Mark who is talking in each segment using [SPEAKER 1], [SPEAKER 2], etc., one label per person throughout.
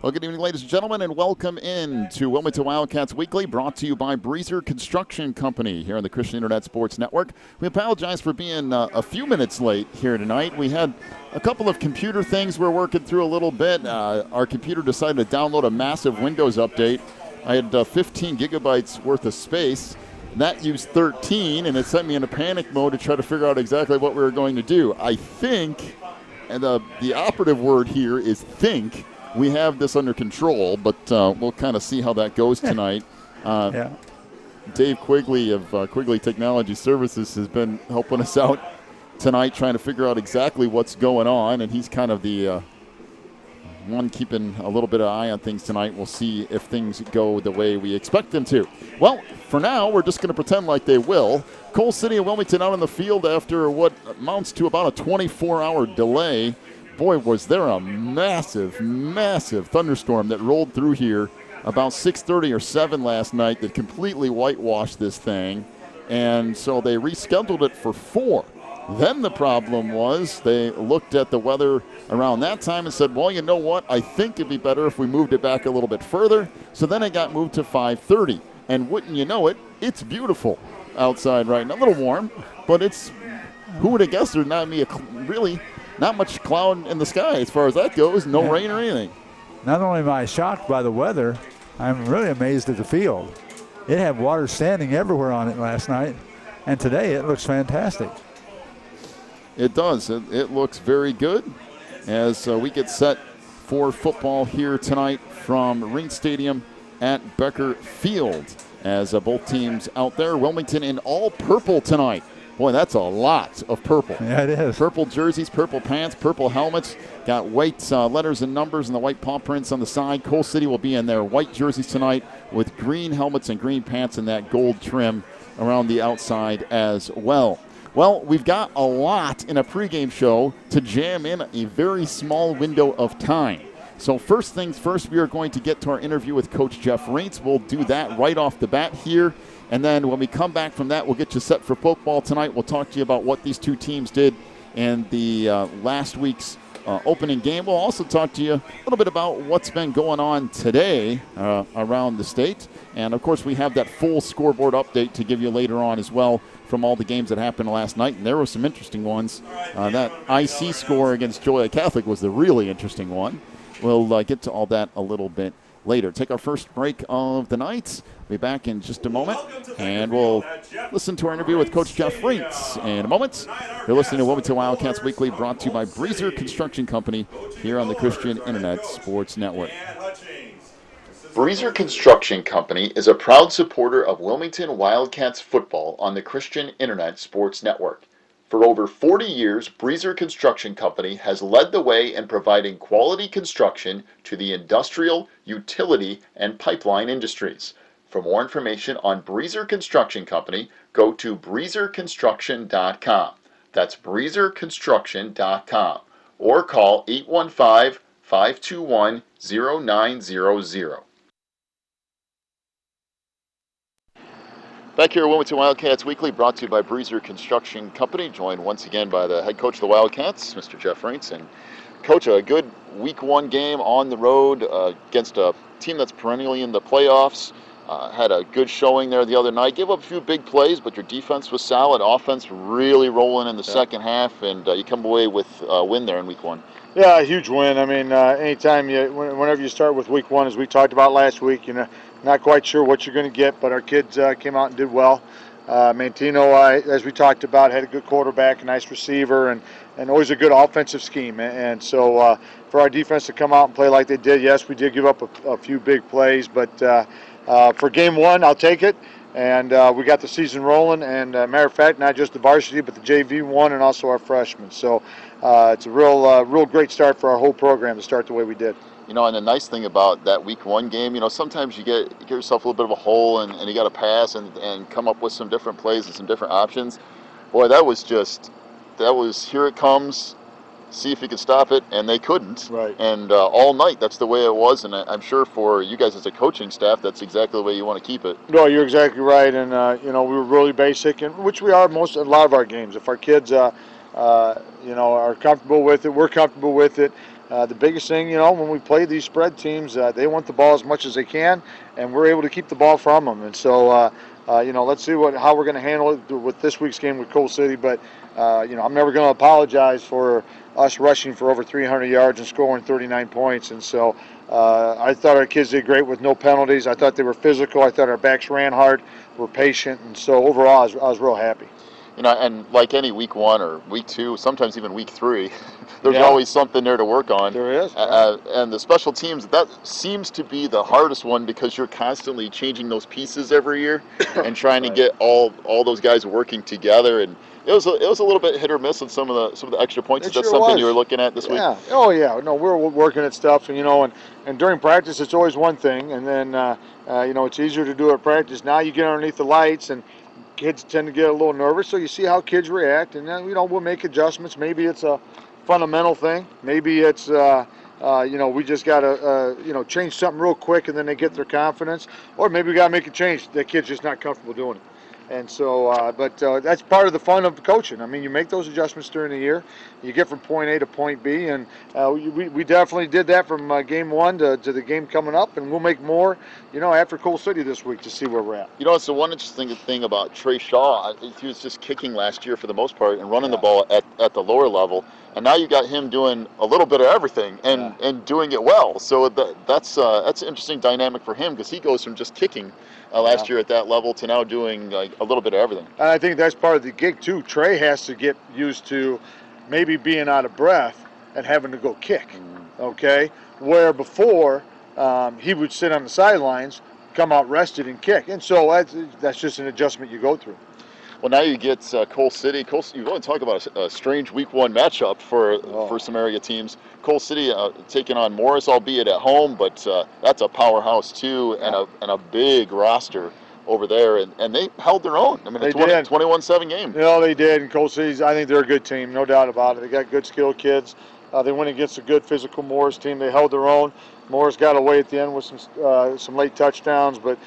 [SPEAKER 1] Well, good evening, ladies and gentlemen, and welcome in to Wilmington Wildcats Weekly, brought to you by Breezer Construction Company here on the Christian Internet Sports Network. We apologize for being a few minutes late here tonight. We had a couple of computer things we're working through a little bit. Our computer decided to download a massive Windows update. I had 15 gigabytes worth of space. That used 13, and it sent me into panic mode to try to figure out exactly what we were going to do. I think, and the operative word here is think, we have this under control, but we'll kind of see how that goes tonight. Dave Quigley of Quigley Technology Services has been helping us out tonight, trying to figure out exactly what's going on, and he's kind of the one keeping a little bit of eye on things tonight. We'll see if things go the way we expect them to. Well, for now, we're just going to pretend like they will. Coal City and Wilmington out on the field after what amounts to about a 24-hour delay. Boy, was there a massive, massive thunderstorm that rolled through here about 6:30 or 7 last night that completely whitewashed this thing. And so they rescheduled it for 4. Then the problem was they looked at the weather around that time and said, well, you know what? I think it'd be better if we moved it back a little bit further. So then it got moved to 5:30. And wouldn't you know it, it's beautiful outside right now. A little warm, but it's, who would have guessed there'd not be really not much cloud in the sky as far as that goes, no rain or anything.
[SPEAKER 2] Not only am I shocked by the weather, I'm really amazed at the field. It had water standing everywhere on it last night, and today it looks fantastic.
[SPEAKER 1] It does. It looks very good as we get set for football here tonight from Rinks Stadium at Becker Field as both teams out there. Wilmington in all purple tonight. Boy, that's a lot of purple.
[SPEAKER 2] Yeah, it is.
[SPEAKER 1] Purple jerseys, purple pants, purple helmets. Got white letters and numbers and the white paw prints on the side. Coal City will be in their white jerseys tonight with green helmets and green pants and that gold trim around the outside as well. Well, we've got a lot in a pregame show to jam in a very small window of time. So first things first, we are going to get to our interview with Coach Jeff Rinks. We'll do that right off the bat here. And then when we come back from that, we'll get you set for football tonight. We'll talk to you about what these two teams did in the last week's opening game. We'll also talk to you a little bit about what's been going on today around the state. And, of course, we have that full scoreboard update to give you later on as well from all the games that happened last night. And there were some interesting ones. That IC score against Joliet Catholic was the really interesting one. We'll get to all that a little bit later. Take our first break of the night. Be back in just a moment, and we'll listen to our interview with Coach Jeff Rinks in a moment. You're listening to Wilmington Wildcats Weekly, brought to you by Breezer Construction Company here on the Christian Internet Sports Network. Breezer Construction Company is a proud supporter of Wilmington Wildcats football on the Christian Internet Sports Network. For over 40 years, Breezer Construction Company has led the way in providing quality construction to the industrial, utility, and pipeline industries. For more information on Breezer Construction Company, go to breezerconstruction.com. That's breezerconstruction.com. Or call 815-521-0900. Back here at Wilmington Wildcats Weekly, brought to you by Breezer Construction Company, joined once again by the head coach of the Wildcats, Mr. Jeff Rinks. And Coach, a good week 1 game on the road against a team that's perennially in the playoffs. Had a good showing there the other night. Gave up a few big plays, but your defense was solid. Offense really rolling in the second half, and you come away with a win there in week 1.
[SPEAKER 3] Yeah, a huge win. I mean, anytime whenever you start with week 1, as we talked about last week, not quite sure what you're going to get, but our kids came out and did well. Mantino, as we talked about, had a good quarterback, a nice receiver, and always a good offensive scheme. And so for our defense to come out and play like they did, yes, we did give up a few big plays, but for game 1, I'll take it. And we got the season rolling. And matter of fact, not just the varsity, but the JV won and also our freshmen. So it's a real great start for our whole program to start the way we did.
[SPEAKER 1] And the nice thing about that week 1 game, sometimes you get yourself a little bit of a hole and you got to pass and come up with some different plays and some different options. Boy, that was here it comes. See if you can stop it, and they couldn't.
[SPEAKER 3] Right.
[SPEAKER 1] And all night, that's the way it was, and I'm sure for you guys as a coaching staff, that's exactly the way you want to keep it.
[SPEAKER 3] No, you're exactly right, and we were really basic, and which we are a lot of our games. If our kids, are comfortable with it, we're comfortable with it. the biggest thing, when we play these spread teams, they want the ball as much as they can, and we're able to keep the ball from them. And so, let's see how we're going to handle it with this week's game with Coal City. But, I'm never going to apologize for us rushing for over 300 yards and scoring 39 points. And so I thought our kids did great with no penalties. I thought they were physical. I thought our backs ran hard, were patient. And so overall, I was real happy.
[SPEAKER 1] And like any week 1 or week 2, sometimes even week 3, there's always something there to work on.
[SPEAKER 3] There is.
[SPEAKER 1] And the special teams, that seems to be the hardest one because you're constantly changing those pieces every year and trying to get all those guys working together. And it was a little bit hit or miss on some of the extra points. Is that something you were looking at this week?
[SPEAKER 3] Oh yeah. No, we're working at stuff, and during practice it's always one thing, and then it's easier to do at practice. Now you get underneath the lights and kids tend to get a little nervous, so you see how kids react, and then we'll make adjustments. Maybe it's a fundamental thing. Maybe it's we just got to change something real quick, and then they get their confidence. Or maybe we got to make a change. The kid's just not comfortable doing it. And so, but that's part of the fun of coaching. I mean, you make those adjustments during the year. You get from point A to point B, and we definitely did that from game 1 to the game coming up, and we'll make more, after Coal City this week to see where we're at.
[SPEAKER 1] It's the one interesting thing about Trey Shaw. He was just kicking last year for the most part and running the ball at the lower level, and now you got him doing a little bit of everything and doing it well. So that's an interesting dynamic for him because he goes from just kicking last year at that level to now doing like a little bit of everything.
[SPEAKER 3] And I think that's part of the gig too. Trey has to get used to maybe being out of breath and having to go kick, okay? Where before he would sit on the sidelines, come out rested and kick. And so that's just an adjustment you go through.
[SPEAKER 1] Well, now you get Coal City. You want to talk about a strange week 1 matchup for some area teams. Coal City taking on Morris, albeit at home, but that's a powerhouse too, and a big roster over there, and they held their own. I mean, a 21-7 game.
[SPEAKER 3] They did. And Coal City's, I think they're a good team, no doubt about it. They got good skilled kids. They went against a good physical Morris team. They held their own. Morris got away at the end with some late touchdowns, but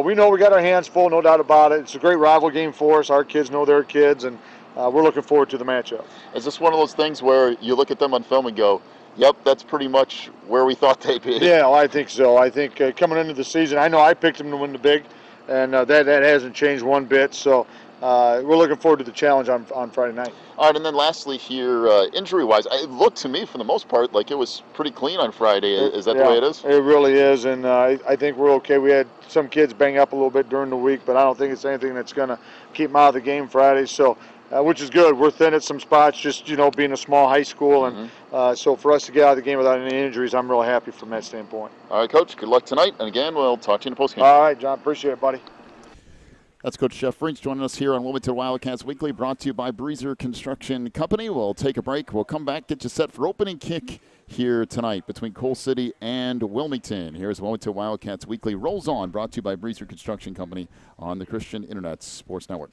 [SPEAKER 3] we know we got our hands full, no doubt about it. It's a great rival game for us. Our kids know their kids, and we're looking forward to the matchup.
[SPEAKER 1] Is this one of those things where you look at them on film and go, yep, that's pretty much where we thought they'd be?
[SPEAKER 3] Yeah, I think so. I think coming into the season, I know I picked them to win the big, and that hasn't changed one bit. So we're looking forward to the challenge on Friday night.
[SPEAKER 1] All right, and then lastly here, injury-wise, it looked to me for the most part like it was pretty clean on Friday. Is that the way it is?
[SPEAKER 3] It really is, and I think we're okay. We had some kids bang up a little bit during the week, but I don't think it's anything that's going to keep them out of the game Friday. So, which is good. We're thin at some spots, just being a small high school, and so for us to get out of the game without any injuries, I'm really happy from that standpoint.
[SPEAKER 1] All right, Coach. Good luck tonight, and again, we'll talk to you in the postgame.
[SPEAKER 3] All right, John. Appreciate it, buddy.
[SPEAKER 1] That's Coach Jeff Rinks joining us here on Wilmington Wildcats Weekly, brought to you by Breezer Construction Company. We'll take a break. We'll come back, get you set for opening kick here tonight between Coal City and Wilmington. Here's Wilmington Wildcats Weekly rolls on, brought to you by Breezer Construction Company on the Christian Internet Sports Network.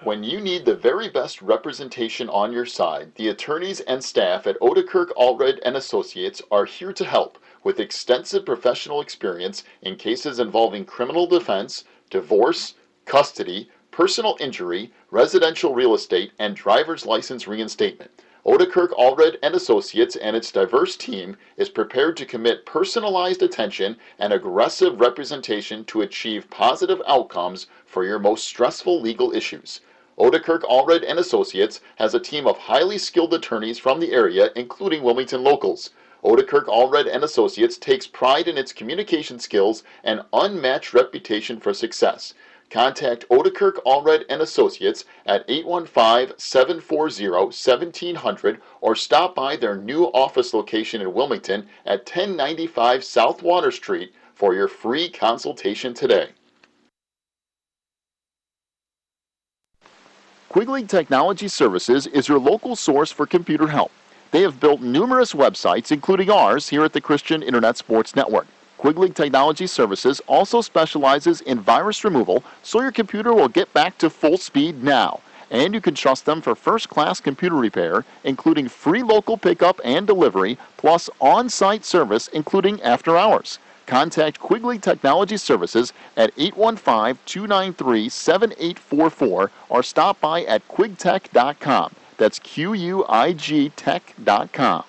[SPEAKER 4] When you need the very best representation on your side, the attorneys and staff at Odekirk Allred & Associates are here to help with extensive professional experience in cases involving criminal defense, divorce, custody, personal injury, residential real estate, and driver's license reinstatement. Odekirk Allred & Associates and its diverse team is prepared to commit personalized attention and aggressive representation to achieve positive outcomes for your most stressful legal issues. Odekirk Allred & Associates has a team of highly skilled attorneys from the area, including Wilmington locals. Odekirk Allred & Associates takes pride in its communication skills and unmatched reputation for success. Contact Odekirk Allred & Associates at 815-740-1700 or stop by their new office location in Wilmington at 1095 South Water Street for your free consultation today.
[SPEAKER 1] Quigley Technology Services is your local source for computer help. They have built numerous websites, including ours here at the Christian Internet Sports Network. Quigley Technology Services also specializes in virus removal, so your computer will get back to full speed now. And you can trust them for first-class computer repair, including free local pickup and delivery, plus on-site service, including after hours. Contact Quigley Technology Services at 815-293-7844 or stop by at quigtech.com. That's QUIG tech.com.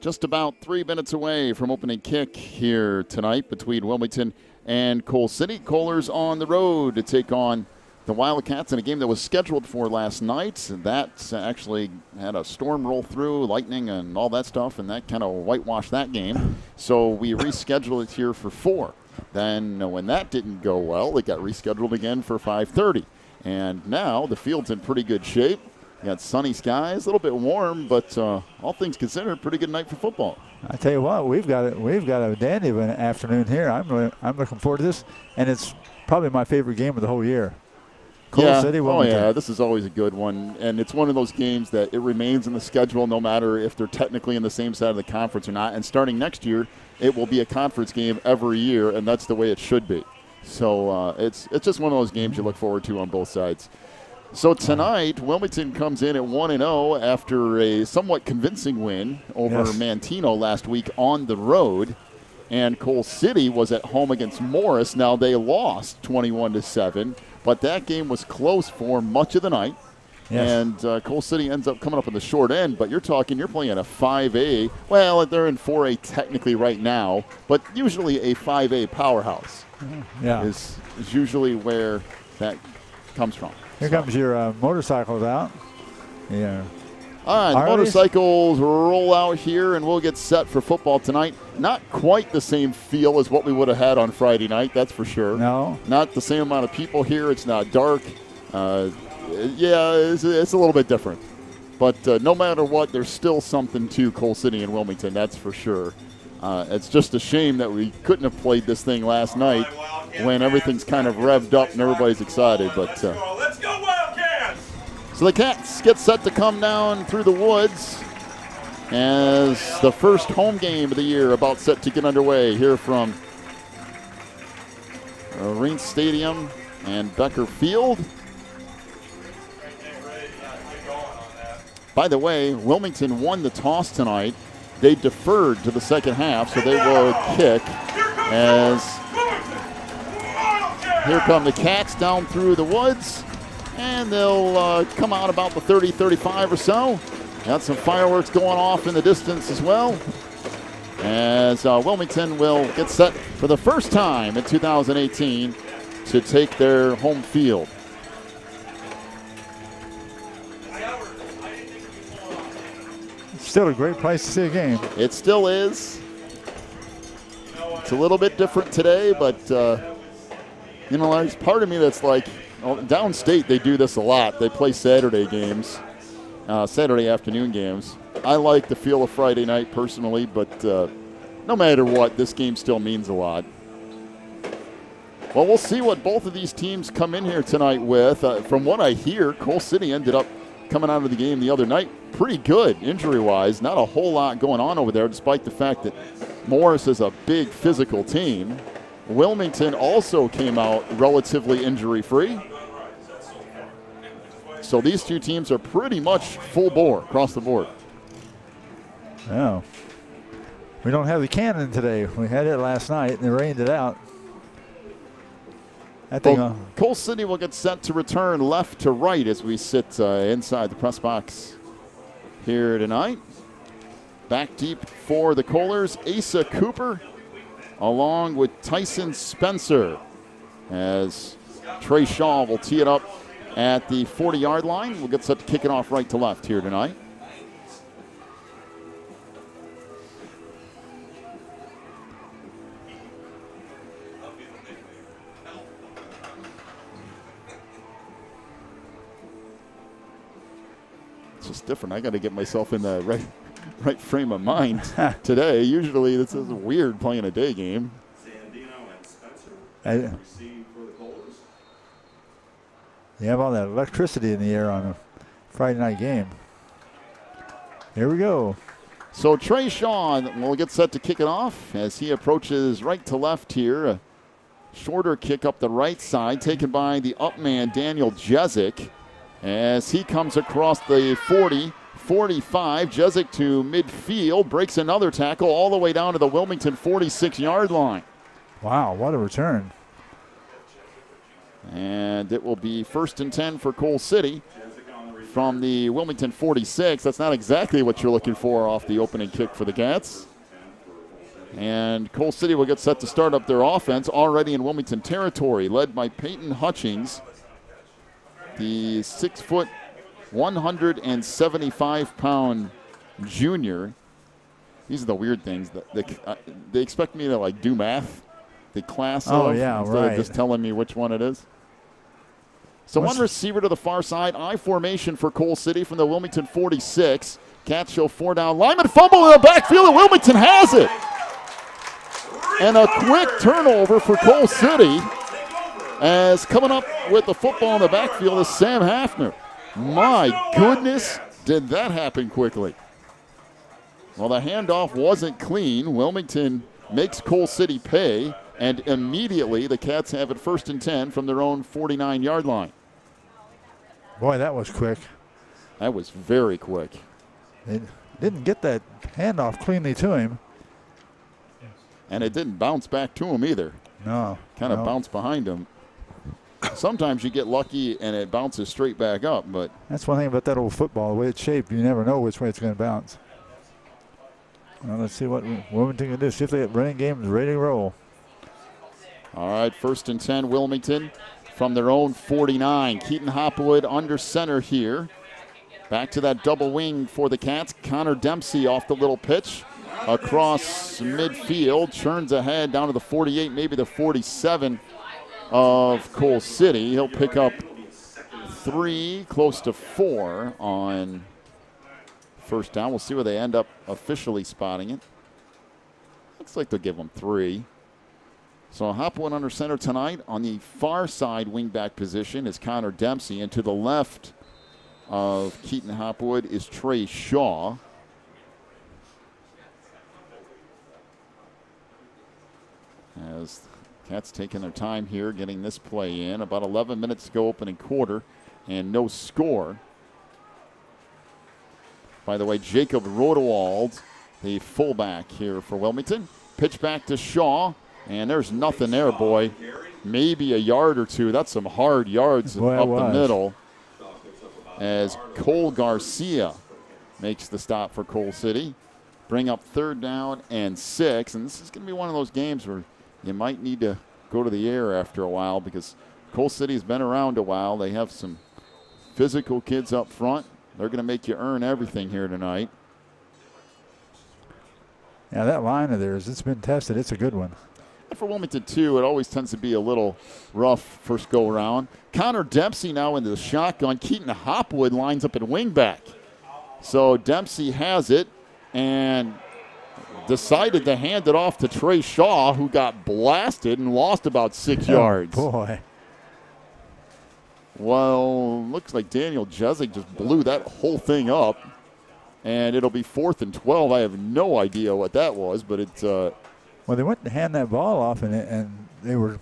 [SPEAKER 1] just about 3 minutes away from opening kick here tonight between Wilmington and Coal City. Kohler's on the road to take on the Wildcats in a game that was scheduled for last night. And that actually had a storm roll through, lightning and all that stuff, and that kind of whitewashed that game. So we rescheduled it here for 4. Then when that didn't go well, it got rescheduled again for 5:30. And now the field's in pretty good shape. You got sunny skies, a little bit warm, but all things considered, pretty good night for football.
[SPEAKER 2] I tell you what, we've got a dandy of an afternoon here. I'm looking forward to this, and it's probably my favorite game of the whole year. Coal City, Wilmington.
[SPEAKER 1] Oh yeah, this is always a good one, and it's one of those games that it remains in the schedule no matter if they're technically in the same side of the conference or not. And starting next year, it will be a conference game every year, and that's the way it should be. So it's just one of those games you look forward to on both sides. So tonight, Wilmington comes in at 1-0 after a somewhat convincing win over Manteno last week on the road. And Coal City was at home against Morris. Now they lost 21-7, but that game was close for much of the night. Yes. And Coal City ends up coming up on the short end, but you're playing a 5A. Well, they're in 4A technically right now, but usually a 5A powerhouse is usually where that comes from.
[SPEAKER 2] Here comes your motorcycles out. Yeah.
[SPEAKER 1] All right, the motorcycles roll out here, and we'll get set for football tonight. Not quite the same feel as what we would have had on Friday night, that's for sure.
[SPEAKER 2] No.
[SPEAKER 1] Not the same amount of people here. It's not dark. It's a little bit different. But no matter what, there's still something to Coal City and Wilmington, that's for sure. It's just a shame that we couldn't have played this thing last night when everything's kind of revved up and everybody's excited. But
[SPEAKER 5] let's go Wildcats!
[SPEAKER 1] So the Cats get set to come down through the woods as the first home game of the year about set to get underway here from Rinks Stadium and Becker Field. By the way, Wilmington won the toss tonight. They deferred to the second half, so they will kick as here come the Cats down through the woods, and they'll come out about the 30-35 or so. Got some fireworks going off in the distance as well, as Wilmington will get set for the first time in 2018 to take their home field.
[SPEAKER 2] Still a great place to see a game.
[SPEAKER 1] It still is. It's a little bit different today, but there's part of me that's like, downstate they do this a lot. They play Saturday games, Saturday afternoon games. I like the feel of Friday night personally, but no matter what, this game still means a lot. Well, we'll see what both of these teams come in here tonight with. From what I hear, Coal City ended up coming out of the game the other night pretty good injury-wise. Not a whole lot going on over there, despite the fact that Morris is a big physical team. Wilmington also came out relatively injury-free. So these two teams are pretty much full bore across the board.
[SPEAKER 2] Oh. We don't have the cannon today. We had it last night, and they rained it out.
[SPEAKER 1] Coal City will get set to return left to right as we sit inside the press box here tonight. Back deep for the Kohlers, Asa Cooper, along with Tyson Spencer, as Trey Shaw will tee it up at the 40-yard line. We'll get set to kick it off right to left here tonight. Just different. I got to get myself in the right frame of mind today. Usually this is weird playing a day game.
[SPEAKER 2] You have all that electricity in the air on a Friday night game. Here we go.
[SPEAKER 1] So Trey Shaw will get set to kick it off as he approaches right to left here. A shorter kick up the right side taken by the up man Daniel Jezik. As he comes across the 40, 45, Jezik to midfield, breaks another tackle all the way down to the Wilmington 46-yard line.
[SPEAKER 2] Wow, what a return.
[SPEAKER 1] And it will be 1st and 10 for Coal City from the Wilmington 46. That's not exactly what you're looking for off the opening kick for the Cats. And Coal City will get set to start up their offense already in Wilmington territory, led by Peyton Hutchings, the 6', 175-pound junior. These are the weird things. They expect me to, like, do math, the class of, instead of just telling me which one it is. So one receiver to the far side, I formation for Coal City from the Wilmington 46. Cats show 4 down. Lineman fumble in the backfield, and Wilmington has it. And a quick turnover for Coal City, as coming up with the football in the backfield is Sam Hafner. My goodness, did that happen quickly. Well, the handoff wasn't clean. Wilmington makes Coal City pay, and immediately the Cats have it 1st and 10 from their own 49-yard line.
[SPEAKER 2] Boy, that was quick.
[SPEAKER 1] That was very quick.
[SPEAKER 2] They didn't get that handoff cleanly to him.
[SPEAKER 1] And it didn't bounce back to him either.
[SPEAKER 2] No.
[SPEAKER 1] Kind of bounced behind him. Sometimes you get lucky and it bounces straight back up, but
[SPEAKER 2] that's one thing about that old football. The way it's shaped, you never know which way it's going to bounce. Well, let's see what Wilmington can do. See if they get running games ready to roll.
[SPEAKER 1] All right, 1st and 10, Wilmington from their own 49. Keaton Hopwood under center here. Back to that double wing for the Cats. Connor Dempsey off the little pitch. Across midfield, churns ahead down to the 48, maybe the 47 of Coal City. He'll pick up 3, close to 4 on 1st down. We'll see where they end up officially spotting it. Looks like they'll give them 3. So Hopwood under center tonight. On the far side wingback position is Connor Dempsey, and to the left of Keaton Hopwood is Trey Shaw. As Cats taking their time here getting this play in. About 11 minutes to go opening quarter and no score. By the way, Jacob Rodewald, the fullback here for Wilmington. Pitch back to Shaw, and there's nothing there, boy. Maybe a yard or two. That's some hard yards up the middle. As Cole Garcia makes the stop for Coal City. Bring up 3rd down and 6. And this is going to be one of those games where you might need to go to the air after a while, because Coal City's been around a while. They have some physical kids up front. They're going to make you earn everything here tonight.
[SPEAKER 2] Yeah, that line of theirs, it's been tested. It's a good one.
[SPEAKER 1] And for Wilmington, too, it always tends to be a little rough first go-around. Connor Dempsey now into the shotgun. Keaton Hopwood lines up at wingback. So Dempsey has it and decided to hand it off to Trey Shaw, who got blasted and lost about 6 yards.
[SPEAKER 2] Boy.
[SPEAKER 1] Well, looks like Daniel Jezik just blew that whole thing up, and it'll be 4th and 12. I have no idea what that was, but it's
[SPEAKER 2] well, they went to hand that ball off, and they were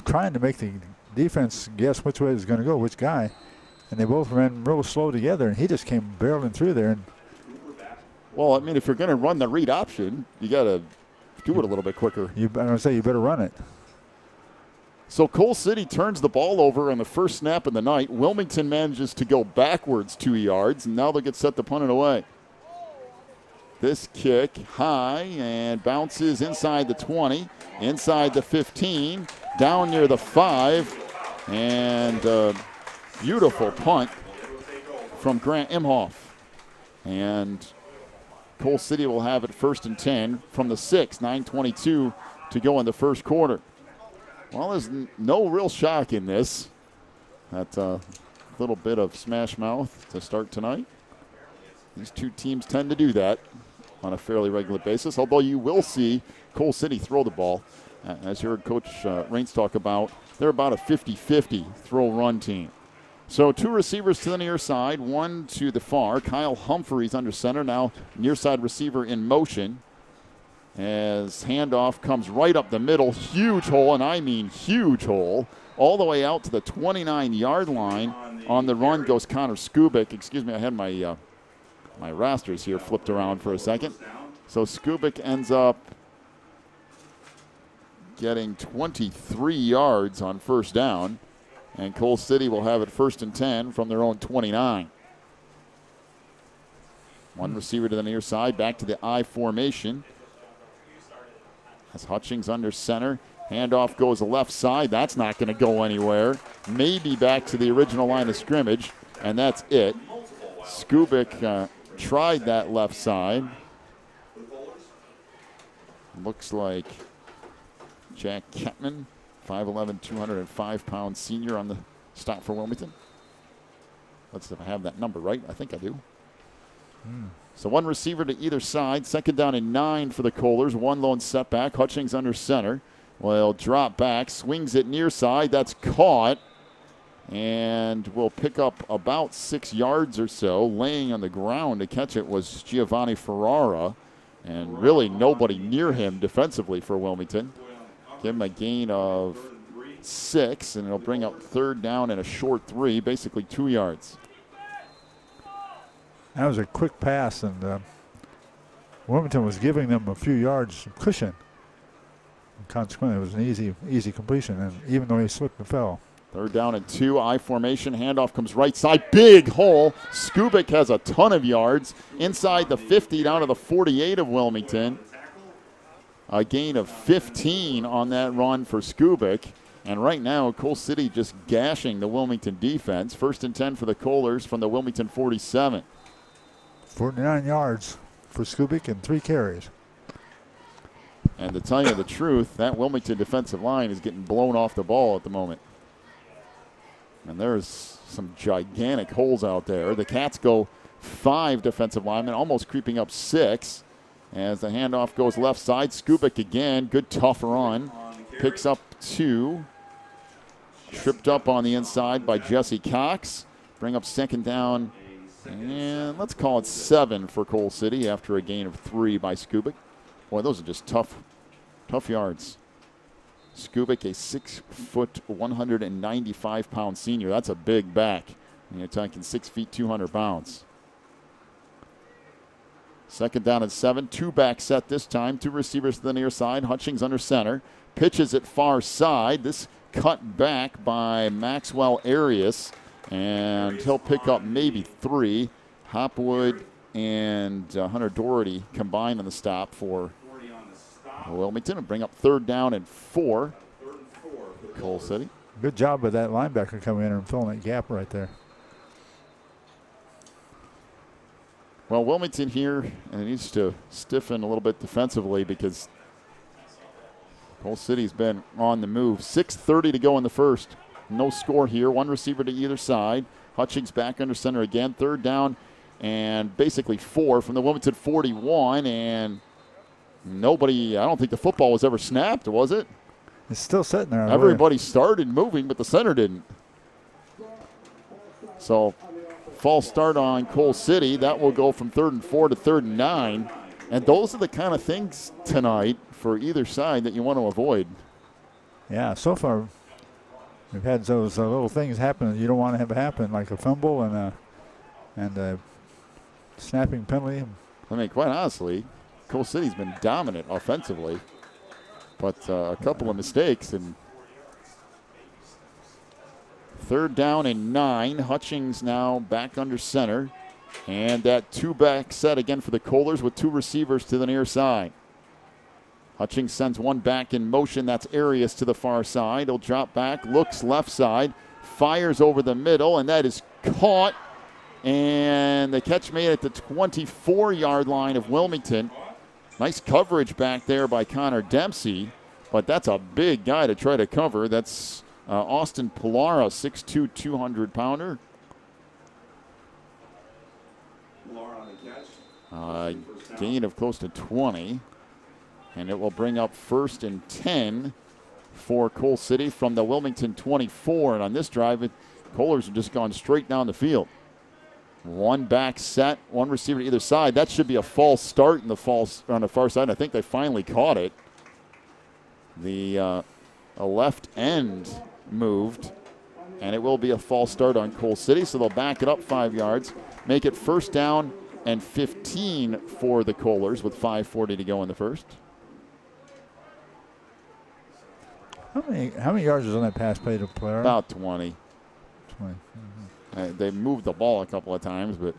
[SPEAKER 2] trying to make the defense guess which way it was going to go, which guy, and they both ran real slow together, and he just came barreling through there. And
[SPEAKER 1] well, I mean, if you're going to run the read option, you got to do it a little bit quicker.
[SPEAKER 2] I'm going to say you better run it.
[SPEAKER 1] So Coal City turns the ball over on the first snap of the night. Wilmington manages to go backwards 2 yards, and now they'll get set to punt it away. This kick high and bounces inside the 20, inside the 15, down near the 5, and beautiful punt from Grant Imhoff. And Coal City will have it 1st and 10 from the 6, 9:22 to go in the first quarter. Well, there's no real shock in this. That little bit of smash mouth to start tonight. These two teams tend to do that on a fairly regular basis, although you will see Coal City throw the ball. As you heard Coach Rinks talk about, they're about a 50-50 throw-run team. So 2 receivers to the near side, 1 to the far. Kyle Humphreys under center, now near side receiver in motion. As handoff comes right up the middle, huge hole, and I mean huge hole, all the way out to the 29-yard line. On the run goes Connor Skubik. Excuse me, I had my my rosters here flipped around for a second. So Skubik ends up getting 23 yards on 1st down, and Coal City will have it 1st and 10 from their own 29. One receiver to the near side, back to the I formation. As Hutchings under center. Handoff goes left side. That's not going to go anywhere. Maybe back to the original line of scrimmage, and that's it. Skubik tried that left side. Looks like Jack Kettman, 5'11", 205-pound senior on the stop for Wilmington. Let's see if I have that number right. I think I do. So one receiver to either side. Second down and 9 for the Kohlers. One lone setback. Hutchings under center. Will drop back. Swings it near side. That's caught. And will pick up about 6 yards or so. Laying on the ground to catch it was Giovanni Ferrara. And really nobody near him defensively for Wilmington. Give him a gain of 6. And it'll bring up third down and a short 3. Basically 2 yards.
[SPEAKER 2] That was a quick pass, and Wilmington was giving them a few yards of cushion. And consequently, it was an easy completion, and even though he slipped and fell.
[SPEAKER 1] Third down and 2, I formation. Handoff comes right side. Big hole. Skubik has a ton of yards. Inside the 50 down to the 48 of Wilmington. A gain of 15 on that run for Skubik. And right now, Coal City just gashing the Wilmington defense. First and 10 for the Kohlers from the Wilmington 47.
[SPEAKER 2] 49 yards for Skubik and 3 carries.
[SPEAKER 1] And to tell you the truth, that Wilmington defensive line is getting blown off the ball at the moment. And there's some gigantic holes out there. The Cats go 5 defensive linemen, almost creeping up 6. As the handoff goes left side, Skubik again, good tough run. Picks up 2. Tripped up on the inside by Jesse Cox. Bring up second down. And let's call it 7 for Coal City after a gain of 3 by Skubik. Boy, those are just tough yards. Skubik, a 6', 195-pound senior. That's a big back. And you're talking 6 feet, 200 pounds. Second down and 7. 2-back set this time. 2 receivers to the near side. Hutchings under center. Pitches it far side. This cut back by Maxwell Arias. And he'll pick up maybe 3. Hopwood and Hunter Doherty combined on the stop for Wilmington and bring up third down and 4. Coal City.
[SPEAKER 2] Good job with that linebacker coming in and filling that gap right there.
[SPEAKER 1] Well, Wilmington here needs to stiffen a little bit defensively because Coal City's been on the move. 6:30 to go in the first. No score here. 1 receiver to either side. Hutchings back under center again. Third down and basically 4 from the Wilmington 41. And nobody, I don't think the football was ever snapped, was it?
[SPEAKER 2] It's still sitting there.
[SPEAKER 1] Everybody started moving, but the center didn't. So, false start on Coal City. That will go from 3rd and 4 to 3rd and 9. And those are the kind of things tonight for either side that you want to avoid.
[SPEAKER 2] Yeah, so far we've had those little things happen that you don't want to have happen, like a fumble and a snapping penalty.
[SPEAKER 1] I mean, quite honestly, Coal City's been dominant offensively, but a couple of mistakes. And third down and 9. Hutchings now back under center. And that 2-back set again for the Kohlers with 2 receivers to the near side. Hutchings sends 1 back in motion. That's Arias to the far side. He'll drop back, looks left side, fires over the middle, and that is caught. And the catch made at the 24-yard line of Wilmington. Nice coverage back there by Connor Dempsey, but that's a big guy to try to cover. That's Austin Pilara, 6'2", 200-pounder. Gain of close to 20. And it will bring up 1st and 10 for Coal City from the Wilmington 24. And on this drive, Kohlers have just gone straight down the field. 1 back set, 1 receiver to either side. That should be a false start on the far side. I think they finally caught it. The left end moved, and it will be a false start on Coal City. So they'll back it up 5 yards, make it 1st down and 15 for the Kohlers with 5:40 to go in the first.
[SPEAKER 2] How many yards was on that pass play to Pilara?
[SPEAKER 1] About 20.
[SPEAKER 2] 20. Mm-hmm.
[SPEAKER 1] They moved the ball a couple of times, but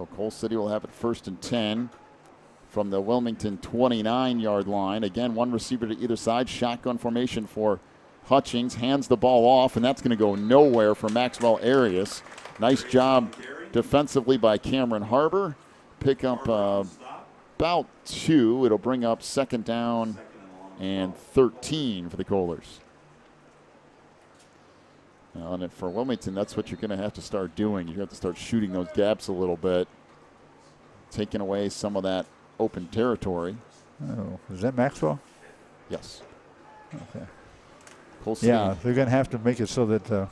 [SPEAKER 1] So Cole City will have it 1st and 10 from the Wilmington 29-yard line. Again, one receiver to either side. Shotgun formation for Hutchings. Hands the ball off, and that's going to go nowhere for Maxwell Arias. Nice job defensively by Cameron Harbor. Pick up about 2. It'll bring up 2nd down and 13 for the Kohlers. And for Wilmington, that's what you're going to have to start doing. You have to start shooting those gaps a little bit, taking away some of that open territory.
[SPEAKER 2] Oh, is that Maxwell?
[SPEAKER 1] Yes.
[SPEAKER 2] Okay.
[SPEAKER 1] Cole City.
[SPEAKER 2] Yeah, they're going to have to make it so that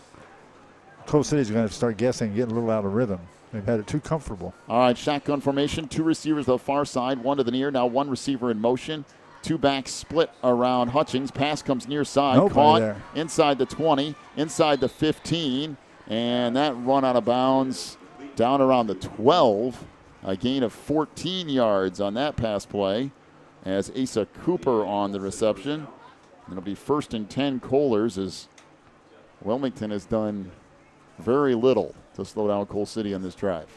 [SPEAKER 2] Cole City's going to start guessing, getting a little out of rhythm. They've had it too comfortable.
[SPEAKER 1] All right, shotgun formation. 2 receivers to the far side, 1 to the near. Now 1 receiver in motion. 2 backs split around Hutchings. Pass comes near side.
[SPEAKER 2] Nobody
[SPEAKER 1] caught
[SPEAKER 2] there.
[SPEAKER 1] Inside the 20, inside the 15, and that run out of bounds down around the 12. A gain of 14 yards on that pass play as Asa Cooper on the reception. It'll be 1st and 10 Kohlers as Wilmington has done very little to slow down Cole City on this drive.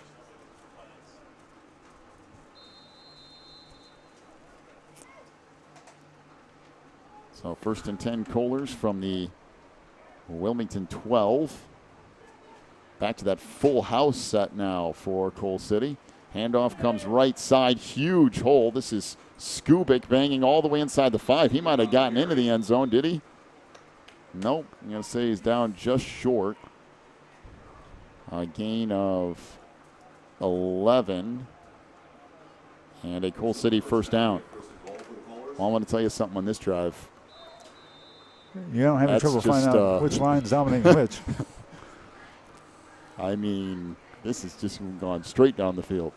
[SPEAKER 1] So 1st and 10 Kohlers from the Wilmington 12. Back to that full house set now for Cole City. Handoff comes right side, huge hole. This is Skubik banging all the way inside the 5. He might have gotten into the end zone, did he? Nope, I'm going to say he's down just short. A gain of 11. And a Cole City 1st down. Well, I want to tell you something on this drive.
[SPEAKER 2] You don't have any trouble finding out which line's dominating which.
[SPEAKER 1] I mean, this is just gone straight down the field.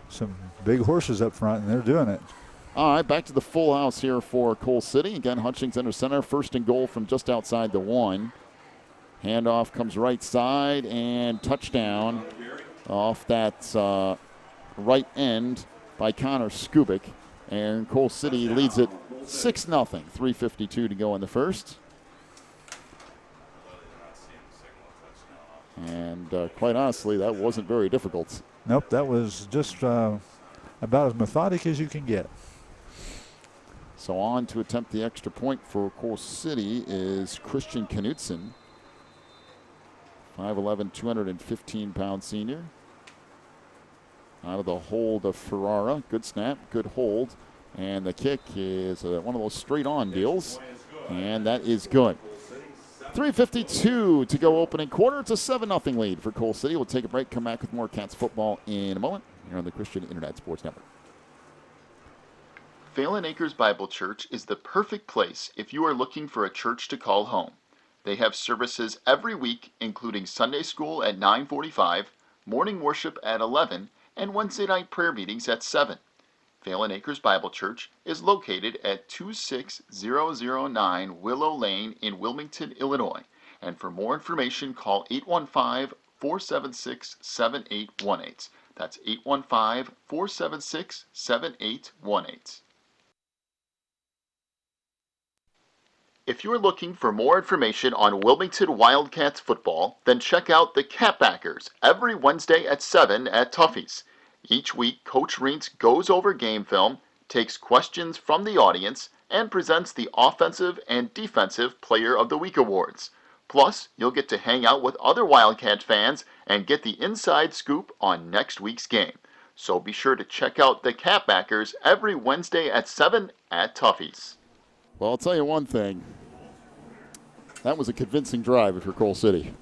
[SPEAKER 2] Some big horses up front, and they're doing it.
[SPEAKER 1] All right, back to the full house here for Cole City. Again, Hutchings under center. 1st and goal from just outside the 1. Handoff comes right side, and touchdown off that right end by Connor Skubik. And Cole City leads it 6-0. 3:52 to go in the 1st. And quite honestly, that wasn't very difficult.
[SPEAKER 2] Nope, that was just about as methodic as you can get.
[SPEAKER 1] So on to attempt the extra point for Cole City is Christian Knutson. 5'11", 215-pound senior. Out of the hold of Ferrara. Good snap, good hold. And the kick is one of those straight-on deals. And that is good. 3:52 to go opening quarter. It's a 7-0 lead for Cole City. We'll take a break, come back with more Cats football in a moment here on the Christian Internet Sports Network.
[SPEAKER 4] Phelan Acres Bible Church is the perfect place if you are looking for a church to call home. They have services every week, including Sunday school at 9:45, morning worship at 11, and Wednesday night prayer meetings at 7. Phelan Acres Bible Church is located at 26009 Willow Lane in Wilmington, Illinois. And for more information, call 815-476-7818. That's 815-476-7818. If you're looking for more information on Wilmington Wildcats football, then check out the Catbackers every Wednesday at 7 at Tuffy's. Each week, Coach Rinks goes over game film, takes questions from the audience, and presents the Offensive and Defensive Player of the Week awards. Plus, you'll get to hang out with other Wildcat fans and get the inside scoop on next week's game. So be sure to check out the Catbackers every Wednesday at 7 at Tuffy's.
[SPEAKER 1] Well, I'll tell you one thing. That was a convincing drive if you're Cole City.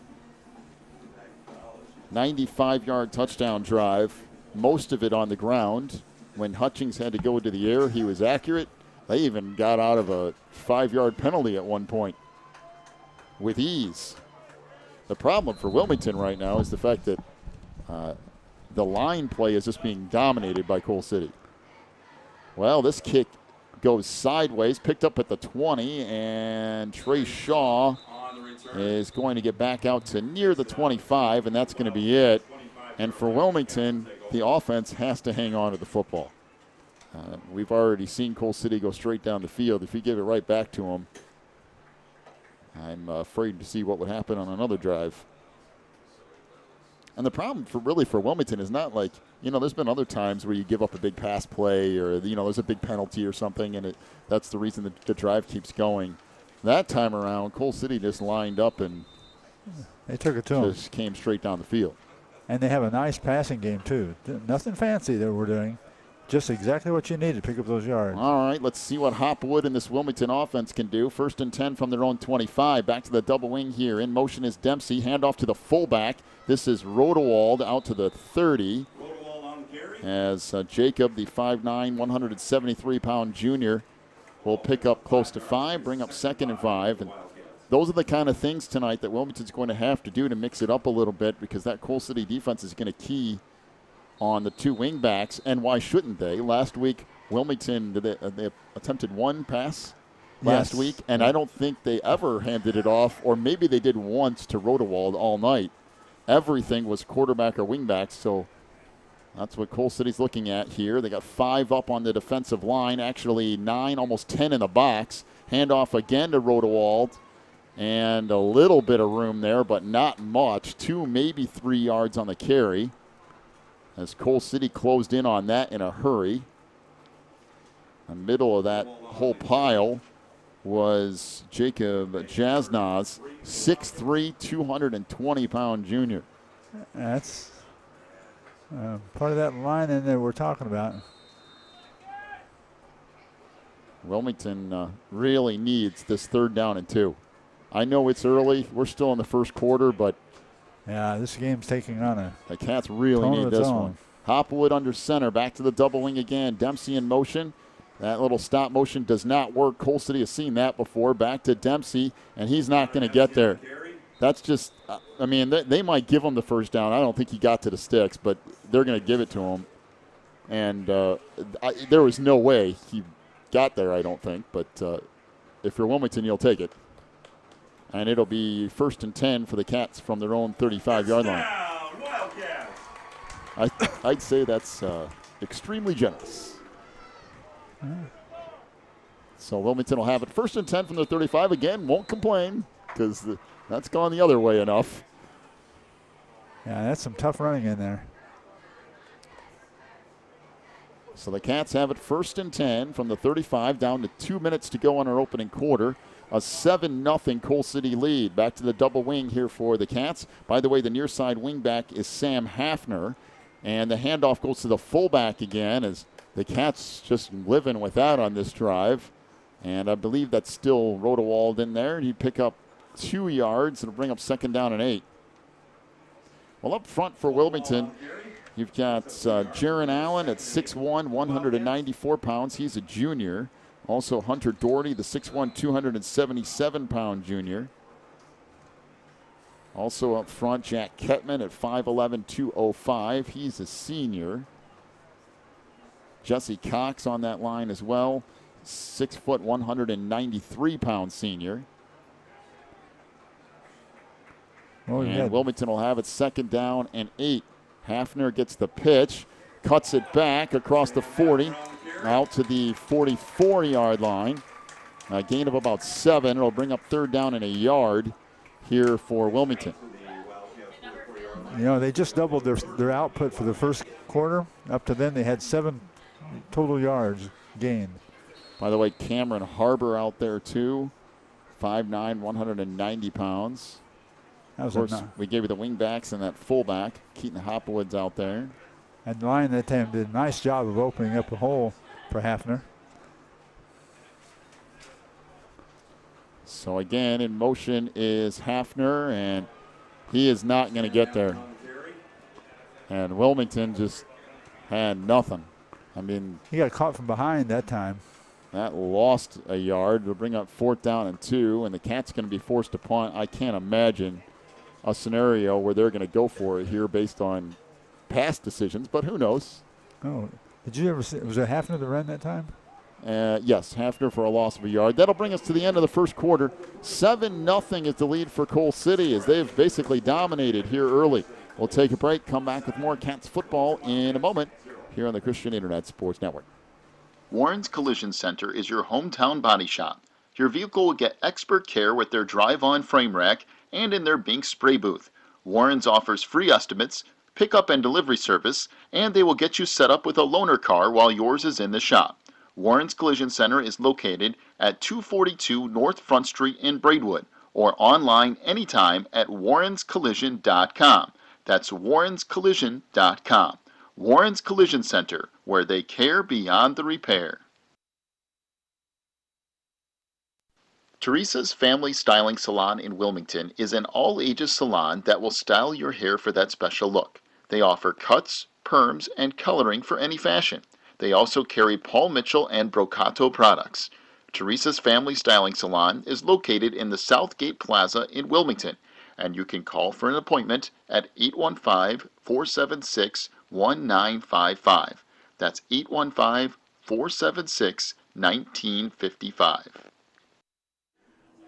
[SPEAKER 1] 95-yard touchdown drive. Most of it on the ground. When Hutchings had to go into the air, he was accurate. They even got out of a 5-yard penalty at one point with ease. The problem for Wilmington right now is the fact that the line play is just being dominated by Cole City. Well, this kick goes sideways, picked up at the 20, and Trey Shaw is going to get back out to near the 25, and that's going to be it. And for Wilmington, the offense has to hang on to the football. We've already seen Cole City go straight down the field. If you give it right back to them, I'm afraid to see what would happen on another drive. And the problem for Wilmington is not like, there's been other times where you give up a big pass play or, there's a big penalty or something, and that's the reason the drive keeps going. That time around, Coal City just lined up and
[SPEAKER 2] they took it to them.
[SPEAKER 1] Just came straight down the field.
[SPEAKER 2] And they have a nice passing game, too. Nothing fancy that we're doing. Just exactly what you need to pick up those yards.
[SPEAKER 1] All right, let's see what Hopwood and this Wilmington offense can do. 1st and 10 from their own 25. Back to the double wing here. In motion is Dempsey. Handoff to the fullback. This is Rodewald out to the 30. As Jacob, the 5'9", 173-pound junior, will pick up close to 5, bring up 2nd and 5. And those are the kind of things tonight that Wilmington's going to have to do to mix it up a little bit, because that Coal City defense is going to key on the 2 wing backs, and why shouldn't they? Last week, Wilmington, they attempted 1 pass last week, and I don't think they ever handed it off, or maybe they did once to Rodewald all night. Everything was quarterback or wing backs, so that's what Coal City's looking at here. They got 5 up on the defensive line, actually 9, almost 10 in the box. Handoff again to Rodewald, and a little bit of room there, but not much. 2, maybe 3 yards on the carry, as Coal City closed in on that in a hurry. The middle of that whole pile was Jacob Jasnaz, 6'3", 220-pound junior.
[SPEAKER 2] That's part of that line in there we're talking about.
[SPEAKER 1] Wilmington really needs this 3rd down and 2. I know it's early. We're still in the first quarter, but
[SPEAKER 2] yeah, this game's taking on
[SPEAKER 1] the Cats really need this one. Hopwood under center, back to the double wing again. Dempsey in motion. That little stop motion does not work. Coal City has seen that before. Back to Dempsey, and he's not going to get there. That's just, I mean, they might give him the 1st down. I don't think he got to the sticks, but they're going to give it to him. And there was no way he got there, I don't think. But if you're Wilmington, you'll take it. And it'll be 1st and 10 for the Cats from their own 35-yard line. I'd say that's extremely generous. So Wilmington will have it 1st and 10 from their 35. Again, won't complain because that's gone the other way enough.
[SPEAKER 2] Yeah, that's some tough running in there.
[SPEAKER 1] So the Cats have it 1st and 10 from the 35, down to 2 minutes to go on our opening quarter. A 7-0 Coal City lead. Back to the double wing here for the Cats. By the way, the near side wing back is Sam Hafner. And the handoff goes to the fullback again as the Cats just living with that on this drive. And I believe that's still Rodewald in there. And he'd pick up 2 yards. It'll bring up 2nd down and 8. Well, up front for Wilmington, you've got Jaron Allen at 6'1", 194 pounds. He's a junior. Also Hunter Doherty, the 6'1", 277-pound junior. Also up front, Jack Kettman at 5'11", 205. He's a senior. Jesse Cox on that line as well. 6 foot, 193-pound senior. And Wilmington will have it 2nd down and 8. Hafner gets the pitch, cuts it back across the 40, out to the 44-yard line. A gain of about 7. It'll bring up 3rd down and a yard here for Wilmington.
[SPEAKER 2] You know, they just doubled their output for the first quarter. Up to then, they had 7 total yards gained.
[SPEAKER 1] By the way, Cameron Harbor out there too, 5'9", 190 pounds. Of course, we gave you the wing backs and that fullback. Keaton Hopwood's out there.
[SPEAKER 2] And the line that time did a nice job of opening up a hole for Hafner.
[SPEAKER 1] So again, in motion is Hafner, and he is not going to get there. And Wilmington just had nothing. I mean,
[SPEAKER 2] he got caught from behind that time.
[SPEAKER 1] That lost a yard. It'll bring up 4th down and 2, and the Cats going to be forced to punt. I can't imagine a scenario where they're going to go for it here based on past decisions, but who knows?
[SPEAKER 2] Oh, did you ever see, was it Hafner that ran that time?
[SPEAKER 1] Yes, Hafner for a loss of a yard. That'll bring us to the end of the first quarter. 7-0 is the lead for Coal City as they've basically dominated here early. We'll take a break, come back with more Cats football in a moment here on the Christian Internet Sports Network.
[SPEAKER 4] Warren's Collision Center is your hometown body shop. Your vehicle will get expert care with their drive-on frame rack and in their Bink spray booth. Warren's offers free estimates, pickup and delivery service, and they will get you set up with a loaner car while yours is in the shop. Warren's Collision Center is located at 242 North Front Street in Braidwood, or online anytime at warrenscollision.com. That's warrenscollision.com. Warren's Collision Center, where they care beyond the repair. Teresa's Family Styling Salon in Wilmington is an all-ages salon that will style your hair for that special look. They offer cuts, perms, and coloring for any fashion. They also carry Paul Mitchell and Brocato products. Teresa's Family Styling Salon is located in the Southgate Plaza in Wilmington, and you can call for an appointment at 815-476-1955. That's 815-476-1955.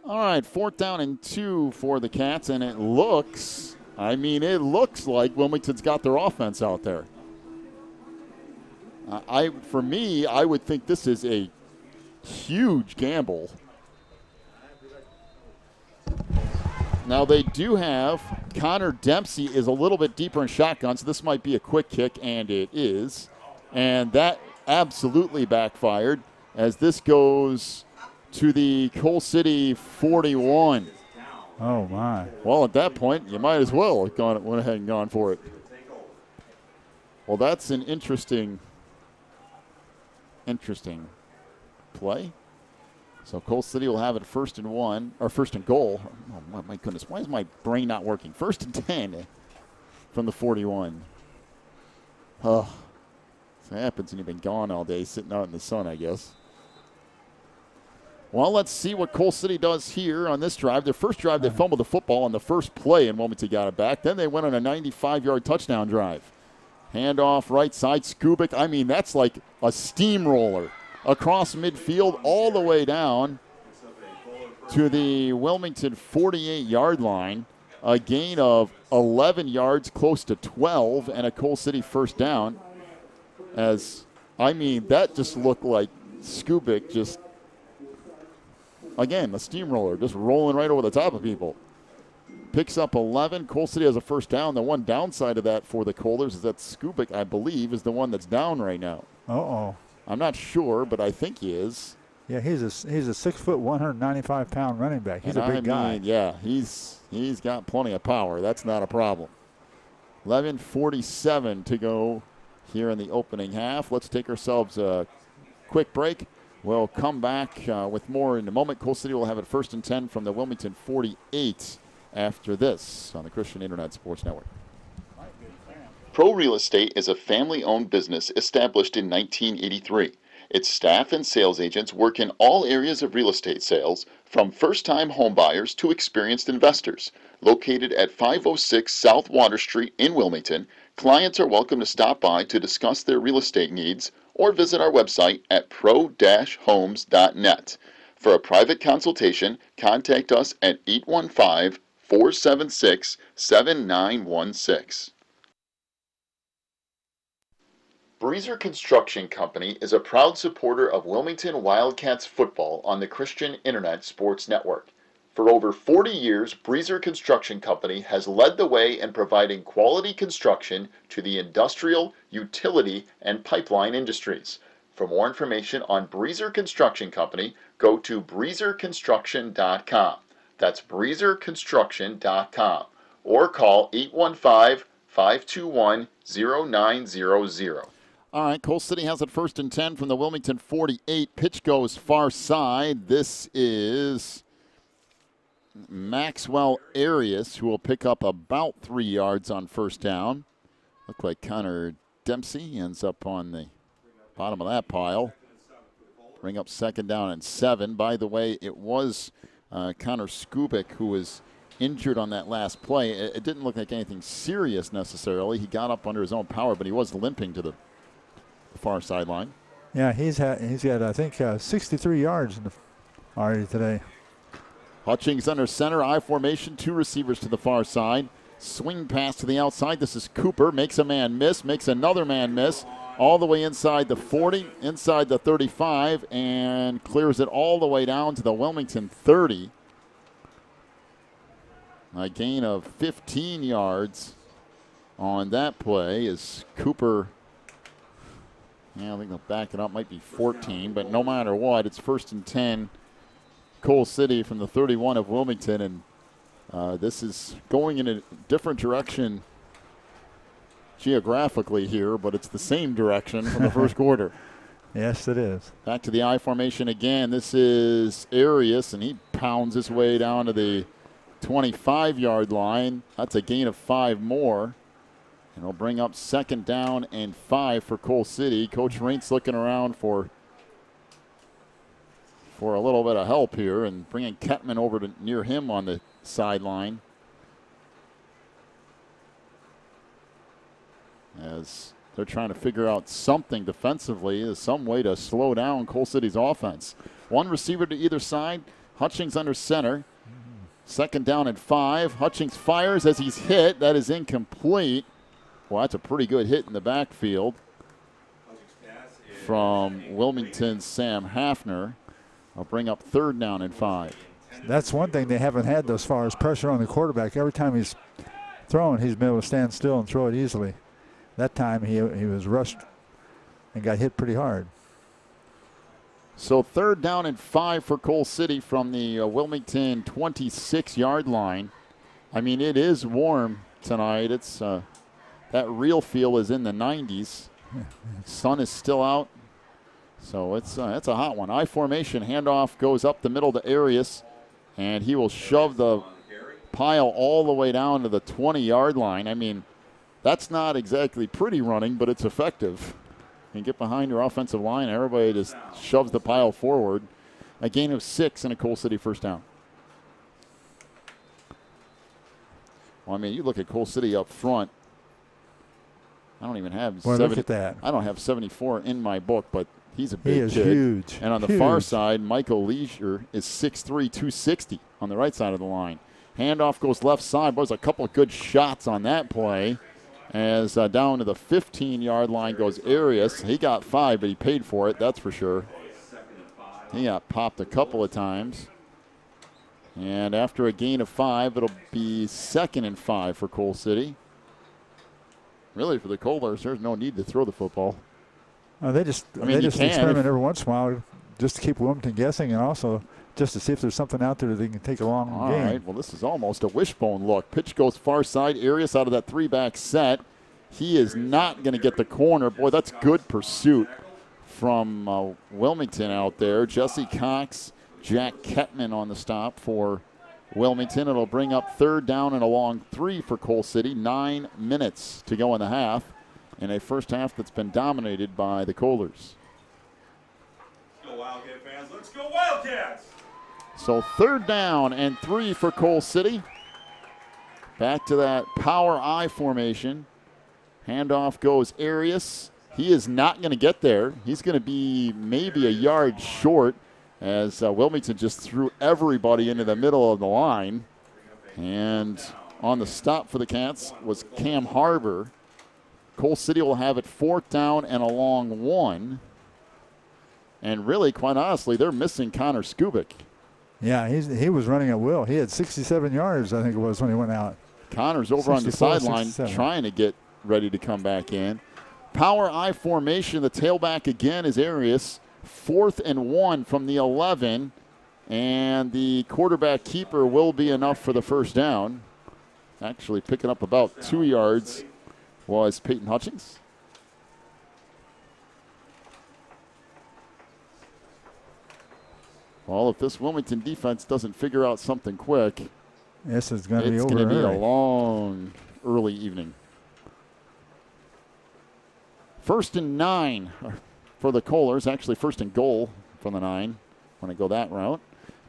[SPEAKER 1] All right, 4th down and 2 for the Cats, and it looks like Wilmington's got their offense out there. For me, I would think this is a huge gamble. Now they do have Connor Dempsey is a little bit deeper in shotgun, so this might be a quick kick, and it is. And that absolutely backfired as this goes to the Coal City 41.
[SPEAKER 2] Oh, my.
[SPEAKER 1] Well, at that point, you might as well have went ahead and gone for it. Well, that's an interesting play. So Coal City will have it 1st and 1, or 1st and goal. Oh, my goodness. Why is my brain not working? 1st and 10 from the 41. Oh, this happens when you've been gone all day, sitting out in the sun, I guess. Well, let's see what Coal City does here on this drive. Their first drive, they fumbled the football on the first play, and Wilmington got it back. Then they went on a 95-yard touchdown drive. Handoff right side, Skubik. I mean, that's like a steamroller across midfield all the way down to the Wilmington 48-yard line. A gain of 11 yards, close to 12, and a Coal City first down. That just looked like Skubik just, again, a steamroller, just rolling right over the top of people. Picks up 11. Coal City has a first down. The one downside of that for the Coalers is that Skubik, I believe, is the one that's down right now.
[SPEAKER 2] Uh-oh.
[SPEAKER 1] I'm not sure, but I think he is.
[SPEAKER 2] Yeah, he's a 6 foot, 195-pound running back. He's a big guy.
[SPEAKER 1] Yeah, he's got plenty of power. That's not a problem. 11:47 to go here in the opening half. Let's take ourselves a quick break. We'll come back with more in a moment. Coal City will have it 1st and 10 from the Wilmington 48 after this on the Christian Internet Sports Network.
[SPEAKER 4] Pro Real Estate is a family-owned business established in 1983. Its staff and sales agents work in all areas of real estate sales, from first-time homebuyers to experienced investors. Located at 506 South Water Street in Wilmington, clients are welcome to stop by to discuss their real estate needs or visit our website at pro-homes.net. For a private consultation, contact us at 815-476-7916. Breezer Construction Company is a proud supporter of Wilmington Wildcats football on the Christian Internet Sports Network. For over 40 years, Breezer Construction Company has led the way in providing quality construction to the industrial, utility, and pipeline industries. For more information on Breezer Construction Company, go to breezerconstruction.com. That's breezerconstruction.com. Or call 815-521-0900.
[SPEAKER 1] All right, Coal City has it 1st and 10 from the Wilmington 48. Pitch goes far side. This is Maxwell Arias, who will pick up about 3 yards on first down. Look like Connor Dempsey ends up on the bottom of that pile. Bring up 2nd down and 7. By the way, it was Connor Skubik who was injured on that last play. It didn't look like anything serious necessarily. He got up under his own power, but he was limping to the far sideline.
[SPEAKER 2] Yeah, he's got I think 63 yards already today.
[SPEAKER 1] Hutchings under center, I formation, 2 receivers to the far side. Swing pass to the outside. This is Cooper. Makes a man miss, makes another man miss. All the way inside the 40, inside the 35, and clears it all the way down to the Wilmington 30. A gain of 15 yards on that play is Cooper. Yeah, I think they'll back it up. Might be 14, but no matter what, it's 1st and 10. Coal City from the 31 of Wilmington, and this is going in a different direction geographically here, but it's the same direction from the first quarter.
[SPEAKER 2] Yes, it is.
[SPEAKER 1] Back to the I formation again. This is Arias, and he pounds his way down to the 25-yard line. That's a gain of 5 more. And it'll bring up 2nd down and 5 for Coal City. Coach Rinks looking around for a little bit of help here and bringing Kettman over to near him on the sideline. As they're trying to figure out something defensively, some way to slow down Coal City's offense. One receiver to either side. Hutchings under center. 2nd down and 5. Hutchings fires as he's hit. That is incomplete. Well, that's a pretty good hit in the backfield from Wilmington's Sam Hafner. I'll bring up 3rd down and 5.
[SPEAKER 2] That's one thing they haven't had thus far is pressure on the quarterback. Every time he's thrown, he's been able to stand still and throw it easily. That time he was rushed and got hit pretty hard.
[SPEAKER 1] So 3rd down and 5 for Coal City from the Wilmington 26-yard line. I mean, it is warm tonight. It's that real feel is in the 90s. Sun is still out. So it's a hot one. I formation, handoff goes up the middle to Arias, and he will shove the pile all the way down to the 20-yard line. I mean, that's not exactly pretty running, but it's effective. And get behind your offensive line, everybody just shoves the pile forward. A gain of 6 and a Coal City 1st down. Well, I mean, you look at Coal City up front. I don't even have
[SPEAKER 2] look at that.
[SPEAKER 1] I don't have 74 in my book, but he's a big
[SPEAKER 2] kid. He is
[SPEAKER 1] kid.
[SPEAKER 2] huge.
[SPEAKER 1] And on the far side, Michael Leisure is 6'3", 260 on the right side of the line. Handoff goes left side. Boy, there's a couple of good shots on that play. As down to the 15-yard line goes Arias. He got 5, but he paid for it, that's for sure. He got popped a couple of times. And after a gain of 5, it'll be 2nd and 5 for Coal City. Really, for the Coalers, there's no need to throw the football.
[SPEAKER 2] They just experiment every once in a while just to keep Wilmington guessing, and also just to see if there's something out there that they can take a long game.
[SPEAKER 1] All right, well, this is almost a wishbone look. Pitch goes far side. Arias out of that 3-back set. He is not going to get the corner. Boy, that's good pursuit from Wilmington out there. Jesse Cox, Jack Kettman on the stop for Wilmington. It'll bring up 3rd down and a long 3 for Coal City. 9 minutes to go in the half, in a first half that's been dominated by the Coalers.
[SPEAKER 5] Let's go Wildcat fans. Let's go Wildcats!
[SPEAKER 1] So 3rd down and 3 for Coal City. Back to that power I formation. Handoff goes Arias. He is not going to get there. He's going to be maybe a yard short as Wilmington just threw everybody into the middle of the line. And on the stop for the Cats was Cam Harbor. Coal City will have it 4th down and a long 1. And really, quite honestly, they're missing Connor Skubik.
[SPEAKER 2] Yeah, he was running at will. He had 67 yards, I think it was, when he went out.
[SPEAKER 1] Connor's over on the sideline trying to get ready to come back in. Power I formation. The tailback again is Arias. 4th and 1 from the 11. And the quarterback keeper will be enough for the 1st down. Actually picking up about 2 yards was Peyton Hutchings. Well, if this Wilmington defense doesn't figure out something quick,
[SPEAKER 2] this is going to be over.
[SPEAKER 1] It's going to be a long, early evening. 1st and 9 for the Coalers. Actually, 1st and goal from the 9 when I go that route.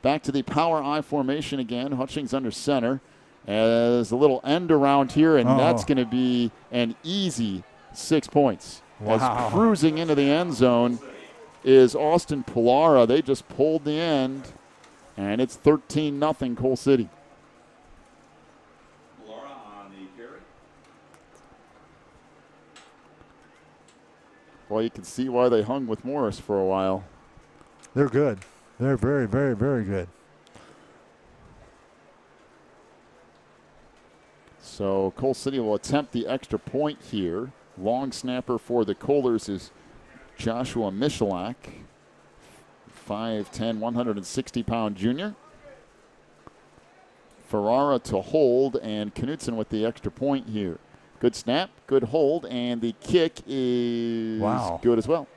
[SPEAKER 1] Back to the power I formation again. Hutchings under center. As a little end around here, and that's going to be an easy 6 points.
[SPEAKER 2] Wow.
[SPEAKER 1] As cruising into the end zone is Austin Pilara. They just pulled the end, and it's 13-0 Coal City.
[SPEAKER 5] Pilara on the carry.
[SPEAKER 1] Well, you can see why they hung with Morris for a while.
[SPEAKER 2] They're good. They're very, very, very good.
[SPEAKER 1] So Cole City will attempt the extra point here. Long snapper for the Kohlers is Joshua Michalak, 5'10", 160-pound junior. Ferrara to hold, and Knutson with the extra point here. Good snap, good hold, and the kick is good as well.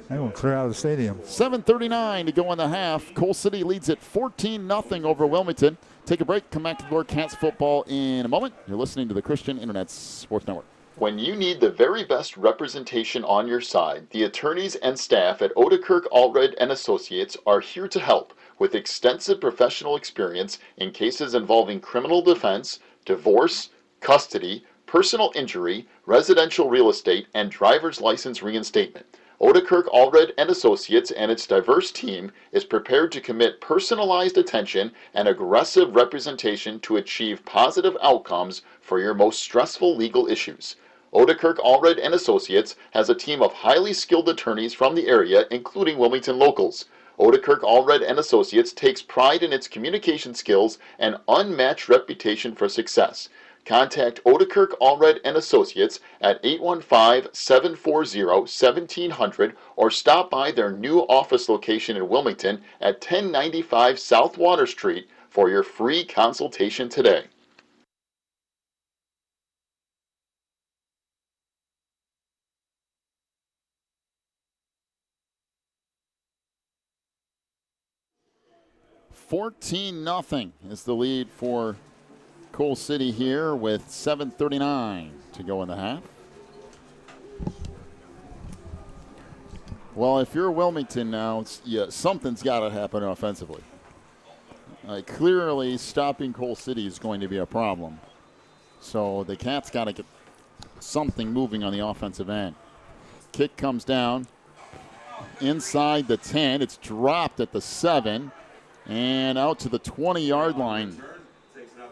[SPEAKER 2] They will clear out of the stadium.
[SPEAKER 1] 7:39 to go in the half. Cole City leads it 14-0 over Wilmington. Take a break. Come back to Lord Cats football in a moment. You're listening to the Christian Internet Sports Network.
[SPEAKER 4] When you need the very best representation on your side, the attorneys and staff at Odekirk Allred and Associates are here to help with extensive professional experience in cases involving criminal defense, divorce, custody, personal injury, residential real estate, and driver's license reinstatement. Odekirk Allred and Associates and its diverse team is prepared to commit personalized attention and aggressive representation to achieve positive outcomes for your most stressful legal issues. Odekirk Allred and Associates has a team of highly skilled attorneys from the area, including Wilmington locals. Odekirk Allred and Associates takes pride in its communication skills and unmatched reputation for success. Contact Odekirk Allred and Associates at 815-740-1700 or stop by their new office location in Wilmington at 1095 South Water Street for your free consultation today.
[SPEAKER 1] $14-0 is the lead for Cole City here with 7:39 to go in the half. Well, if you're Wilmington now, something's got to happen offensively. Clearly, stopping Cole City is going to be a problem. So the Cats got to get something moving on the offensive end. Kick comes down inside the 10. It's dropped at the 7. And out to the 20-yard line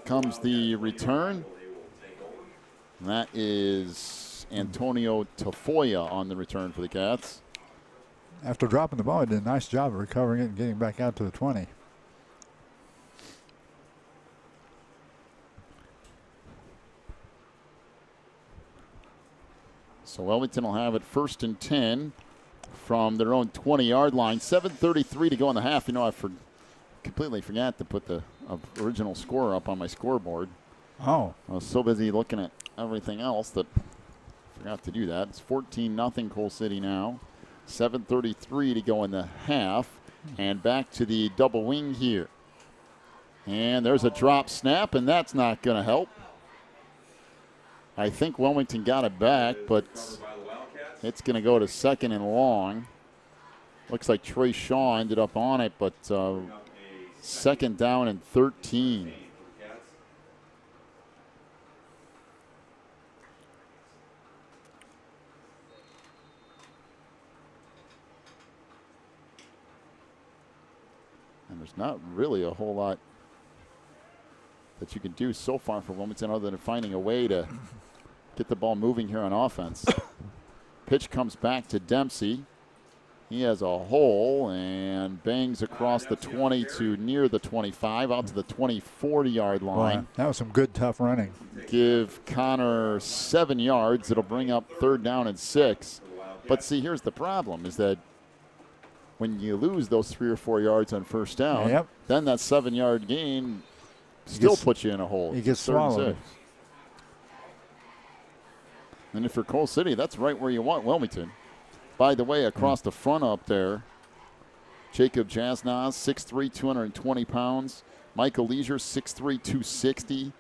[SPEAKER 1] comes the return. And that is Antonio Tafoya on the return for the Cats.
[SPEAKER 2] After dropping the ball, he did a nice job of recovering it and getting back out to the 20.
[SPEAKER 1] So Wilmington will have it 1st and 10 from their own 20-yard line. 7:33 to go in the half. You know, I completely forgot to put the original score up on my scoreboard.
[SPEAKER 2] Oh.
[SPEAKER 1] I was so busy looking at everything else that I forgot to do that. It's 14-0 Cole City now. 7:33 to go in the half. And back to the double wing here. And there's a drop snap, and that's not going to help. I think Wilmington got it back, but it's going to go to 2nd and long. Looks like Trey Shaw ended up on it, but 2nd down and 13. And there's not really a whole lot that you can do so far for Wilmington other than finding a way to get the ball moving here on offense. Pitch comes back to Dempsey. He has a hole and bangs across the 20 to near the 25, out to the 40-yard line.
[SPEAKER 2] Boy, that was some good, tough running.
[SPEAKER 1] Give Connor 7 yards. It'll bring up 3rd down and 6. But see, here's the problem, is that when you lose those 3 or 4 yards on 1st down, then that 7-yard gain still puts you in a hole.
[SPEAKER 2] He gets swallowed.
[SPEAKER 1] And if you're Cole City, that's right where you want Wilmington. By the way, across the front up there, Jacob Jasnaz, 6'3", 220 pounds. Michael Leisure, 6'3", 260.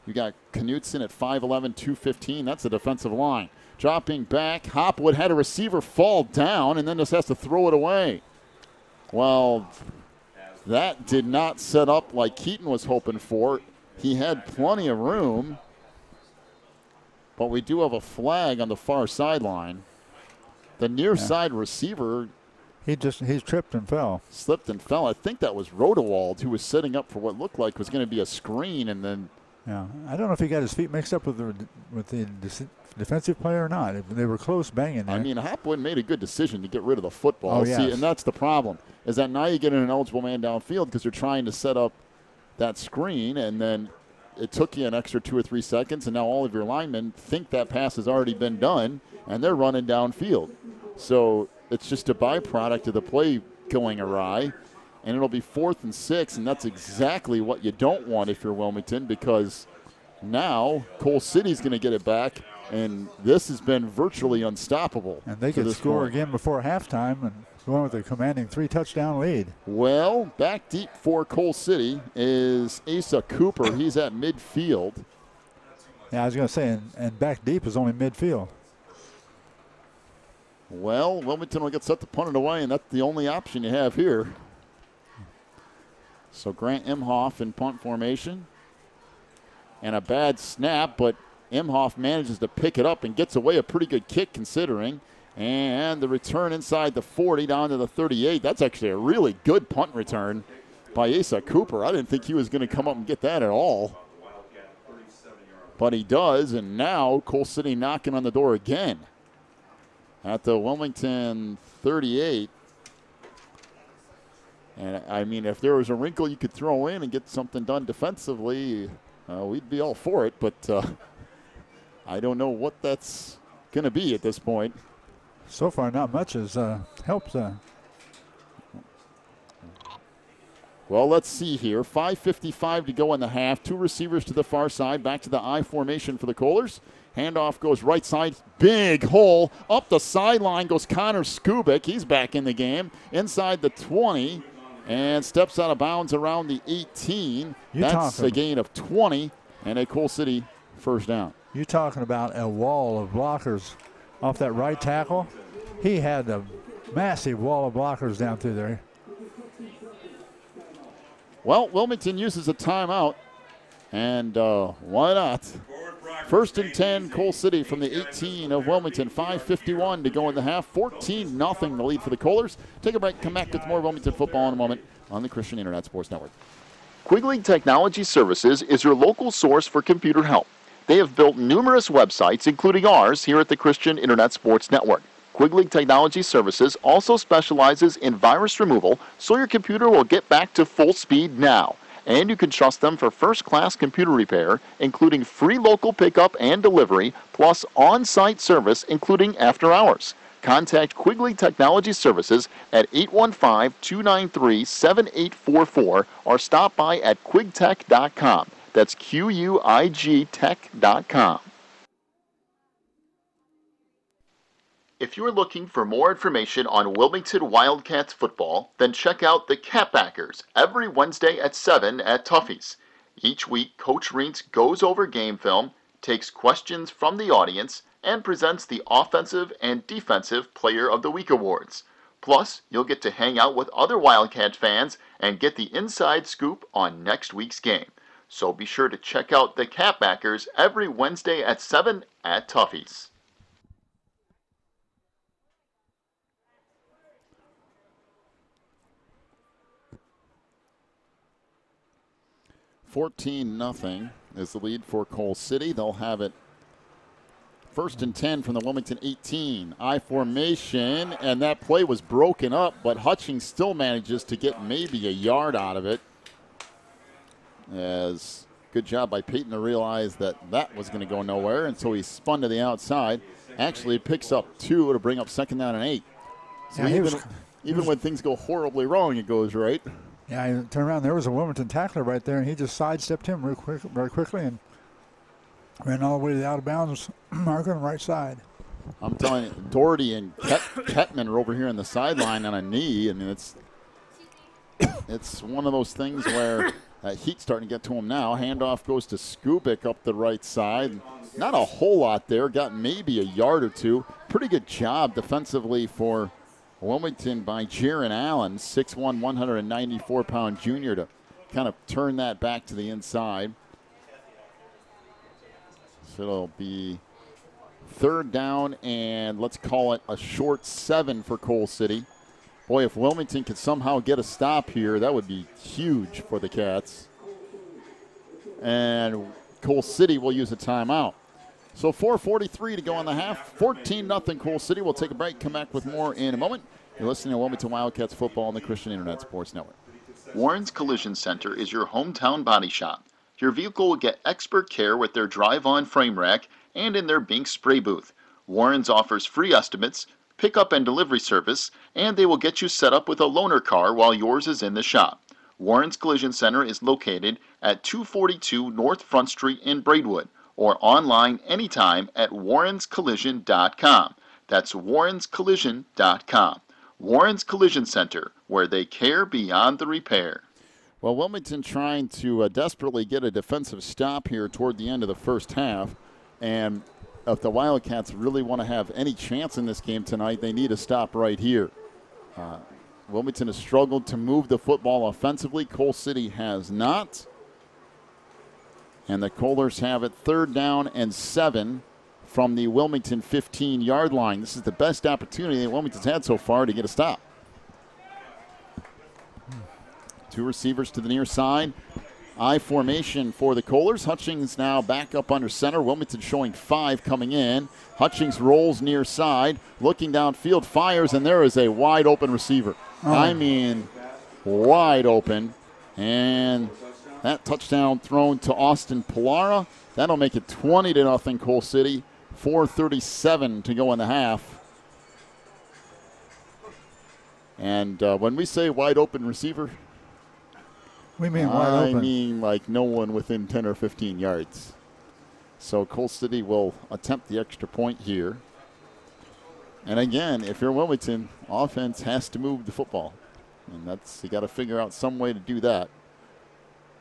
[SPEAKER 1] You got Knutson at 5'11", 215. That's the defensive line. Dropping back, Hopwood had a receiver fall down and then just has to throw it away. Well, that did not set up like Keaton was hoping for. He had plenty of room, but we do have a flag on the far sideline. The near side receiver,
[SPEAKER 2] he tripped and fell.
[SPEAKER 1] Slipped and fell. I think that was Rodewald, who was setting up for what looked like was going to be a screen, and then.
[SPEAKER 2] Yeah, I don't know if he got his feet mixed up with the defensive player or not. They were close banging there.
[SPEAKER 1] I mean, Hopwood made a good decision to get rid of the football.
[SPEAKER 2] Oh, yes.
[SPEAKER 1] See, and that's the problem, is that now you get an eligible man downfield because you're trying to set up that screen, and then it took you an extra 2 or 3 seconds, and now all of your linemen think that pass has already been done, and they're running downfield. So it's just a byproduct of the play going awry, and it'll be 4th and 6, and that's exactly what you don't want if you're Wilmington, because now Cole City's going to get it back, and this has been virtually unstoppable.
[SPEAKER 2] And they could score again before halftime and go on with a commanding 3-touchdown lead.
[SPEAKER 1] Well, back deep for Cole City is Asa Cooper. He's at midfield.
[SPEAKER 2] Yeah, I was going to say, and back deep is only midfield.
[SPEAKER 1] Well, Wilmington will get set to punt it away, and that's the only option you have here. So Grant Imhoff in punt formation. And a bad snap, but Imhoff manages to pick it up and gets away a pretty good kick considering. And the return inside the 40 down to the 38. That's actually a really good punt return by Asa Cooper. I didn't think he was going to come up and get that at all. But he does, and now Cole City knocking on the door again at the Wilmington 38. And, I mean, if there was a wrinkle you could throw in and get something done defensively, we'd be all for it. But I don't know what that's going to be at this point.
[SPEAKER 2] So far, not much has helped.
[SPEAKER 1] Well, let's see here. 5:55 to go in the half. 2 receivers to the far side. Back to the I formation for the Kohlers. Handoff goes right side. Big hole. Up the sideline goes Connor Skubik. He's back in the game. Inside the 20. And steps out of bounds around the 18. That's a gain of 20. And a Cole City first down.
[SPEAKER 2] You're talking about a wall of blockers off that right tackle. He had a massive wall of blockers down through there.
[SPEAKER 1] Well, Wilmington uses a timeout, and why not? 1st and 10, Cole City from the 18 of Wilmington. 5:51 to go in the half. 14-0 the lead for the Kohlers. Take a break, come back with more Wilmington football in a moment on the Christian Internet Sports Network.
[SPEAKER 4] Quigley Technology Services is your local source for computer help. They have built numerous websites, including ours, here at the Christian Internet Sports Network. Quigley Technology Services also specializes in virus removal, so your computer will get back to full speed now. And you can trust them for first-class computer repair, including free local pickup and delivery, plus on-site service, including after hours. Contact Quigley Technology Services at 815-293-7844 or stop by at quigtech.com. That's QUIGtech.com. If you're looking for more information on Wilmington Wildcats football, then check out the Catbackers every Wednesday at 7 at Tuffy's. Each week, Coach Rinks goes over game film, takes questions from the audience, and presents the Offensive and Defensive Player of the Week awards. Plus, you'll get to hang out with other Wildcat fans and get the inside scoop on next week's game. So be sure to check out the Catbackers every Wednesday at 7 at Tuffy's.
[SPEAKER 1] $14-0 is the lead for Cole City. They'll have it 1st and 10 from the Wilmington 18. I formation, and that play was broken up, but Hutchings still manages to get maybe a yard out of it. As good job by Peyton to realize that that was going to go nowhere, and so he spun to the outside. Actually picks up 2 to bring up 2nd down and 8. So
[SPEAKER 2] yeah,
[SPEAKER 1] even when things go horribly wrong, it goes right.
[SPEAKER 2] Yeah, I turned around. There was a Wilmington tackler right there, and he just sidestepped him very quickly and ran all the way to the out of bounds marker on the right side.
[SPEAKER 1] I'm telling you, Doherty and Kettman are over here on the sideline on a knee. I mean, it's one of those things where heat's starting to get to him now. Handoff goes to Skubik up the right side. Not a whole lot there. Got maybe a yard or 2. Pretty good job defensively for Wilmington by Jaron Allen, 6'1", 194-pound junior, to kind of turn that back to the inside. So it'll be 3rd down, and let's call it a short 7 for Cole City. Boy, if Wilmington could somehow get a stop here, that would be huge for the Cats. And Cole City will use a timeout. So 4:43 to go in the half. 14-0 Cole City. We'll take a break, come back with more in a moment. You're listening to Wilmington Wildcats football on the Christian Internet Sports Network.
[SPEAKER 4] Warren's Collision Center is your hometown body shop. Your vehicle will get expert care with their drive-on frame rack and in their Bink spray booth. Warren's offers free estimates, pickup and delivery service, and they will get you set up with a loaner car while yours is in the shop. Warren's Collision Center is located at 242 North Front Street in Braidwood, or online anytime at warrenscollision.com. That's warrenscollision.com. Warren's Collision Center, where they care beyond the repair.
[SPEAKER 1] Well, Wilmington trying to desperately get a defensive stop here toward the end of the first half. And if the Wildcats really want to have any chance in this game tonight, they need a stop right here. Wilmington has struggled to move the football offensively. Coal City has not. And the Kohlers have it 3rd down and 7 from the Wilmington 15-yard line. This is the best opportunity that Wilmington's had so far to get a stop. 2 receivers to the near side. I formation for the Kohlers. Hutchings now back up under center. Wilmington showing 5 coming in. Hutchings rolls near side, looking downfield, fires, and there is a wide open receiver. I mean, wide open. And that touchdown thrown to Austin Pilara. That'll make it 20-0 Coal City. 4:37 to go in the half. And when we say wide open receiver,
[SPEAKER 2] we mean wide open.
[SPEAKER 1] I mean like no one within 10 or 15 yards. So Coal City will attempt the extra point here. And again, if you're Wilmington, offense has to move the football. And that's, you got to figure out some way to do that.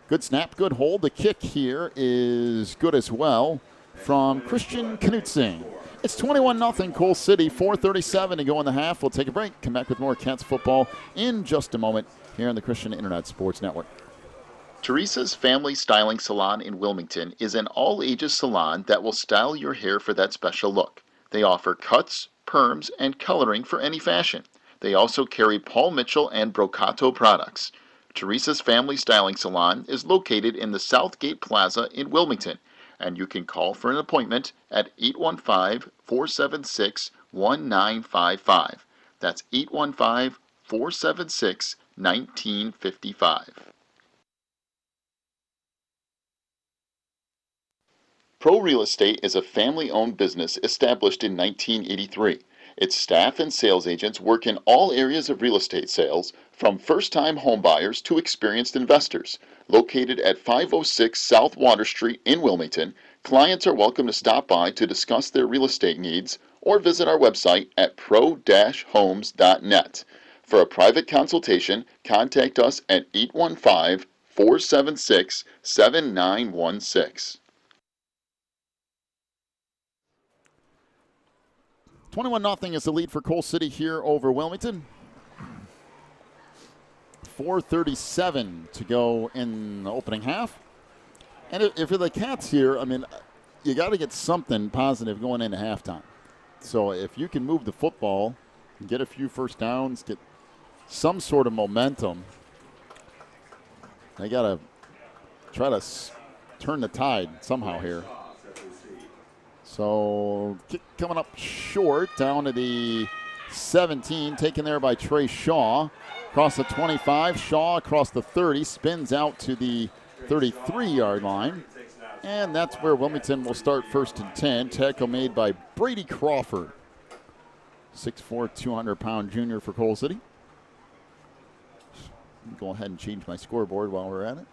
[SPEAKER 1] Good snap, good hold. The kick here is good as well from Christian Knutsing. It's 21-0 Coal City, 4:37 to go in the half. We'll take a break. Come back with more Cats football in just a moment here on the Christian Internet Sports Network.
[SPEAKER 4] Teresa's Family Styling Salon in Wilmington is an all-ages salon that will style your hair for that special look. They offer cuts, perms, and coloring for any fashion. They also carry Paul Mitchell and Brocato products. Teresa's Family Styling Salon is located in the Southgate Plaza in Wilmington, and you can call for an appointment at 815-476-1955. That's 815-476-1955. Pro Real Estate is a family-owned business established in 1983. Its staff and sales agents work in all areas of real estate sales, from first-time homebuyers to experienced investors. Located at 506 South Water Street in Wilmington, clients are welcome to stop by to discuss their real estate needs or visit our website at pro-homes.net. For a private consultation, contact us at 815-476-7916.
[SPEAKER 1] 21-0 is the lead for Coal City here over Wilmington. 4:37 to go in the opening half. And if you're the Cats here, I mean, you got to get something positive going into halftime. So if you can move the football, get a few first downs, get some sort of momentum, they got to try to turn the tide somehow here. So kick coming up short, down to the 17, taken there by Trey Shaw. Across the 25, Shaw across the 30, spins out to the 33-yard line. And that's where Wilmington will start 1st and 10. Tackle made by Brady Crawford. 6'4", 200-pound junior for Coal City. Go ahead and change my scoreboard while we're at it.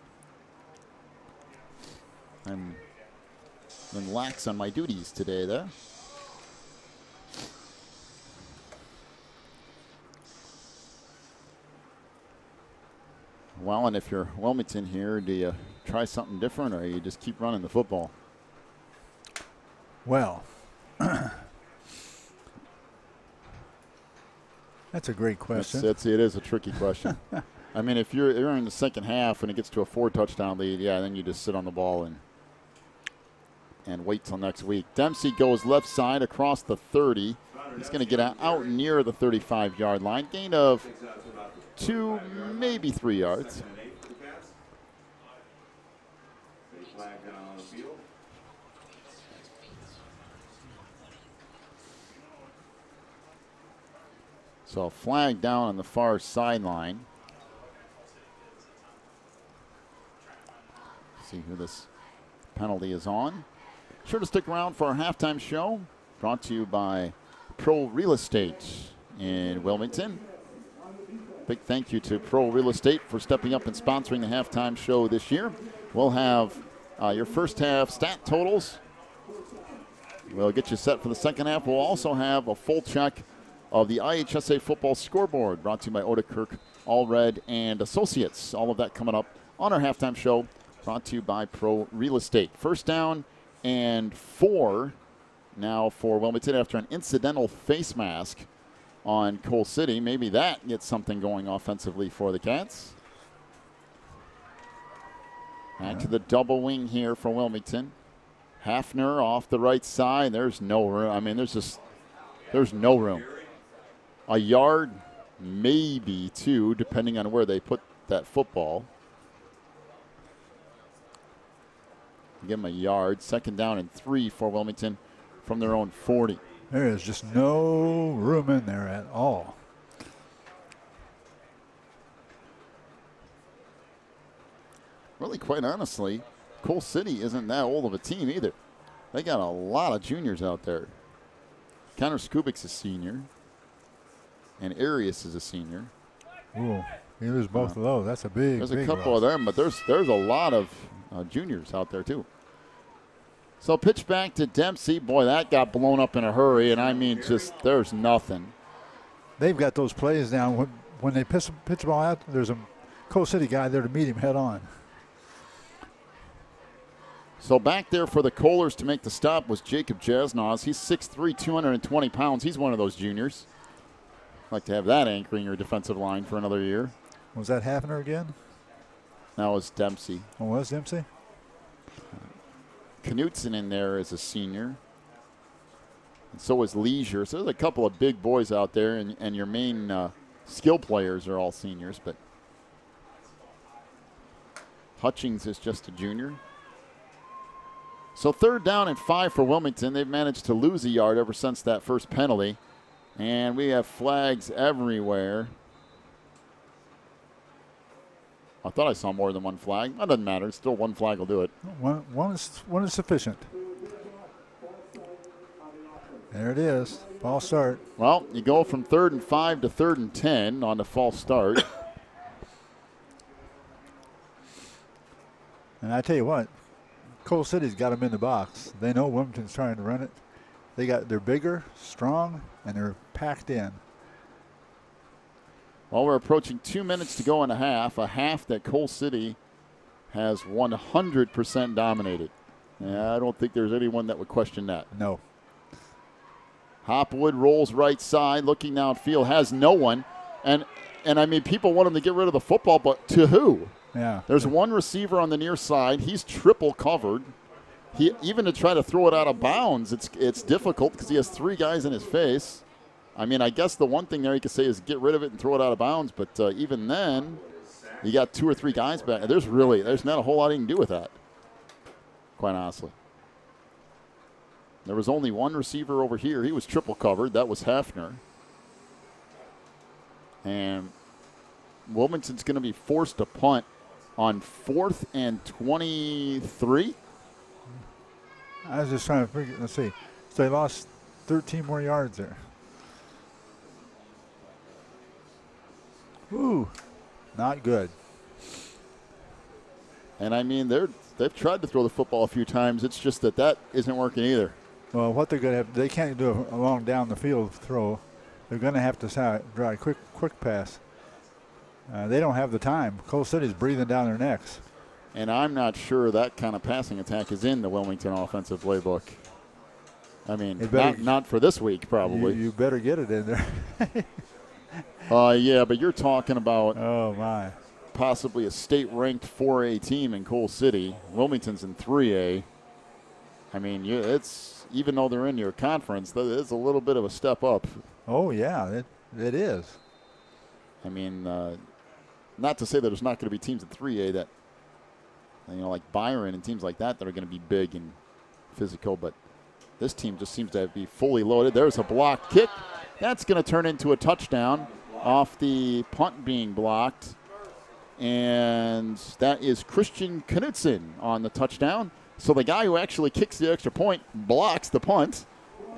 [SPEAKER 1] I'm lax on my duties today there. Well, and if you're Wilmington here, do you try something different or you just keep running the football?
[SPEAKER 2] Well, that's a great question.
[SPEAKER 1] It is a tricky question. I mean, if you're in the second half and it gets to a 4-touchdown lead, yeah, then you just sit on the ball and wait till next week. Dempsey goes left side across the 30. He's going to get out near the 35-yard line. Gain of 2, maybe 3 yards. So a flag down on the far sideline. See who this penalty is on. Sure to stick around for our halftime show, brought to you by Pro Real Estate in Wilmington. Big thank you to Pro Real Estate for stepping up and sponsoring the halftime show this year. We'll have your first half stat totals. We'll get you set for the second half. We'll also have a full check of the IHSA football scoreboard, brought to you by Odekirk, Allred, and Associates. All of that coming up on our halftime show, brought to you by Pro Real Estate. First down and 4 now for Wilmington after an incidental face mask on Coal City. Maybe that gets something going offensively for the Cats. Back to the double wing here for Wilmington. Hafner off the right side. There's no room. I mean, there's no room. A yard, maybe 2, depending on where they put that football. Give them a yard. Second down and 3 for Wilmington from their own 40.
[SPEAKER 2] There is just no room in there at all.
[SPEAKER 1] Really, quite honestly, Coal City isn't that old of a team either. They got a lot of juniors out there. Connor Skubik's a senior, and Arias is a senior.
[SPEAKER 2] Ooh, he was both of those. That's a big.
[SPEAKER 1] There's
[SPEAKER 2] big
[SPEAKER 1] a couple
[SPEAKER 2] loss.
[SPEAKER 1] of them, but there's a lot of juniors out there too. So pitch back to Dempsey. Boy, that got blown up in a hurry, and I mean, just there's nothing.
[SPEAKER 2] They've got those plays down. When they pitch the ball out, there's a Coal City guy there to meet him head on.
[SPEAKER 1] So back there for the Kohlers to make the stop was Jacob Jasnoz. He's 6'3", 220 pounds. He's one of those juniors. Like to have that anchoring your defensive line for another year.
[SPEAKER 2] Was that Hafner again?
[SPEAKER 1] That was Dempsey.
[SPEAKER 2] Oh, was Dempsey?
[SPEAKER 1] Knutson in there as a senior. And so is Leisure. So there's a couple of big boys out there, and your main skill players are all seniors. But Hutchings is just a junior. So third down and 5 for Wilmington. They've managed to lose a yard ever since that first penalty. And we have flags everywhere. I thought I saw more than one flag. That doesn't matter. Still one flag will do it.
[SPEAKER 2] One is sufficient. There it is. False start.
[SPEAKER 1] Well, you go from 3rd and 5 to 3rd and 10 on the false start.
[SPEAKER 2] And I tell you what, Coal City's got them in the box. They know Wilmington's trying to run it. They're bigger, strong, and they're packed in.
[SPEAKER 1] Well, we're approaching 2 minutes to go in a half that Coal City has 100% dominated. Yeah, I don't think there's anyone that would question that.
[SPEAKER 2] No.
[SPEAKER 1] Hopwood rolls right side, looking downfield, has no one. And I mean, people want him to get rid of the football, but to who?
[SPEAKER 2] Yeah.
[SPEAKER 1] There's one receiver on the near side. He's triple covered. Even to try to throw it out of bounds, it's difficult because he has 3 guys in his face. I mean, I guess the one thing there you could say is get rid of it and throw it out of bounds, but even then, you got 2 or 3 guys back. There's not a whole lot you can do with that, quite honestly. There was only one receiver over here. He was triple covered. That was Hafner. And Wilmington's going to be forced to punt on 4th and 23.
[SPEAKER 2] I was just trying to figure. Let's see. So they lost 13 more yards there. Ooh, not good.
[SPEAKER 1] And I mean, they've tried to throw the football a few times. It's just that isn't working either.
[SPEAKER 2] Well, what they're going to have, they can't do a long down the field throw. They're going to have to try a quick pass. They don't have the time. Coal City's breathing down their necks.
[SPEAKER 1] And I'm not sure that kind of passing attack is in the Wilmington offensive playbook. I mean, not for this week, probably.
[SPEAKER 2] You better get it in there.
[SPEAKER 1] Yeah, but you're talking about possibly a state-ranked 4A team in Coal City. Wilmington's in 3A. I mean, it's even though they're in your conference, it's a little bit of a step up.
[SPEAKER 2] Oh, yeah, it is.
[SPEAKER 1] I mean, not to say that there's not going to be teams in 3A that, like Byron and teams like that are going to be big and physical, but this team just seems to be fully loaded. There's a blocked kick. That's going to turn into a touchdown off the punt being blocked. And that is Christian Knudsen on the touchdown. So the guy who actually kicks the extra point blocks the punt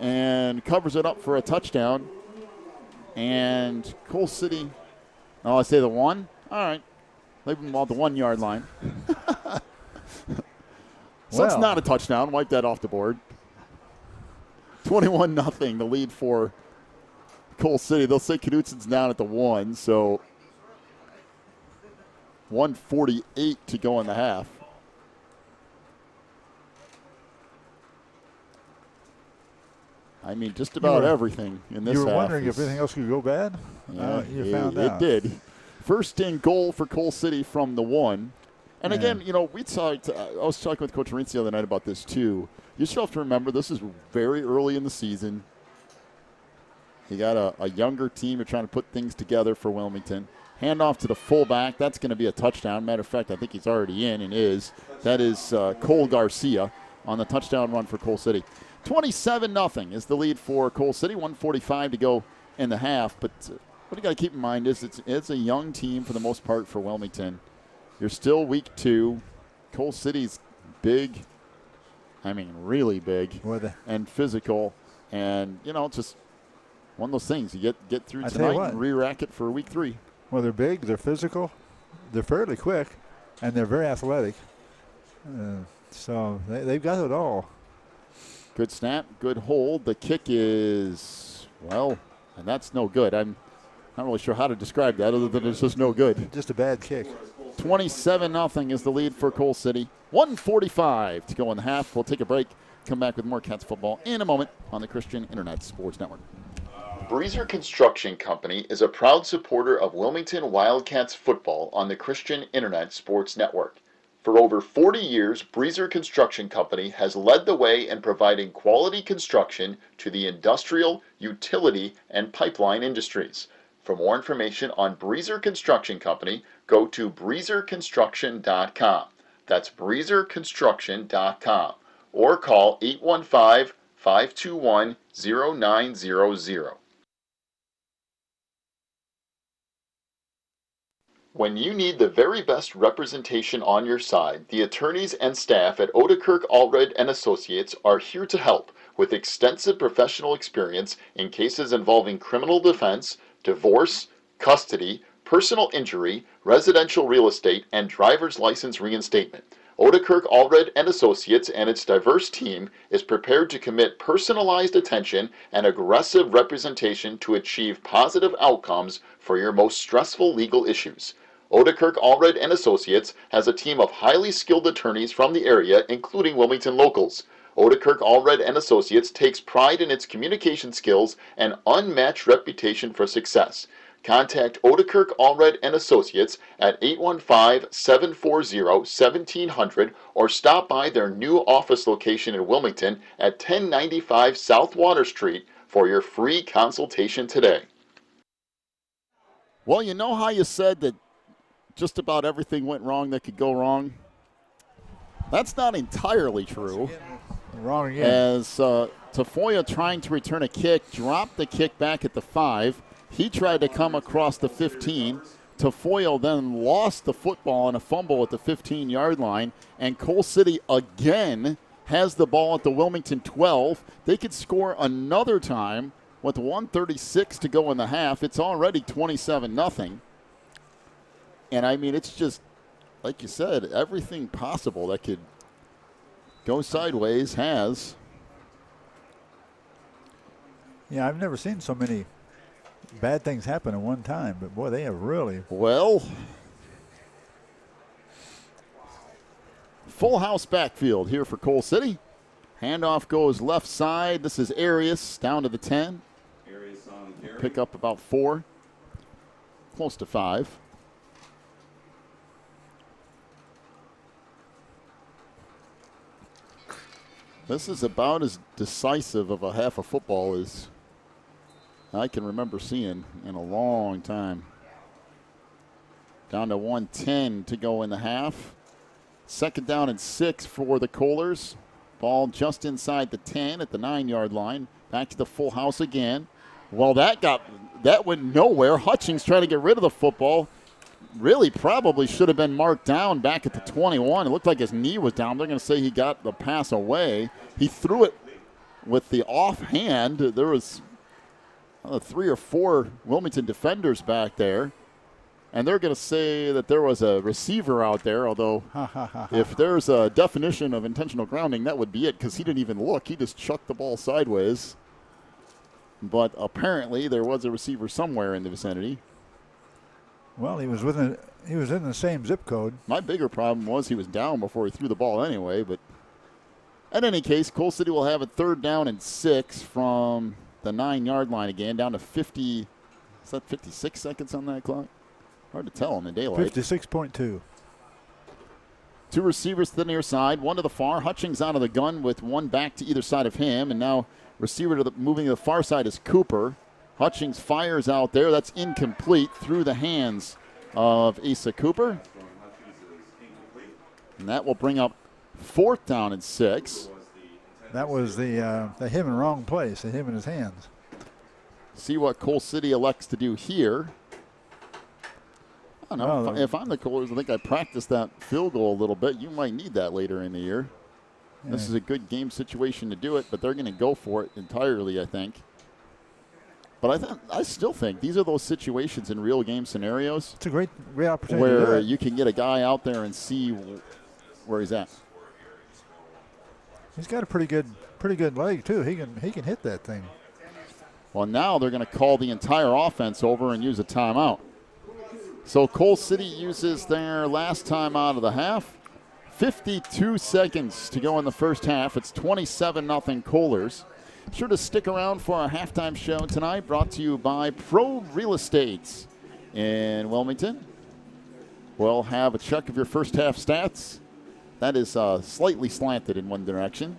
[SPEAKER 1] and covers it up for a touchdown. And Coal City, I say the 1. All right. Leave them on the 1 yard line. So it's not a touchdown. Wipe that off the board. 21-0, the lead for Coal City. They'll say Knudsen's down at the 1, so 1:48 to go in the half. I mean, just about everything in this half.
[SPEAKER 2] You were wondering if anything else could go bad?
[SPEAKER 1] Yeah,
[SPEAKER 2] you found out.
[SPEAKER 1] It did. First and goal for Coal City from the 1. And again, I was talking with Coach Rinks the other night about this too. You still have to remember this is very early in the season. You got a younger team. You're trying to put things together for Wilmington. Handoff to the fullback. That's going to be a touchdown. Matter of fact, I think he's already in and is. That is Cole Garcia on the touchdown run for Coal City. 27-0 is the lead for Coal City. 1:45 to go in the half. But what you got to keep in mind is it's a young team for the most part for Wilmington. You're still week 2. Coal City's big. I mean, really big and physical. And, just one of those things. You get through tonight and re-rack it for week 3.
[SPEAKER 2] Well, they're big, they're physical, they're fairly quick, and they're very athletic. So they've got it all.
[SPEAKER 1] Good snap, good hold. The kick is, and that's no good. I'm not really sure how to describe that other than it's just no good.
[SPEAKER 2] Just a bad kick.
[SPEAKER 1] 27-0 is the lead for Coal City. 1:45 to go in the half. We'll take a break. Come back with more Cats football in a moment on the Christian Internet Sports Network.
[SPEAKER 4] Breezer Construction Company is a proud supporter of Wilmington Wildcats football on the Christian Internet Sports Network. For over 40 years, Breezer Construction Company has led the way in providing quality construction to the industrial, utility, and pipeline industries. For more information on Breezer Construction Company, go to breezerconstruction.com. That's breezerconstruction.com. Or call 815-521-0900. When you need the very best representation on your side, the attorneys and staff at Odekirk Allred & Associates are here to help with extensive professional experience in cases involving criminal defense, divorce, custody, personal injury, residential real estate, and driver's license reinstatement. Odekirk Allred & Associates and its diverse team is prepared to commit personalized attention and aggressive representation to achieve positive outcomes for your most stressful legal issues. Odekirk Allred & Associates has a team of highly skilled attorneys from the area, including Wilmington locals. Odekirk Allred & Associates takes pride in its communication skills and unmatched reputation for success. Contact Odekirk Allred & Associates at 815-740-1700 or stop by their new office location in Wilmington at 1095 South Water Street for your free consultation today.
[SPEAKER 1] Well, you know how you said that just about everything went wrong that could go wrong? That's not entirely true.
[SPEAKER 2] Wrong again.
[SPEAKER 1] As Tafoya trying to return a kick, dropped the kick back at the 5. He tried to come across the 15. Tafoya then lost the football on a fumble at the 15-yard line, and Coal City again has the ball at the Wilmington 12. They could score another time with 1:36 to go in the half. It's already 27-0. And, I mean, it's just, like you said, everything possible that could go sideways has.
[SPEAKER 2] Yeah, I've never seen so many bad things happen at one time, but, boy, they have really.
[SPEAKER 1] Well, full house backfield here for Coal City. Handoff goes left side. This is Arias down to the 10.
[SPEAKER 5] Arias on the carry.
[SPEAKER 1] Pick up about 4, close to 5. This is about as decisive of a half of football as I can remember seeing in a long time. Down to 1:10 to go in the half. 2nd down and 6 for the Kohlers. Ball just inside the 10 at the 9-yard line. Back to the full house again. Well, that went nowhere. Hutchings trying to get rid of the football. really probably should have been marked down back at the 21. It looked like his knee was down. They're going to say he got the pass away. He threw it with the offhand. There was 3 or 4 Wilmington defenders back there. And they're going to say that there was a receiver out there, although if there's a definition of intentional grounding, that would be it, because he didn't even look. He just chucked the ball sideways. But apparently there was a receiver somewhere in the vicinity.
[SPEAKER 2] Well, he was in the same zip code.
[SPEAKER 1] My bigger problem was he was down before he threw the ball anyway. But in any case, Coal City will have it 3rd down and 6 from the 9-yard line again, down to 50. Is that 56 seconds on that clock? Hard to tell in the daylight.
[SPEAKER 2] 56.2.
[SPEAKER 1] 2 receivers to the near side, 1 to the far. Hutchings out of the gun with 1 back to either side of him. And now receiver moving to the far side is Cooper. Hutchings fires out there. That's incomplete through the hands of Asa Cooper. And that will bring up 4th down and 6.
[SPEAKER 2] That was the him in wrong place, the him in his hands.
[SPEAKER 1] See what Coal City elects to do here. I don't know.
[SPEAKER 2] Oh,
[SPEAKER 1] if I'm the Coalers, I think I practiced that field goal a little bit. You might need that later in the year. Yeah. This is a good game situation to do it, but they're going to go for it entirely, I think. But I still think these are those situations in real game scenarios.
[SPEAKER 2] It's a great opportunity
[SPEAKER 1] where you can get a guy out there and see where he's at.
[SPEAKER 2] He's got a pretty good leg too. He can hit that thing.
[SPEAKER 1] Well, now they're going to call the entire offense over and use a timeout. So Coal City uses their last timeout of the half. 52 seconds to go in the first half. It's 27-0 Coalers. Sure to stick around for our halftime show tonight, brought to you by Pro Real Estate in Wilmington. We'll have a check of your first half stats. That is slightly slanted in one direction.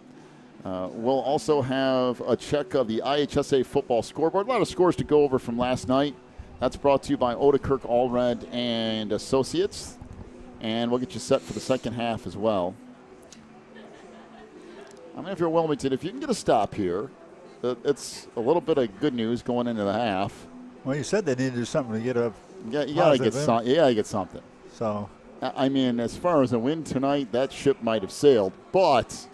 [SPEAKER 1] We'll also have a check of the IHSA football scoreboard. A lot of scores to go over from last night. That's brought to you by Odekirk Allred and Associates. And we'll get you set for the second half as well. I mean, if you're Wilmington, if you can get a stop here, it's a little bit of good news going into the half.
[SPEAKER 2] Well, you said they needed to do something to get up.
[SPEAKER 1] Yeah, you gotta get something.
[SPEAKER 2] So,
[SPEAKER 1] I mean, as far as a win tonight, that ship might have sailed. But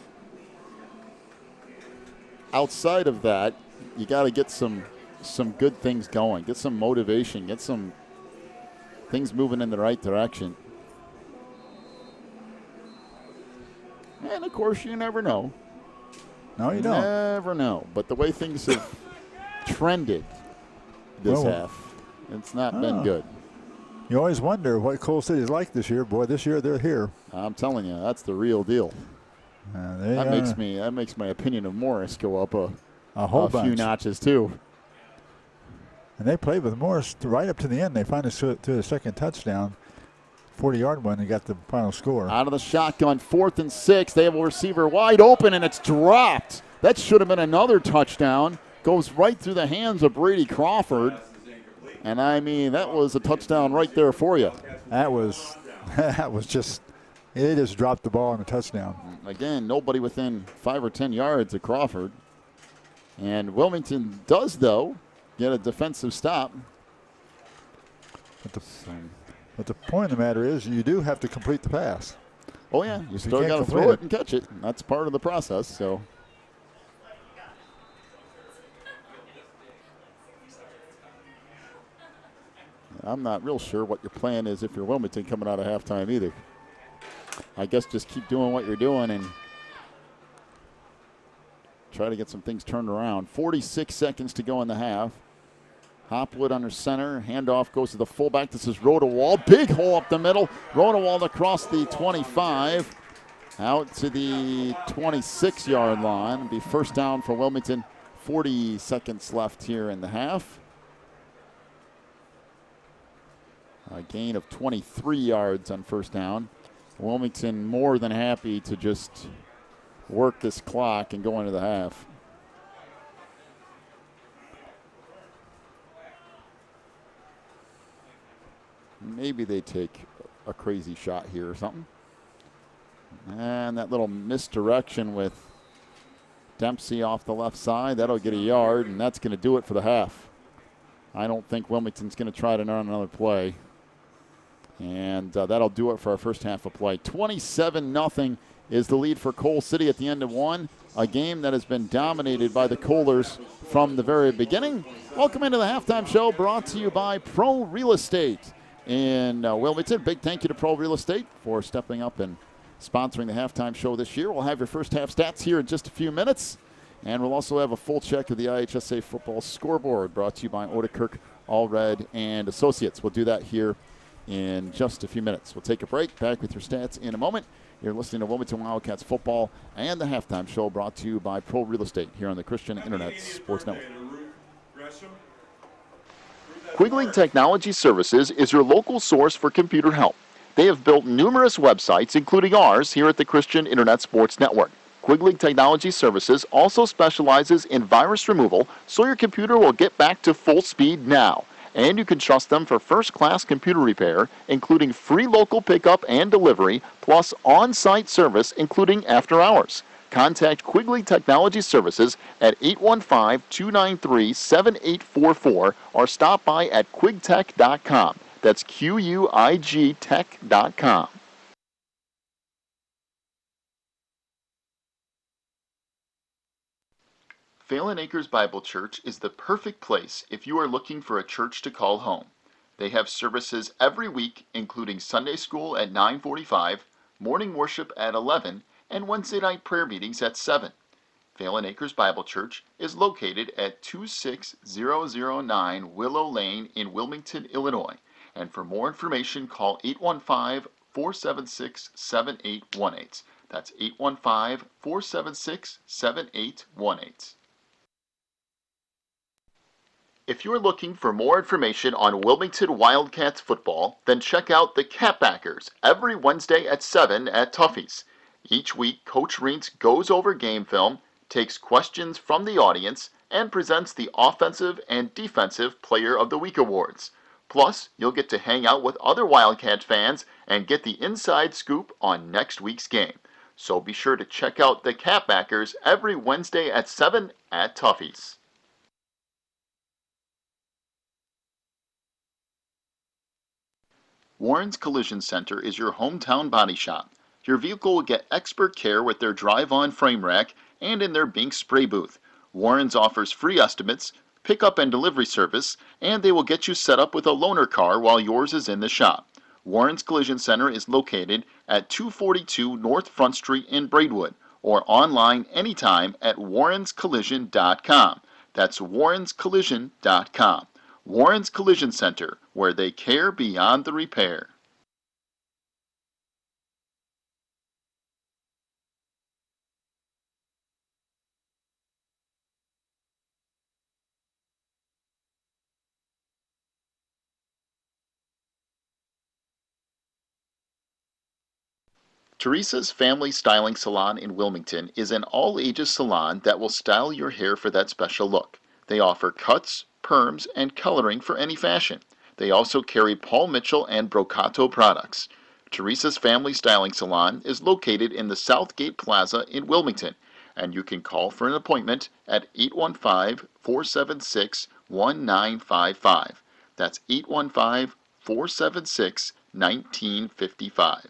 [SPEAKER 1] outside of that, you got to get some good things going, get some motivation, get some things moving in the right direction. And, of course, you never know.
[SPEAKER 2] No, you don't.
[SPEAKER 1] Never know. But the way things have trended this half, it's not been good.
[SPEAKER 2] You always wonder what Coal City's like this year. Boy, this year they're here.
[SPEAKER 1] I'm telling you, that's the real deal. That makes my opinion of Morris go up a few notches, too.
[SPEAKER 2] And they played with Morris right up to the end. They finally threw the second touchdown. 40-yard one and got the final score.
[SPEAKER 1] Out of the shotgun, 4th and 6. They have a receiver wide open, and it's dropped. That should have been another touchdown. Goes right through the hands of Brady Crawford. And, I mean, that was a touchdown right there for you.
[SPEAKER 2] That was just – they just dropped the ball in a touchdown.
[SPEAKER 1] Again, nobody within 5 or 10 yards of Crawford. And Wilmington does, though, get a defensive stop.
[SPEAKER 2] But the point of the matter is you do have to complete the pass.
[SPEAKER 1] Oh, yeah. You still got to throw it and catch it. That's part of the process. So I'm not real sure what your plan is if you're Wilmington coming out of halftime either. I guess just keep doing what you're doing and try to get some things turned around. 46 seconds to go in the half. Hopwood under center. Handoff goes to the fullback. This is Rodewald. Big hole up the middle. Rodewald across the 25. Out to the 26-yard line. It'll be first down for Wilmington. 40 seconds left here in the half. A gain of 23 yards on first down. Wilmington more than happy to just work this clock and go into the half. Maybe they take a crazy shot here or something. And that little misdirection with Dempsey off the left side, that'll get a yard, and that's going to do it for the half. I don't think Wilmington's going to try to run another play. And that'll do it for our first half of play. 27-0 is the lead for Coal City at the end of one. A game that has been dominated by the Kohlers from the very beginning. Welcome into the halftime show brought to you by Pro Real Estate in Wilmington. Big thank you to Pro Real Estate for stepping up and sponsoring the halftime show this year. We'll have your first half stats here in just a few minutes. And we'll also have a full check of the IHSA football scoreboard brought to you by Odekirk, Allred, and Associates. We'll do that here in just a few minutes. We'll take a break. Back with your stats in a moment. You're listening to Wilmington Wildcats football and the halftime show brought to you by Pro Real Estate here on the Christian Internet Sports Network.
[SPEAKER 4] Quigley Technology Services is your local source for computer help. They have built numerous websites, including ours, here at the Christian Internet Sports Network. Quigley Technology Services also specializes in virus removal, so your computer will get back to full speed now. And you can trust them for first-class computer repair, including free local pickup and delivery, plus on-site service, including after hours. Contact Quigley Technology Services at 815-293-7844 or stop by at quigtech.com. That's QUIG tech.com. Phelan Acres Bible Church is the perfect place if you are looking for a church to call home. They have services every week, including Sunday school at 9:45, morning worship at 11, and Wednesday night prayer meetings at 7. Phelan Acres Bible Church is located at 26009 Willow Lane in Wilmington, Illinois. And for more information, call 815-476-7818. That's 815-476-7818. If you're looking for more information on Wilmington Wildcats football, then check out the Catbackers every Wednesday at 7 at Tuffy's. Each week, Coach Rinks goes over game film, takes questions from the audience, and presents the Offensive and Defensive Player of the Week awards. Plus, you'll get to hang out with other Wildcat fans and get the inside scoop on next week's game. So be sure to check out the Catbackers every Wednesday at 7 at Tuffy's. Warren's Collision Center is your hometown body shop. Your vehicle will get expert care with their drive-on frame rack and in their Bink spray booth. Warren's offers free estimates, pickup and delivery service, and they will get you set up with a loaner car while yours is in the shop. Warren's Collision Center is located at 242 North Front Street in Braidwood, or online anytime at warrenscollision.com. That's warrenscollision.com. Warren's Collision Center, where they care beyond the repair. Teresa's Family Styling Salon in Wilmington is an all-ages salon that will style your hair for that special look. They offer cuts, perms, and coloring for any fashion. They also carry Paul Mitchell and Brocato products. Teresa's Family Styling Salon is located in the Southgate Plaza in Wilmington, and you can call for an appointment at 815-476-1955. That's 815-476-1955.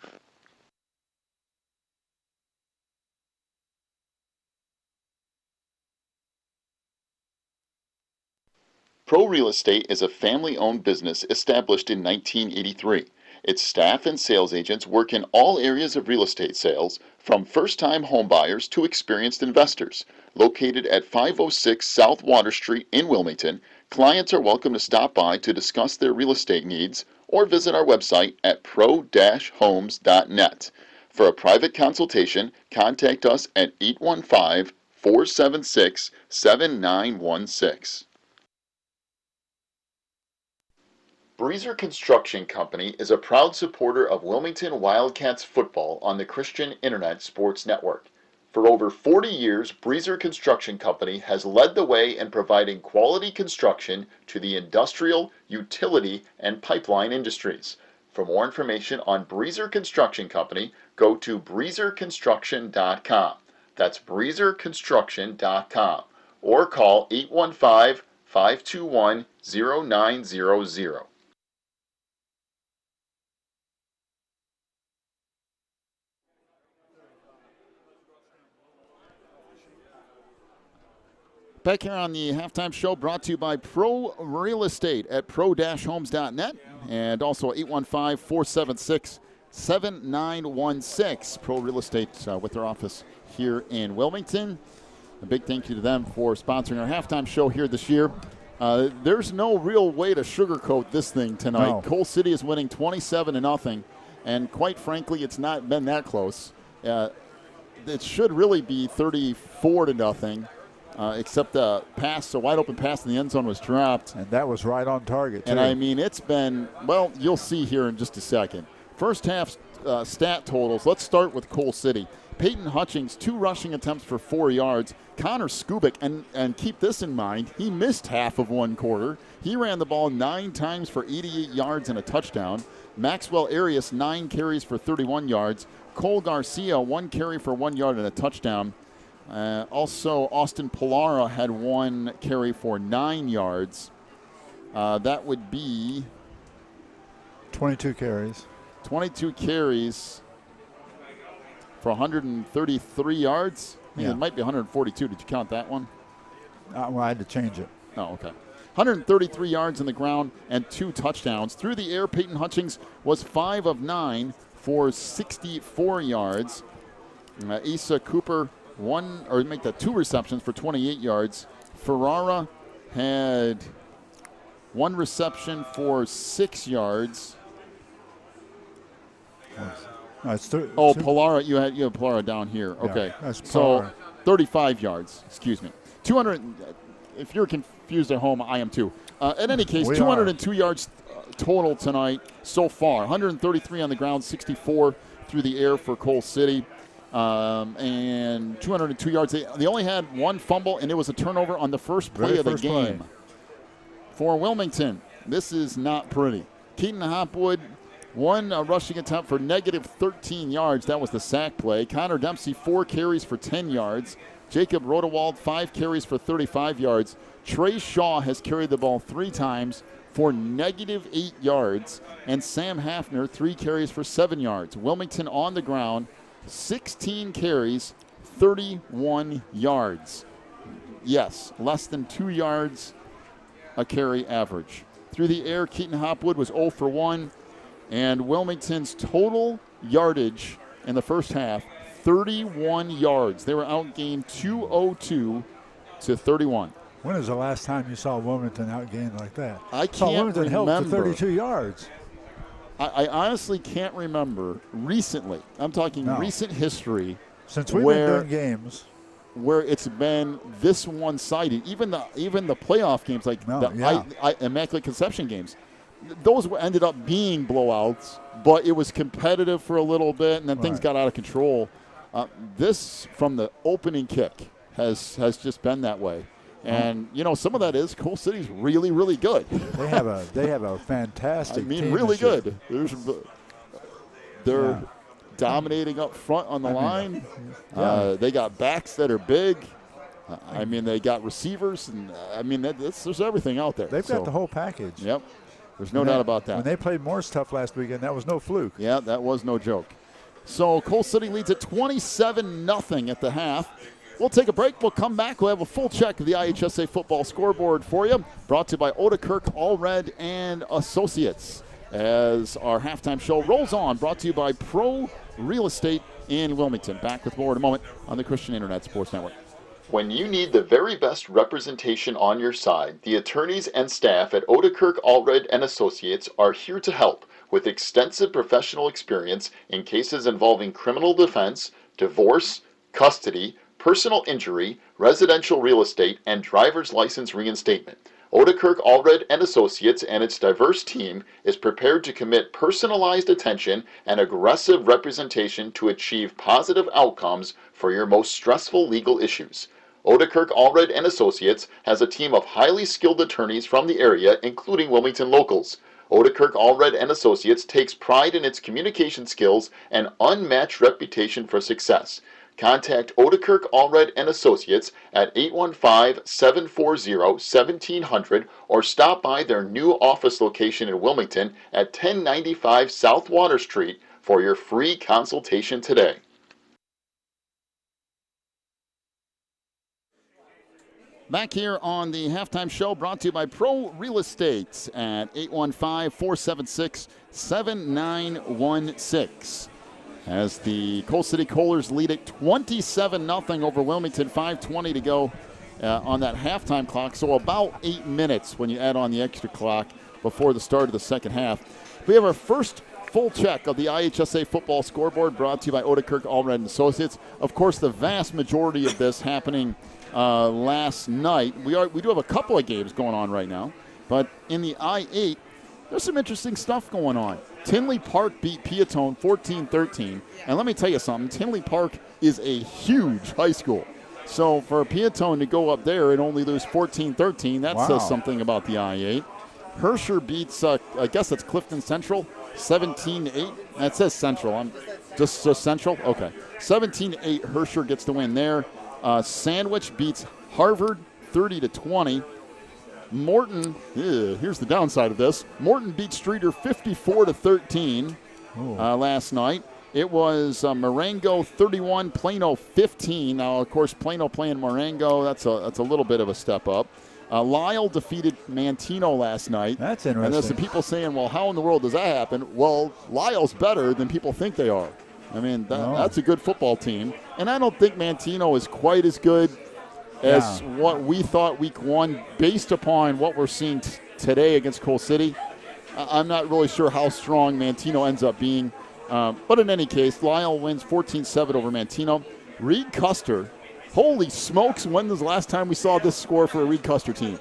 [SPEAKER 4] Pro Real Estate is a family-owned business established in 1983. Its staff and sales agents work in all areas of real estate sales, from first-time homebuyers to experienced investors. Located at 506 South Water Street in Wilmington, clients are welcome to stop by to discuss their real estate needs or visit our website at pro-homes.net. For a private consultation, contact us at 815-476-7916. Breezer Construction Company is a proud supporter of Wilmington Wildcats football on the Christian Internet Sports Network. For over 40 years, Breezer Construction Company has led the way in providing quality construction to the industrial, utility, and pipeline industries. For more information on Breezer Construction Company, go to breezerconstruction.com. That's breezerconstruction.com. Or call 815-521-0900.
[SPEAKER 1] Back here on the halftime show, brought to you by Pro Real Estate at pro-homes.net and also 815-476-7916. Pro Real Estate with their office here in Wilmington. A big thank you to them for sponsoring our halftime show here this year. There's no real way to sugarcoat this thing tonight.
[SPEAKER 2] No.
[SPEAKER 1] Coal City is winning 27-0, and quite frankly, it's not been that close. It should really be 34-0. Except the pass, a wide open pass in the end zone was dropped.
[SPEAKER 2] And that was right on target, too.
[SPEAKER 1] And I mean, it's been, well, you'll see here in just a second. First half stat totals. Let's start with Coal City. Peyton Hutchings, 2 rushing attempts for 4 yards. Connor Skubik, and keep this in mind, he missed half of one quarter. He ran the ball 9 times for 88 yards and a touchdown. Maxwell Arias, 9 carries for 31 yards. Cole Garcia, 1 carry for 1 yard and a touchdown. Also, Austin Pilara had 1 carry for 9 yards. That would be
[SPEAKER 2] 22 carries.
[SPEAKER 1] 22 carries for 133 yards. I think it might be 142. Did you count that one?
[SPEAKER 2] Well, I had to change it.
[SPEAKER 1] Oh, okay. 133 yards on the ground and 2 touchdowns. Through the air, Peyton Hutchings was 5 of 9 for 64 yards. Issa Cooper, 2 receptions for 28 yards. Ferrara had 1 reception for 6 yards. Pilara, you had Pilara down here. Okay,
[SPEAKER 2] that's
[SPEAKER 1] so 35 yards. Excuse me. 200. If you're confused at home, I am too. In any case, 202 yards total tonight so far. 133 on the ground, 64 through the air for Coal City. And 202 yards. They only had 1 fumble, and it was a turnover on the first play of the game. For Wilmington, this is not pretty. Keaton Hopwood, 1 rushing attempt for negative 13 yards. That was the sack play. Connor Dempsey, 4 carries for 10 yards. Jacob Rodewald, 5 carries for 35 yards. Trey Shaw has carried the ball 3 times for negative 8 yards. And Sam Hafner, 3 carries for 7 yards. Wilmington on the ground, 16 carries, 31 yards. Yes, less than 2 yards a carry average. Through the air, Keaton Hopwood was 0 for 1. And Wilmington's total yardage in the first half, 31 yards. They were outgained 202 to 31.
[SPEAKER 2] When is the last time you saw Wilmington outgained like that?
[SPEAKER 1] I can't
[SPEAKER 2] Wilmington
[SPEAKER 1] remember.
[SPEAKER 2] held to 32 yards.
[SPEAKER 1] I honestly can't remember recently. I'm talking recent history.
[SPEAKER 2] Since we've been doing games.
[SPEAKER 1] Where it's been this one-sided. Even the playoff games, like the Immaculate Conception games, those ended up being blowouts, but it was competitive for a little bit, and then things got out of control. This, from the opening kick, has just been that way. And, some of that is Coal City's really, really good.
[SPEAKER 2] They have a fantastic team
[SPEAKER 1] really good. They're dominating up front on the line. They got backs that are big. They got receivers. And there's everything out there.
[SPEAKER 2] They've got the whole package.
[SPEAKER 1] Yep. There's no doubt about that.
[SPEAKER 2] When they played Morse tough last weekend, that was no fluke.
[SPEAKER 1] Yeah, that was no joke. So Coal City leads at 27-0 at the half. We'll take a break. We'll come back. We'll have a full check of the IHSA football scoreboard for you. Brought to you by Odekirk, Allred, and Associates. As our halftime show rolls on, brought to you by Pro Real Estate in Wilmington. Back with more in a moment on the Christian Internet Sports Network.
[SPEAKER 4] When you need the very best representation on your side, the attorneys and staff at Odekirk, Allred, and Associates are here to help with extensive professional experience in cases involving criminal defense, divorce, custody, personal injury, residential real estate, and driver's license reinstatement. Odekirk, Allred, and Associates and its diverse team is prepared to commit personalized attention and aggressive representation to achieve positive outcomes for your most stressful legal issues. Odekirk, Allred, and Associates has a team of highly skilled attorneys from the area, including Wilmington locals. Odekirk, Allred, and Associates takes pride in its communication skills and unmatched reputation for success. Contact Odekirk, Allred, and Associates at 815-740-1700 or stop by their new office location in Wilmington at 1095 South Water Street for your free consultation today.
[SPEAKER 1] Back here on the halftime show, brought to you by Pro Real Estate at 815-476-7916. As the Coal City Kohlers lead it 27-0 over Wilmington, 5:20 to go on that halftime clock. So about 8 minutes when you add on the extra clock before the start of the second half. We have our first full check of the IHSA football scoreboard, brought to you by Odekirk Allred and Associates. Of course, the vast majority of this happening last night. We do have a couple of games going on right now, but in the I-8, there's some interesting stuff going on. Tinley Park beat Peatone 14-13, and let me tell you something, Tinley Park is a huge high school. So for Peatone to go up there and only lose 14-13, that says something about the I-8. Herscher beats, I guess that's Clifton Central, 17-8. That says Central. I'm just Central? Okay. 17-8, Herscher gets the win there. Sandwich beats Harvard 30-20. Morton, here's the downside of this. Morton beat Streeter 54-13 last night. It was Marengo 31, Plano 15. Now, of course, Plano playing Marengo, that's a little bit of a step up. Lyle defeated Mantino last night.
[SPEAKER 2] That's interesting.
[SPEAKER 1] And there's some people saying, well, how in the world does that happen? Well, Lyle's better than people think they are. I mean, that's a good football team. And I don't think Mantino is quite as good as what we thought week one, based upon what we're seeing today against Coal City. I'm not really sure how strong Mantino ends up being. But in any case, Lyle wins 14-7 over Mantino. Reed Custer, holy smokes, when was the last time we saw this score for a Reed Custer team?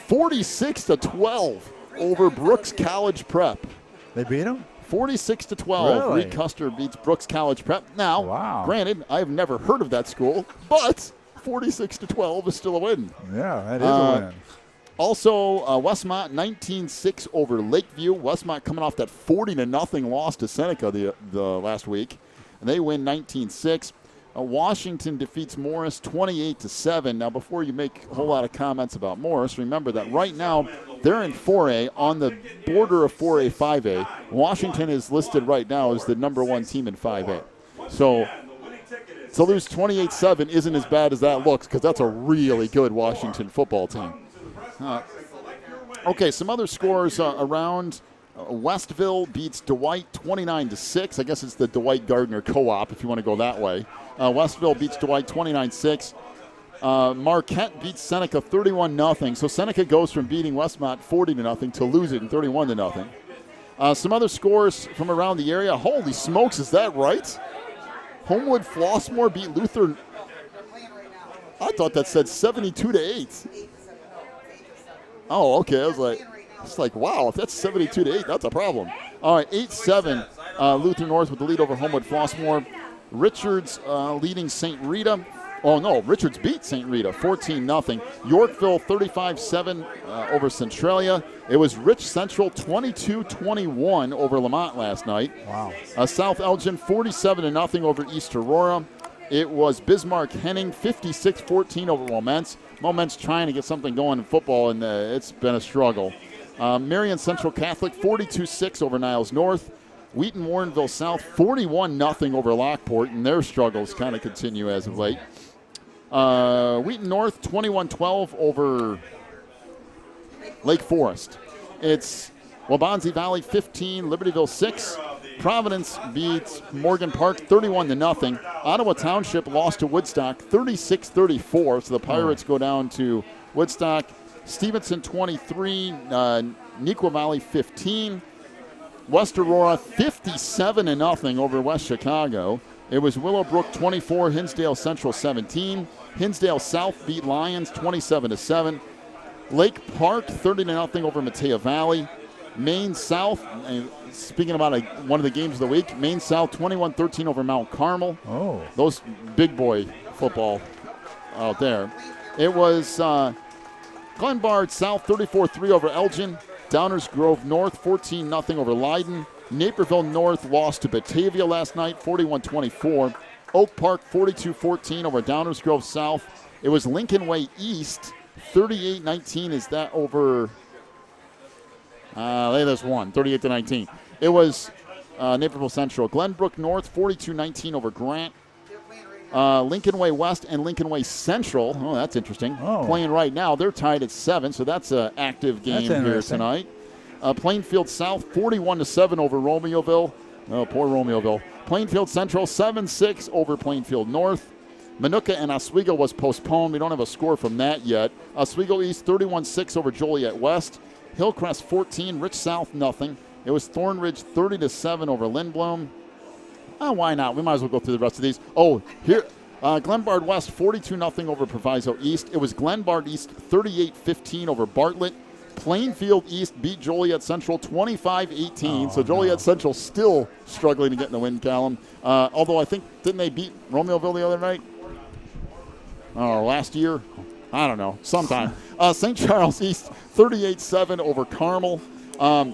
[SPEAKER 1] 46-12 over Brooks College Prep.
[SPEAKER 2] They beat him?
[SPEAKER 1] 46-12.
[SPEAKER 2] Really?
[SPEAKER 1] Reed Custer beats Brooks College Prep. Now, granted, I've never heard of that school, but 46-12 is still a win.
[SPEAKER 2] Yeah, that is a win.
[SPEAKER 1] Also, Westmont 19-6 over Lakeview. Westmont coming off that 40-0 loss to Seneca the last week. And they win 19-6. Washington defeats Morris 28-7. Now, before you make a whole lot of comments about Morris, remember that right now they're in 4A, on the border of 4A, 5A. Washington is listed right now as the number one team in 5A. So to lose 28-7 isn't as bad as that looks, because that's a really good Washington football team. Okay, some other scores around. Westville beats Dwight 29-6. I guess it's the Dwight Gardner Co-op if you want to go that way. Westville beats Dwight 29-6. Marquette beats Seneca 31-0. So Seneca goes from beating Westmont 40-0 to losing 31-0. Some other scores from around the area. Holy smokes, is that right? Homewood Flossmoor beat Luther. I thought that said 72-8. Oh, okay. I was like, wow, if that's 72-8, that's a problem. All right, 8-7, Luther North with the lead over Homewood Flossmoor. Richards leading St. Rita. Oh, no, Richards beat St. Rita 14-0. Yorkville 35-7 over Centralia. It was Rich Central 22-21 over Lamont last night.
[SPEAKER 2] Wow.
[SPEAKER 1] South Elgin 47-0 over East Aurora. It was Bismarck Henning 56-14 over Moment's. Moment's trying to get something going in football, and it's been a struggle. Marion Central Catholic 42-6 over Niles North. Wheaton Warrenville South 41-0 over Lockport, and their struggles kind of continue as of late. Wheaton North 21-12 over Lake Forest. It's Wabansie Valley 15, Libertyville 6. Providence beats Morgan Park 31-0. Ottawa Township lost to Woodstock 36-34, so the Pirates go down to Woodstock. Stevenson 23, Neuqua Valley 15. West Aurora 57-0 over West Chicago. It was Willowbrook 24, Hinsdale Central 17. Hinsdale South beat Lyons 27-7. Lake Park 30-0 over Mateo Valley. Maine South, speaking about one of the games of the week, Maine South 21-13 over Mount Carmel.
[SPEAKER 2] Oh.
[SPEAKER 1] Those big boy football out there. It was Glenbard South 34-3 over Elgin. Downers Grove North 14-0 over Leiden. Naperville North lost to Batavia last night 41-24. Oak Park 42-14 over Downers Grove South. It was Lincoln Way East 38-19. Is that over? There's one, 38-19. It was Naperville Central. Glenbrook North 42-19 over Grant. Lincoln Way West and Lincoln Way Central. Oh, that's interesting. Playing right now. They're tied at 7, so that's an active game here tonight. Plainfield South 41-7 over Romeoville. Oh, poor Romeoville. Plainfield Central 7-6 over Plainfield North. Minooka and Oswego was postponed. We don't have a score from that yet. Oswego East 31-6 over Joliet West. Hillcrest 14, Rich South nothing. It was Thornridge 30-7 over Lindblom. Why not? We might as well go through the rest of these. Oh, here, Glenbard West 42-0 over Proviso East. It was Glenbard East 38-15 over Bartlett. Plainfield East beat Joliet Central 25-18. So Joliet Central still struggling to get in the win column. Although I think, didn't they beat Romeoville the other night? Last year? I don't know. Sometime. St. Charles East 38-7 over Carmel.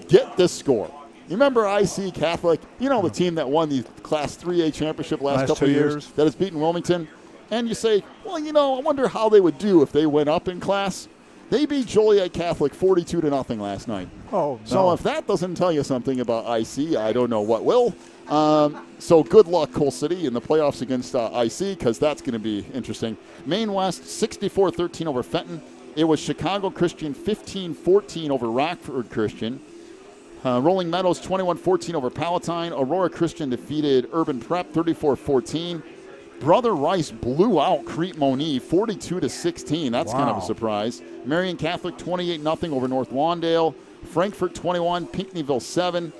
[SPEAKER 1] Get this score. You remember IC Catholic? You know, the team that won the Class 3A championship last couple of years that has beaten Wilmington? And you say, well, you know, I wonder how they would do if they went up in class. They beat Joliet Catholic 42-0 last night.
[SPEAKER 2] Oh, no.
[SPEAKER 1] So if that doesn't tell you something about IC, I don't know what will. So good luck, Coal City, in the playoffs against IC, because that's going to be interesting. Maine West 64-13 over Fenton. It was Chicago Christian 15-14 over Rockford Christian. Rolling Meadows 21-14 over Palatine. Aurora Christian defeated Urban Prep 34-14. Brother Rice blew out Crete Monee 42-16. That's kind of a surprise. Marion Catholic 28-0 over North Lawndale. Frankfort 21, Pinckneyville 7.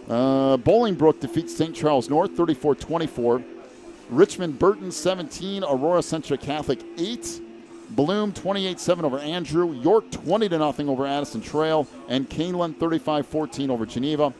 [SPEAKER 1] Bolingbrook defeats St. Charles North 34-24. Richmond Burton 17, Aurora Central Catholic 8. Bloom 28-7 over Andrew. York 20-0 over Addison Trail. And Canelan 35-14 over Geneva.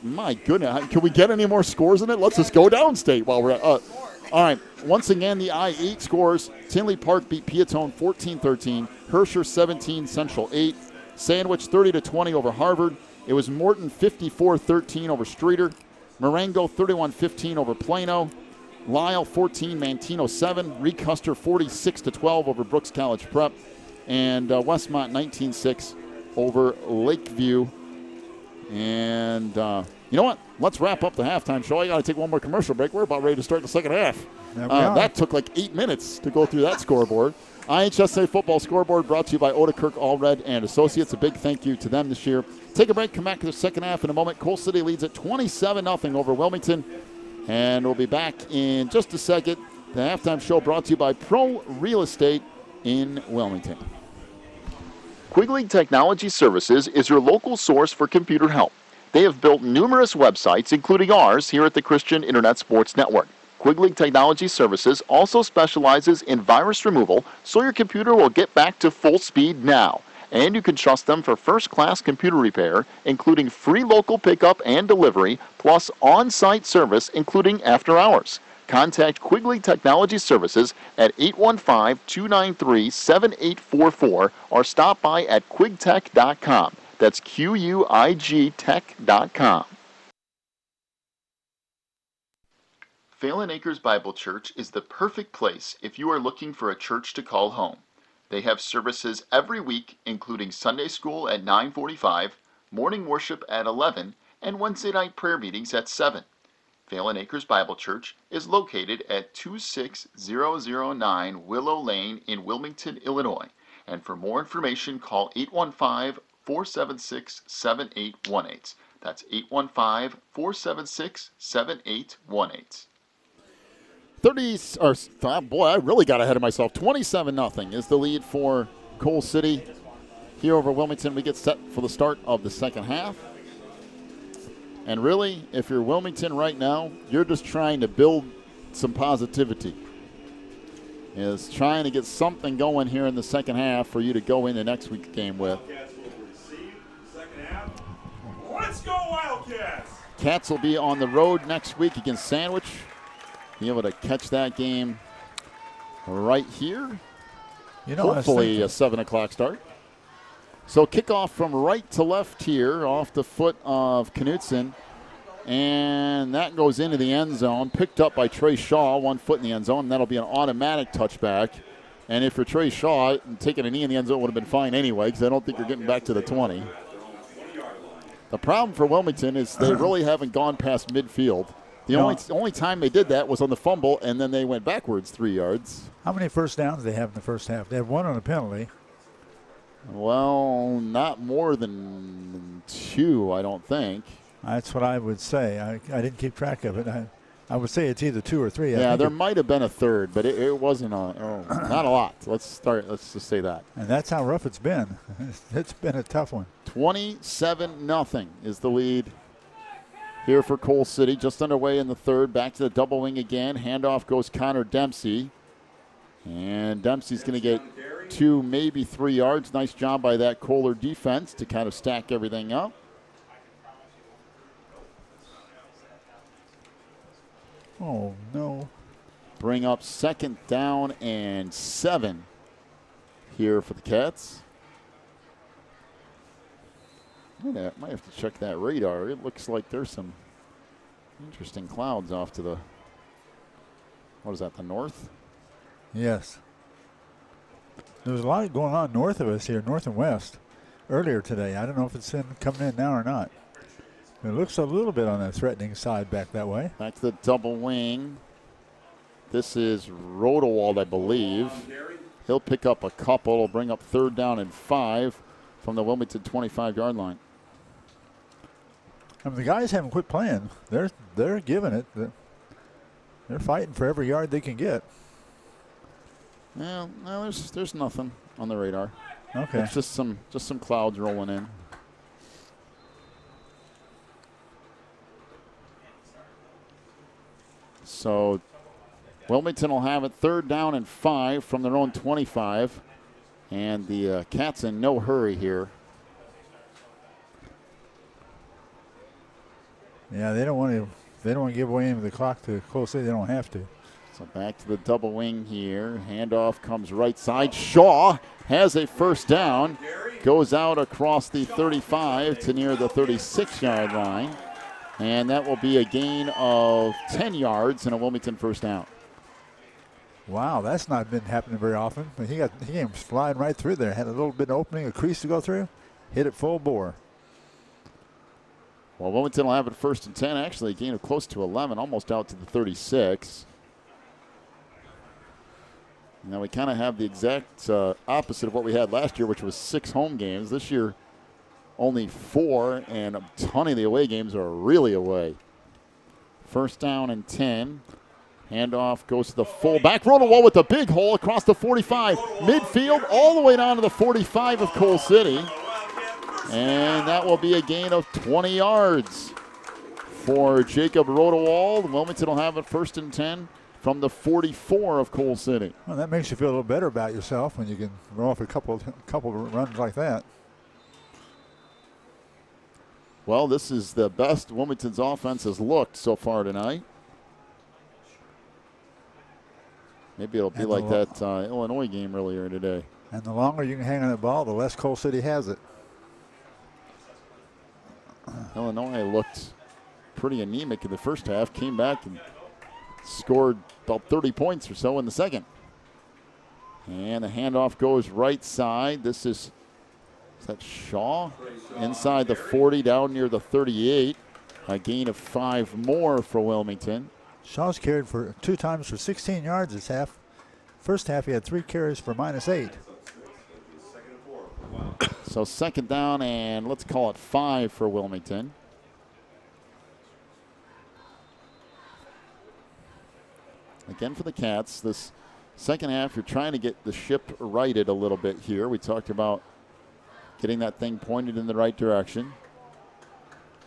[SPEAKER 1] My goodness, can we get any more scores in it? Let's just go downstate while we're at. All right, once again, the I-8 scores. Tinley Park beat Piatone 14-13. Herscher 17, Central 8. Sandwich 30-20 over Harvard. It was Morton 54-13 over Streeter. Marengo 31-15 over Plano. Lyle 14, Mantino 7. Recuster 46-12 over Brooks College Prep. And Westmont 19-6 over Lakeview. And you know what? Let's wrap up the halftime show. I got to take one more commercial break. We're about ready to start the second half. That took like 8 minutes to go through that scoreboard. IHSA football scoreboard brought to you by Odekirk Allred and Associates. A big thank you to them this year. Take a break. Come back to the second half in a moment. Coal City leads at 27-0 over Wilmington. And we'll be back in just a second. The halftime show brought to you by Pro Real Estate in Wilmington.
[SPEAKER 4] Quigley Technology Services is your local source for computer help. They have built numerous websites, including ours, here at the Christian Internet Sports Network. Quigley Technology Services also specializes in virus removal, so your computer will get back to full speed now. And you can trust them for first-class computer repair, including free local pickup and delivery, plus on-site service, including after hours. Contact Quigley Technology Services at 815-293-7844 or stop by at quigtech.com. That's QUIG tech.com. Phelan Acres Bible Church is the perfect place if you are looking for a church to call home. They have services every week, including Sunday school at 9:45, morning worship at 11, and Wednesday night prayer meetings at 7. Phelan Acres Bible Church is located at 26009 Willow Lane in Wilmington, Illinois. And for more information, call 815-476-7818. That's 815-476-7818.
[SPEAKER 1] I really got ahead of myself. 27-0 is the lead for Coal City. Here over Wilmington, we get set for the start of the second half. And really, if you're Wilmington right now, you're just trying to build some positivity. Is trying to get something going here in the second half for you to go into next week's game with.
[SPEAKER 5] Let's go Wildcats!
[SPEAKER 1] Cats will be on the road next week against Sandwich. Be able to catch that game right here. Hopefully a 7 o'clock start. So kickoff from right to left here off the foot of Knutson. And that goes into the end zone. Picked up by Trey Shaw, 1 foot in the end zone. And that'll be an automatic touchback. And if you're Trey Shaw, taking a knee in the end zone would have been fine anyway, because I don't think you're getting back to the 20. The problem for Wilmington is they really haven't gone past midfield. The only time they did that was on the fumble, and then they went backwards 3 yards.
[SPEAKER 2] How many first downs they have in the first half? They have one on a penalty.
[SPEAKER 1] Well, not more than 2, I don't think.
[SPEAKER 2] That's what I would say. I didn't keep track of it. I would say it's either 2 or 3.
[SPEAKER 1] Yeah, there might have been a third, but it wasn't not a lot. Let's just say that.
[SPEAKER 2] And that's how rough it's been. It's been a tough one.
[SPEAKER 1] 27-0 is the lead here for Coal City. Just underway in the third. Back to the double wing again. Handoff goes Connor Dempsey. And Dempsey's going to get 2, maybe 3 yards. Nice job by that Kohler defense to kind of stack everything up.
[SPEAKER 2] Oh, no.
[SPEAKER 1] Bring up 2nd down and 7 here for the Cats. Might have to check that radar. It looks like there's some interesting clouds off to the, what is that, the north?
[SPEAKER 2] Yes. There was a lot going on north of us here, north and west, earlier today. I don't know if it's coming in now or not. It looks a little bit on the threatening side back that way.
[SPEAKER 1] Back to the double wing. This is Rodewald, I believe. He'll pick up a couple. It'll bring up 3rd down and 5 from the Wilmington 25-yard line.
[SPEAKER 2] I mean, the guys haven't quit playing. They're giving it. They're fighting for every yard they can get.
[SPEAKER 1] Well, no, there's nothing on the radar.
[SPEAKER 2] Okay.
[SPEAKER 1] It's just some clouds rolling in. So Wilmington will have it 3rd down and 5 from their own 25. And the Cats in no hurry here.
[SPEAKER 2] Yeah, they don't want to give away any of the clock to Coal City. They don't have to.
[SPEAKER 1] So back to the double wing here. Handoff comes right side. Shaw has a 1st down. Goes out across the 35 to near the 36-yard line. And that will be a gain of 10 yards and a Wilmington 1st down.
[SPEAKER 2] Wow, that's not been happening very often. He came flying right through there. Had a little bit of opening, a crease to go through. Hit it full bore.
[SPEAKER 1] Well, Wilmington will have it 1st and 10. Actually, a gain of close to 11, almost out to the 36. Now we kind of have the exact opposite of what we had last year, which was 6 home games. This year, only 4, and a ton of the away games are really away. 1st down and 10. Handoff goes to the fullback. Rodewald with a big hole across the 45. Midfield all the way down to the 45 of Coal City. And that will be a gain of 20 yards for Jacob Rodewald. Wilmington will have it 1st and 10 from the 44 of Coal City.
[SPEAKER 2] Well, that makes you feel a little better about yourself when you can run off a couple of runs like that.
[SPEAKER 1] Well, this is the best Wilmington's offense has looked so far tonight. Maybe it'll be like that Illinois game earlier today.
[SPEAKER 2] And the longer you can hang on the ball, the less Coal City has it.
[SPEAKER 1] Illinois looked pretty anemic in the first half, came back and scored about 30 points or so in the second. And the handoff goes right side. Is that Shaw? Inside the 40, down near the 38. A gain of 5 more for Wilmington.
[SPEAKER 2] Shaw's carried for 2 times for 16 yards this half. First half, he had 3 carries for -8.
[SPEAKER 1] So 2nd down and let's call it 5 for Wilmington. Again for the Cats, this second half, you're trying to get the ship righted a little bit here. We talked about getting that thing pointed in the right direction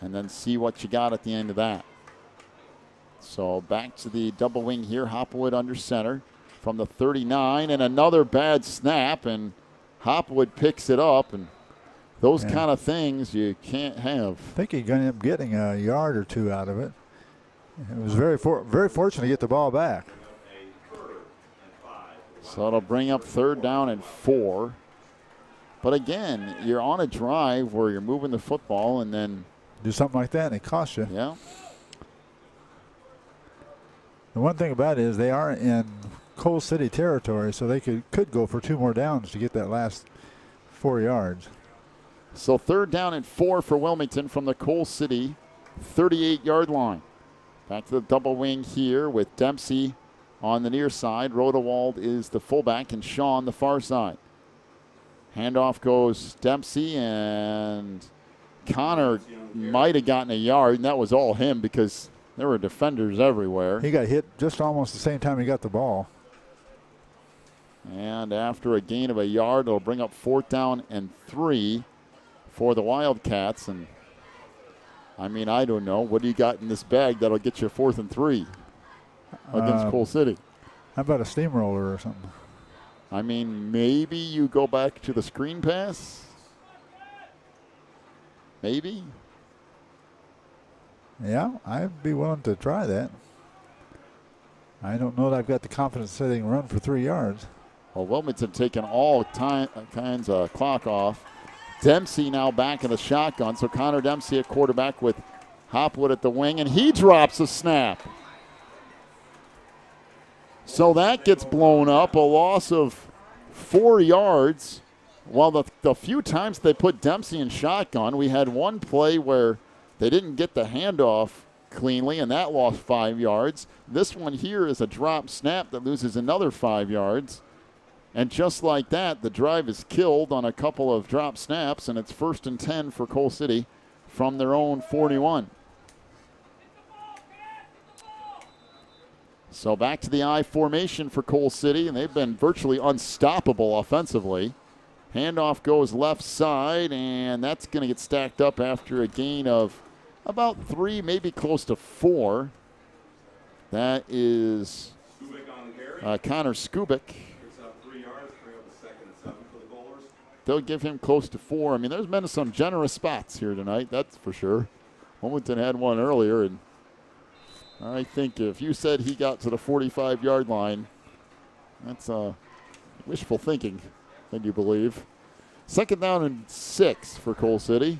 [SPEAKER 1] and then see what you got at the end of that. So back to the double wing here. Hopwood under center from the 39, and another bad snap, and Hopwood picks it up, and those kind of things you can't have.
[SPEAKER 2] I think he's going to end up getting a yard or 2 out of it. It was very fortunate to get the ball back.
[SPEAKER 1] So it'll bring up 3rd down and 4. But again, you're on a drive where you're moving the football and then
[SPEAKER 2] do something like that and it costs you.
[SPEAKER 1] Yeah.
[SPEAKER 2] The one thing about it is they are in Coal City territory, so they could go for 2 more downs to get that last 4 yards.
[SPEAKER 1] So 3rd down and 4 for Wilmington from the Coal City 38-yard line. Back to the double wing here with Dempsey on the near side. Rodewald is the fullback and Sean the far side. Handoff goes Dempsey, and Connor might have gotten a yard, and that was all him because there were defenders everywhere.
[SPEAKER 2] He got hit just almost the same time he got the ball.
[SPEAKER 1] And after a gain of a yard, it'll bring up 4th down and 3 for the Wildcats. And I mean, I don't know. What do you got in this bag that'll get you 4th and 3 against Coal City?
[SPEAKER 2] How about a steamroller or something?
[SPEAKER 1] I mean, maybe you go back to the screen pass. Maybe.
[SPEAKER 2] Yeah, I'd be willing to try that. I don't know that I've got the confidence that they can run for 3 yards.
[SPEAKER 1] Well, Wilmington taking all kinds of clock off. Dempsey now back in the shotgun. So Connor Dempsey at quarterback with Hopwood at the wing, and he drops a snap. So that gets blown up, a loss of 4 yards. Well, the few times they put Dempsey in shotgun, we had one play where they didn't get the handoff cleanly, and that lost 5 yards. This one here is a drop snap that loses another 5 yards. And just like that, the drive is killed on a couple of drop snaps, and it's 1st and 10 for Coal City from their own 41. So back to the I formation for Coal City, and they've been virtually unstoppable offensively. Handoff goes left side, and that's going to get stacked up after a gain of about 3, maybe close to 4. That is Connor Skubik. They'll give him close to 4. I mean, there's been some generous spots here tonight, that's for sure. Wilmington had one earlier, and I think if you said he got to the 45-yard line, that's wishful thinking, can you believe? 2nd down and 6 for Coal City.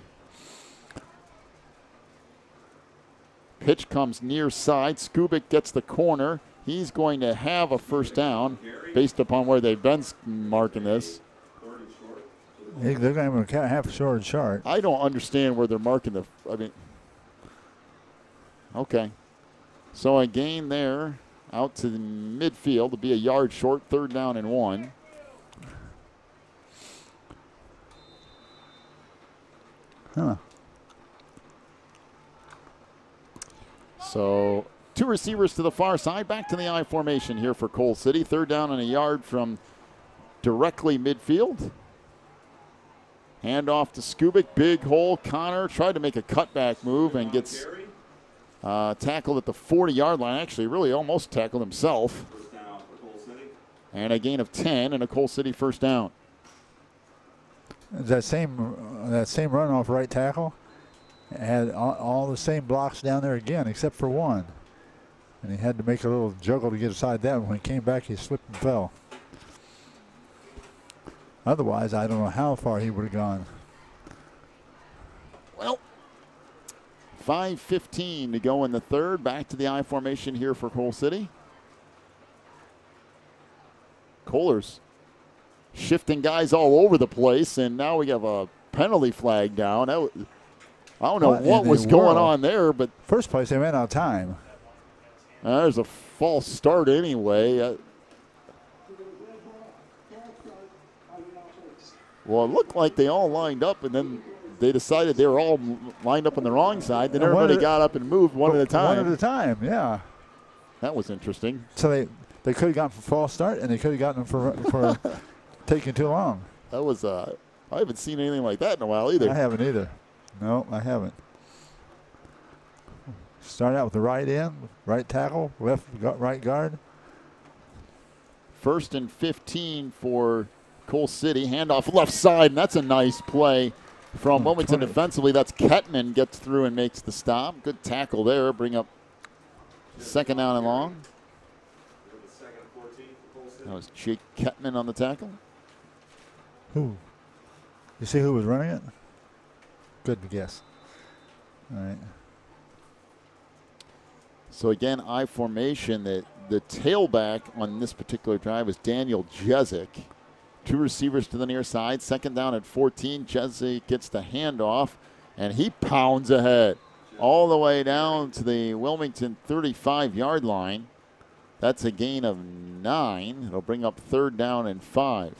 [SPEAKER 1] Pitch comes near side. Skubik gets the corner. He's going to have a 1st down based upon where they've been marking this.
[SPEAKER 2] They're going to have a short chart.
[SPEAKER 1] I don't understand where they're marking okay. So a gain there out to the midfield to be a yard short, 3rd down and 1.
[SPEAKER 2] Huh.
[SPEAKER 1] So 2 receivers to the far side. Back to the I formation here for Coal City. 3rd down and a yard from directly midfield. Handoff to Skubik. Big hole. Connor tried to make a cutback move and gets tackled at the 40-yard line. Actually, really almost tackled himself. And a gain of 10 and a Coal City 1st down.
[SPEAKER 2] That same run off right tackle had all the same blocks down there again, except for one. And he had to make a little juggle to get aside that. When he came back, he slipped and fell. Otherwise, I don't know how far he would have gone.
[SPEAKER 1] Well, 5:15 to go in the 3rd. Back to the I formation here for Coal City. Kohlers shifting guys all over the place, and now we have a penalty flag down. I don't know what was going on there, but
[SPEAKER 2] first place they ran out of time.
[SPEAKER 1] There's a false start anyway. Well, it looked like they all lined up, and then they decided they were all lined up on the wrong side. Then everybody got up and moved one at a time.
[SPEAKER 2] One at a time, yeah.
[SPEAKER 1] That was interesting.
[SPEAKER 2] So they could have gotten for false start, and they could have gotten them for taking too long.
[SPEAKER 1] That was I haven't seen anything like that in a while either.
[SPEAKER 2] I haven't either. No, I haven't. Start out with the right end, right tackle, right guard.
[SPEAKER 1] 1st and 15 for Coal City. Handoff left side, and that's a nice play from Wilmington defensively. That's Kettman gets through and makes the stop. Good tackle there. Bring up 2nd down and long. That was Jake Kettman on the tackle.
[SPEAKER 2] Who? You see who was running it? Good guess. All right.
[SPEAKER 1] So again, I formation. The tailback on this particular drive is Daniel Jezik. 2 receivers to the near side. 2nd down at 14. Jezik gets the handoff, and he pounds ahead. all the way down to the Wilmington 35-yard line. That's a gain of 9. It'll bring up 3rd down and 5.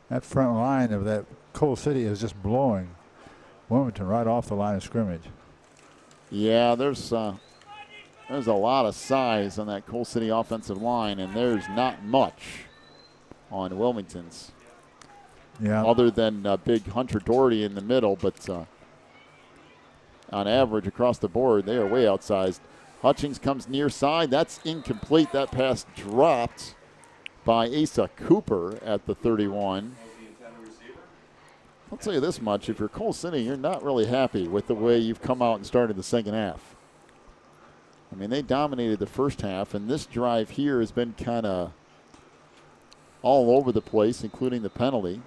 [SPEAKER 2] That front line of that Coal City is just blowing Wilmington right off the line of scrimmage.
[SPEAKER 1] Yeah, there's a lot of size on that Coal City offensive line, and there's not much on Wilmington's.
[SPEAKER 2] Yeah.
[SPEAKER 1] Other than big Hunter Doherty in the middle, but on average across the board, they are way outsized. Hutchings comes near side. That's incomplete. That pass dropped by Asa Cooper at the 31. I'll tell you this much. If you're Coal City, you're not really happy with the way you've come out and started the second half. I mean, they dominated the first half, and this drive here has been kind of all over the place, including the penalty.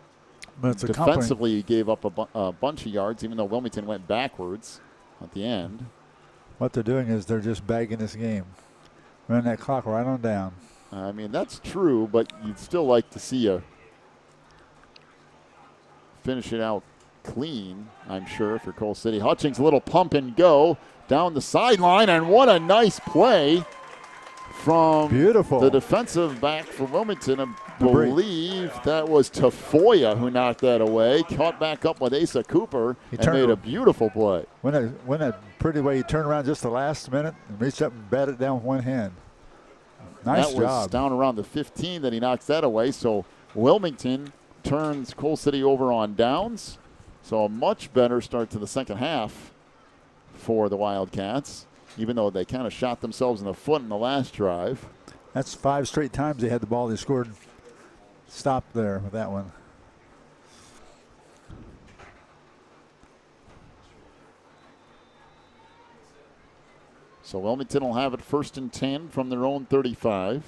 [SPEAKER 2] But it's
[SPEAKER 1] defensively, you gave up a bunch of yards, even though Wilmington went backwards at the end.
[SPEAKER 2] What they're doing is they're just bagging this game. Running that clock right on down.
[SPEAKER 1] I mean, that's true, but you'd still like to see you finish it out clean, I'm sure, for Coal City. Hutchings, a little pump and go down the sideline, and what a nice play from the defensive back for Wilmington. I believe that was Tafoya who knocked that away. Caught back up with Asa Cooper and made a beautiful play.
[SPEAKER 2] Went a pretty way. He turned around just the last minute and reached up and batted it down with one hand. Nice job.
[SPEAKER 1] That was down around the 15 that he knocks that away. So Wilmington turns Coal City over on downs. So a much better start to the second half for the Wildcats, even though they kind of shot themselves in the foot in the last drive.
[SPEAKER 2] That's 5 straight times they had the ball. They scored. Stopped there with that one.
[SPEAKER 1] So Wilmington will have it 1st and 10 from their own 35.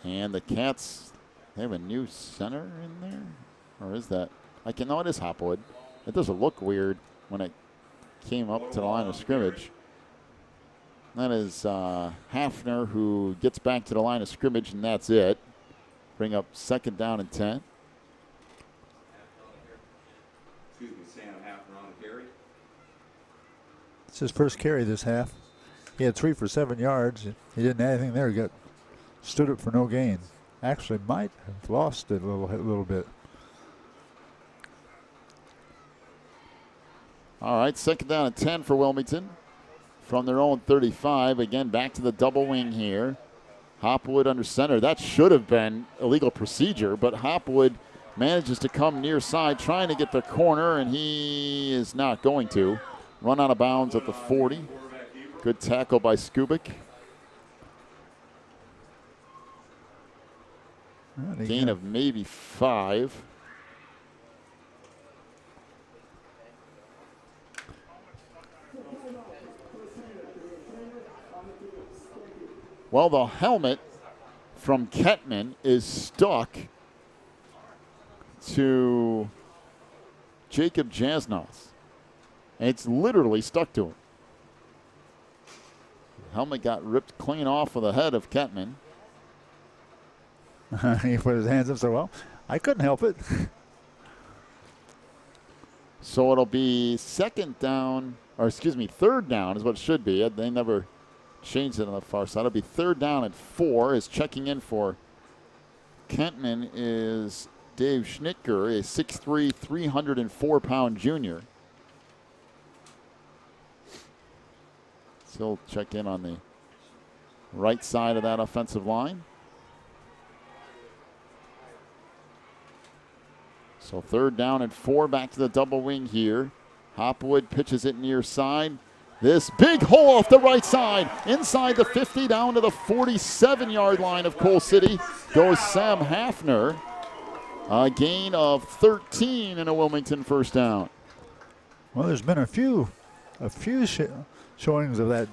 [SPEAKER 1] And the Cats, they have a new center in there? Or is that? No, it is Hopwood. It doesn't look weird when it came up to the line of scrimmage. That is Hafner, who gets back to the line of scrimmage, and that's it. Bring up 2nd down and 10.
[SPEAKER 5] Excuse me, Sam Hafner on the carry.
[SPEAKER 2] It's his first carry this half. He had 3 for 7 yards. He didn't have anything there. He stood up for no gain. Actually might have lost it a little bit.
[SPEAKER 1] All right, 2nd down and 10 for Wilmington from their own 35. Again, back to the double wing here. Hopwood under center. That should have been illegal procedure, but Hopwood manages to come near side, trying to get the corner, and he is not going to. Run out of bounds at the 40. Good tackle by Skubik. Gain of maybe 5. Well, the helmet from Kettman is stuck to Jacob Jasnos. And it's literally stuck to him. The helmet got ripped clean off of the head of Kettman.
[SPEAKER 2] He put his hands up so well. I couldn't help it.
[SPEAKER 1] So it'll be 3rd down is what it should be. They never changed it on the far side. It'll be 3rd down and 4. Is checking in for Kentman is Dave Schnitker, a 6'3", 304-pound junior. So he'll check in on the right side of that offensive line. So 3rd down and 4, back to the double wing here. Hopwood pitches it near side. This big hole off the right side, inside the 50, down to the 47-yard line of Coal City goes Sam Hafner. A gain of 13 and a Wilmington 1st down.
[SPEAKER 2] Well, there's been a few showings of that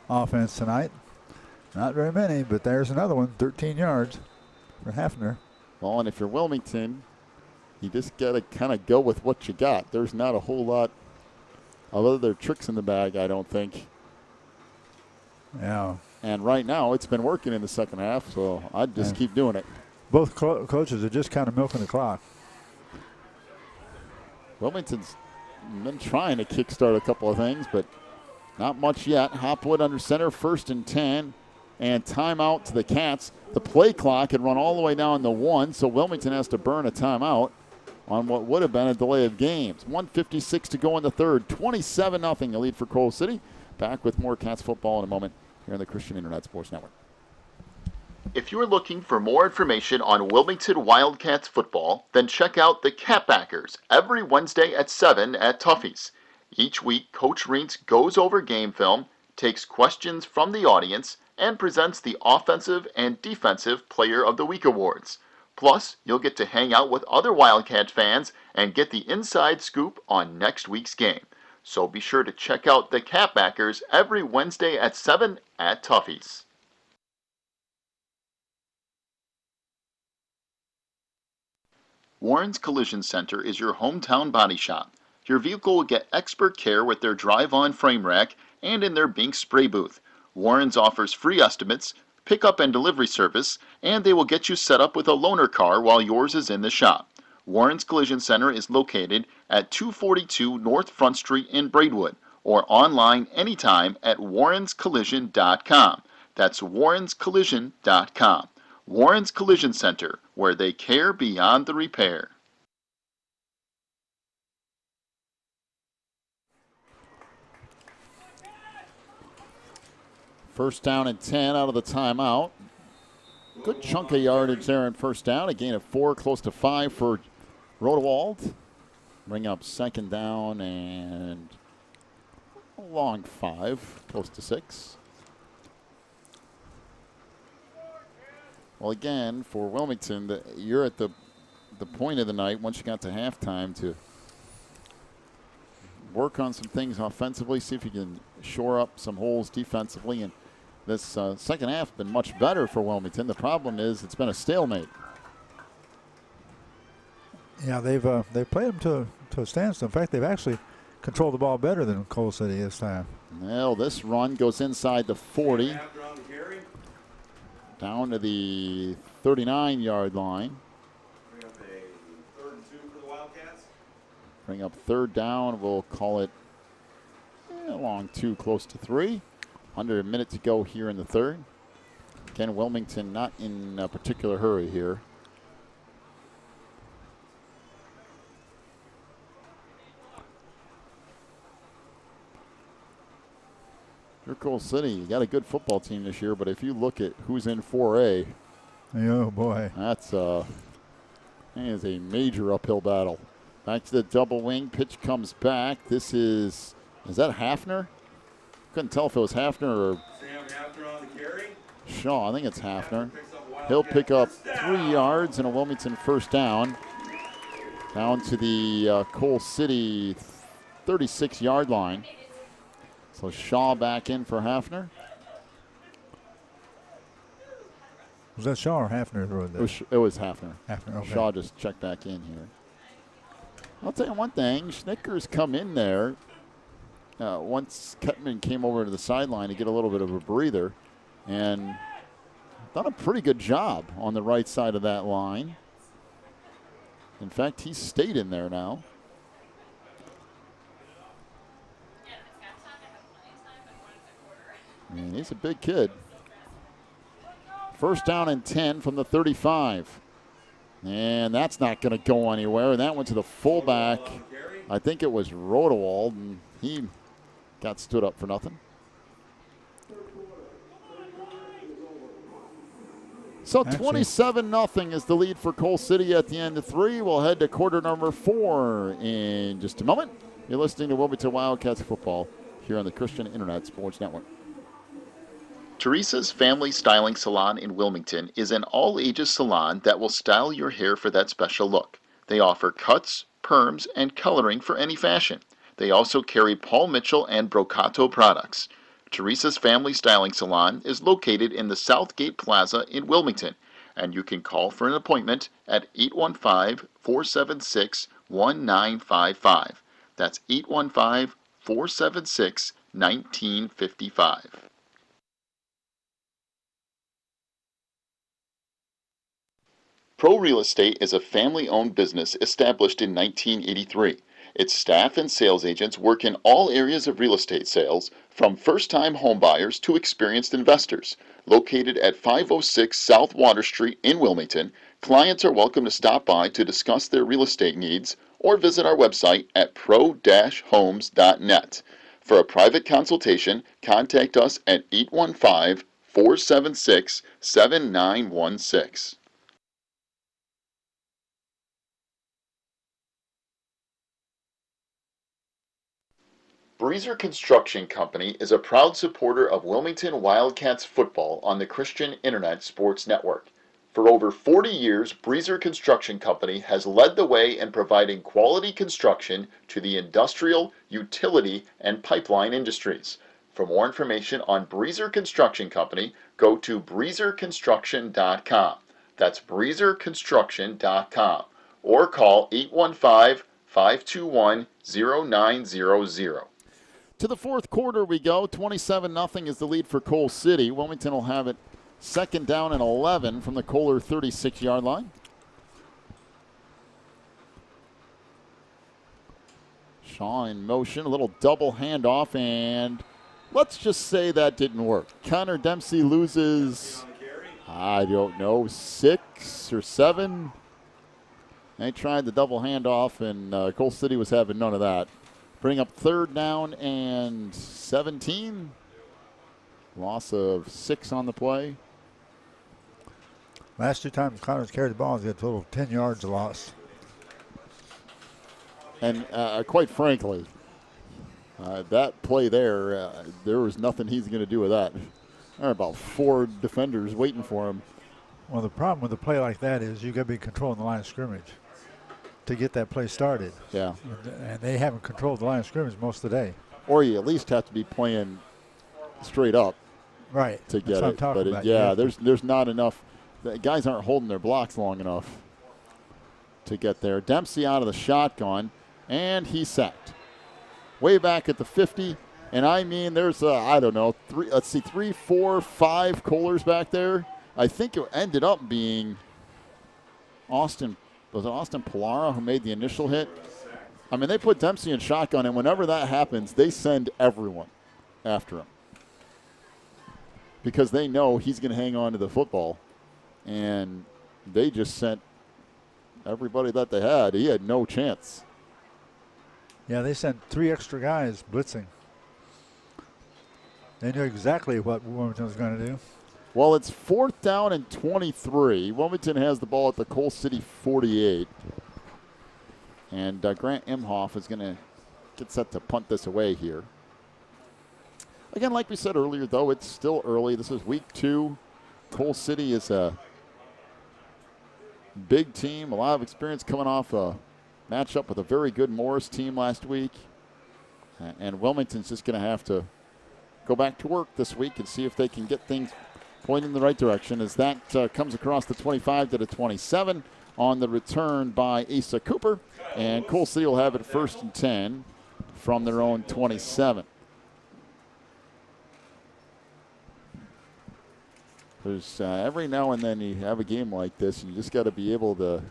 [SPEAKER 2] offense tonight. Not very many, but there's another one, 13 yards for Hafner.
[SPEAKER 1] Well, and if you're Wilmington, you just got to kind of go with what you got. There's not a whole lot of other tricks in the bag, I don't think.
[SPEAKER 2] Yeah.
[SPEAKER 1] And right now, it's been working in the second half, so I'd just keep doing it.
[SPEAKER 2] both coaches are just kind of milking the clock.
[SPEAKER 1] Wilmington's been trying to kickstart a couple of things, but not much yet. Hopwood under center, 1st and 10, and timeout to the Cats. The play clock had run all the way down to 1, so Wilmington has to burn a timeout on what would have been a delay of games. 1:56 to go in the third. 27-0 the lead for Coal City. Back with more Cats football in a moment here on the Christian Internet Sports Network.
[SPEAKER 4] If you're looking for more information on Wilmington Wildcats football, then check out the Catbackers every Wednesday at 7 at Tuffy's. Each week, Coach Rinks goes over game film, takes questions from the audience, and presents the Offensive and Defensive Player of the Week awards. Plus, you'll get to hang out with other Wildcat fans and get the inside scoop on next week's game. So be sure to check out the Catbackers every Wednesday at 7 at Tuffy's. Warren's Collision Center is your hometown body shop. Your vehicle will get expert care with their drive-on frame rack and in their Bink spray booth. Warren's offers free estimates, pickup and delivery service, and they will get you set up with a loaner car while yours is in the shop. Warren's Collision Center is located at 242 North Front Street in Braidwood, or online anytime at warrenscollision.com. That's warrenscollision.com. Warren's Collision Center, where they care beyond the repair.
[SPEAKER 1] First down and 10 out of the timeout. Good chunk of yardage there in first down. A gain of 4, close to 5 for Rodewald. Bring up second down and a long 5, close to 6. Well, again, for Wilmington, you're at the point of the night, once you got to halftime, to work on some things offensively, see if you can shore up some holes defensively. And this second half has been much better for Wilmington. The problem is it's been a stalemate.
[SPEAKER 2] Yeah, they've played them to a standstill. In fact, they've actually controlled the ball better than Coal City this time.
[SPEAKER 1] Well, this run goes inside the 40. Down to the 39-yard line.
[SPEAKER 5] Bring up a 3rd and 2 for the Wildcats.
[SPEAKER 1] Bring up third down. We'll call it along 2, close to 3. Under a minute to go here in the third. Again, Wilmington not in a particular hurry here. Coal City, you got a good football team this year, but if you look at who's in 4A,
[SPEAKER 2] oh boy,
[SPEAKER 1] that is a major uphill battle. Back to the double wing, pitch comes back. This is that Hafner? Couldn't tell if it was Hafner or
[SPEAKER 5] Sam Hafner on the carry.
[SPEAKER 1] Shaw. I think it's Hafner. He'll pick up 3 yards and a Wilmington first down. Down to the Coal City 36-yard line. So Shaw back in for Hafner.
[SPEAKER 2] Was that Shaw or Hafner?
[SPEAKER 1] It was Hafner.
[SPEAKER 2] Hafner, okay.
[SPEAKER 1] Shaw just checked back in here. I'll tell you one thing. Schnicker's come in there. Once Kettman came over to the sideline to get a little bit of a breather, and done a pretty good job on the right side of that line. In fact, he's stayed in there now. And he's a big kid. First down and 10 from the 35. And that's not going to go anywhere. And that went to the fullback. I think it was Rodewald, and he got stood up for nothing. So 27-0 is the lead for Coal City at the end of 3. We'll head to quarter number 4 in just a moment. You're listening to Wilmington Wildcats football here on the Christian Internet Sports Network.
[SPEAKER 4] Teresa's Family Styling Salon in Wilmington is an all-ages salon that will style your hair for that special look. They offer cuts, perms, and coloring for any fashion. They also carry Paul Mitchell and Brocato products. Teresa's Family Styling Salon is located in the Southgate Plaza in Wilmington, and you can call for an appointment at 815-476-1955. That's 815-476-1955. Pro Real Estate is a family-owned business established in 1983. Its staff and sales agents work in all areas of real estate sales, from first-time homebuyers to experienced investors. Located at 506 South Water Street in Wilmington, clients are welcome to stop by to discuss their real estate needs or visit our website at pro-homes.net. For a private consultation, contact us at 815-476-7916. Breezer Construction Company is a proud supporter of Wilmington Wildcats football on the Christian Internet Sports Network. For over 40 years, Breezer Construction Company has led the way in providing quality construction to the industrial, utility, and pipeline industries. For more information on Breezer Construction Company, go to breezerconstruction.com. That's breezerconstruction.com. Or call 815-521-0900.
[SPEAKER 1] To the fourth quarter we go. 27-0 is the lead for Coal City. Wilmington will have it second down and 11 from the Kohler 36-yard line. Shaw in motion, a little double handoff, and let's just say that didn't work. Connor Dempsey loses, I don't know, 6 or 7. They tried the double handoff, and Coal City was having none of that. Bring up third down and 17. Loss of 6 on the play.
[SPEAKER 2] Last 2 times Connor's carried the ball, he's got a total of 10 yards lost.
[SPEAKER 1] And quite frankly, that play there, there was nothing he's going to do with that. There are about 4 defenders waiting for him.
[SPEAKER 2] Well, the problem with a play like that is you got to be controlling the line of scrimmage to get that play started.
[SPEAKER 1] Yeah.
[SPEAKER 2] And they haven't controlled the line of scrimmage most of the day.
[SPEAKER 1] Or you at least have to be playing straight up.
[SPEAKER 2] Right.
[SPEAKER 1] To get it. But yeah, there's not enough. The guys aren't holding their blocks long enough to get there. Dempsey out of the shotgun, and he's sacked. Way back at the 50. And I mean, there's, I don't know, 3, 4, 5 Kohlers back there. I think it ended up being Austin. Was it Austin Pilara who made the initial hit? I mean, they put Dempsey in shotgun, and whenever that happens, they send everyone after him because they know he's going to hang on to the football. And they just sent everybody that they had. He had no chance.
[SPEAKER 2] Yeah, they sent 3 extra guys blitzing. They knew exactly what Wilmington was going to do.
[SPEAKER 1] Well, it's 4th down and 23. Wilmington has the ball at the Coal City 48. And Grant Imhoff is going to get set to punt this away here. Again, like we said earlier, though, it's still early. This is week 2. Coal City is a big team, a lot of experience coming off a matchup with a very good Morris team last week. And Wilmington's just going to have to go back to work this week and see if they can get things pointing in the right direction as that comes across the 25 to the 27 on the return by Asa Cooper. And Coal City will have it 1st and 10 from their own 27. There's every now and then you have a game like this, and you just got to be able to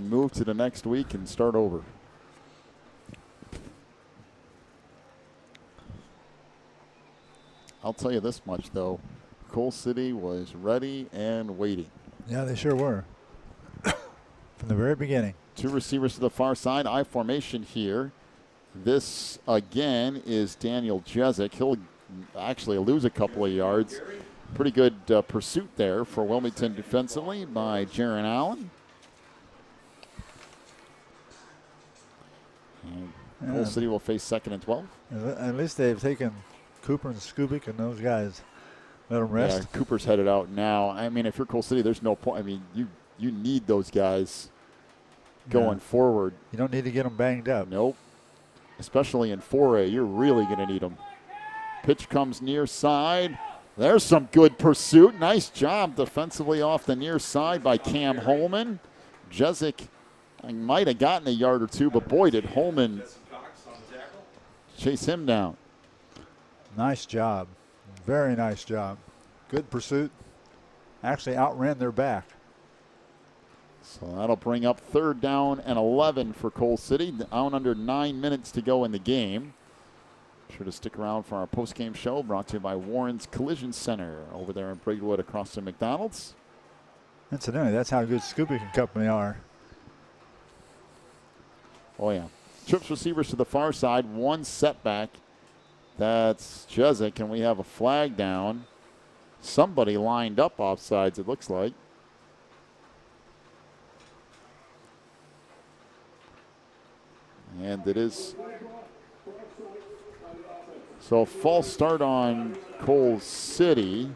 [SPEAKER 1] move to the next week and start over. I'll tell you this much, though. Coal City was ready and waiting.
[SPEAKER 2] Yeah, they sure were. From the very beginning.
[SPEAKER 1] 2 receivers to the far side. I formation here. This, again, is Daniel Jezik. He'll actually lose a couple of yards. Pretty good pursuit there for Wilmington defensively by Jaron Allen. And Coal City will face 2nd and 12.
[SPEAKER 2] At least they've taken Cooper and Skubik and those guys. Let them rest.
[SPEAKER 1] Yeah, Cooper's headed out now. I mean, if you're Coal City, there's no point. I mean, you need those guys going forward.
[SPEAKER 2] You don't need to get them banged up.
[SPEAKER 1] Nope. Especially in 4A, you're really going to need them. Pitch comes near side. There's some good pursuit. Nice job defensively off the near side by Cam Holman. Jezik might have gotten a yard or 2, but boy, did Holman chase him down.
[SPEAKER 2] Nice job. Very nice job. Good pursuit. Actually outran their back.
[SPEAKER 1] So that'll bring up 3rd down and 11 for Coal City. Down under 9 minutes to go in the game. Sure to stick around for our post-game show, brought to you by Warren's Collision Center over there in Braidwood across from McDonald's.
[SPEAKER 2] Incidentally, that's how good Scoopy and Company are.
[SPEAKER 1] Oh, yeah. Trips receivers to the far side, 1 setback. That's Jezik, and we have a flag down. Somebody lined up offsides, it looks like. And it is. So false start on Coal City.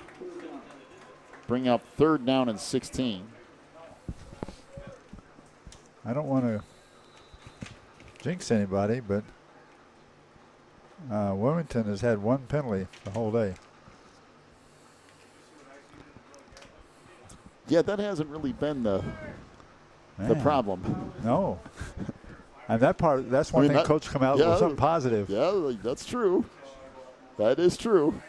[SPEAKER 1] Bring up 3rd down and 16.
[SPEAKER 2] I don't want to jinx anybody, but Wilmington has had 1 penalty the whole day.
[SPEAKER 1] Yeah, that hasn't really been the problem.
[SPEAKER 2] No. And that's one thing Coach come out with something positive.
[SPEAKER 1] Yeah, that's true. That is true.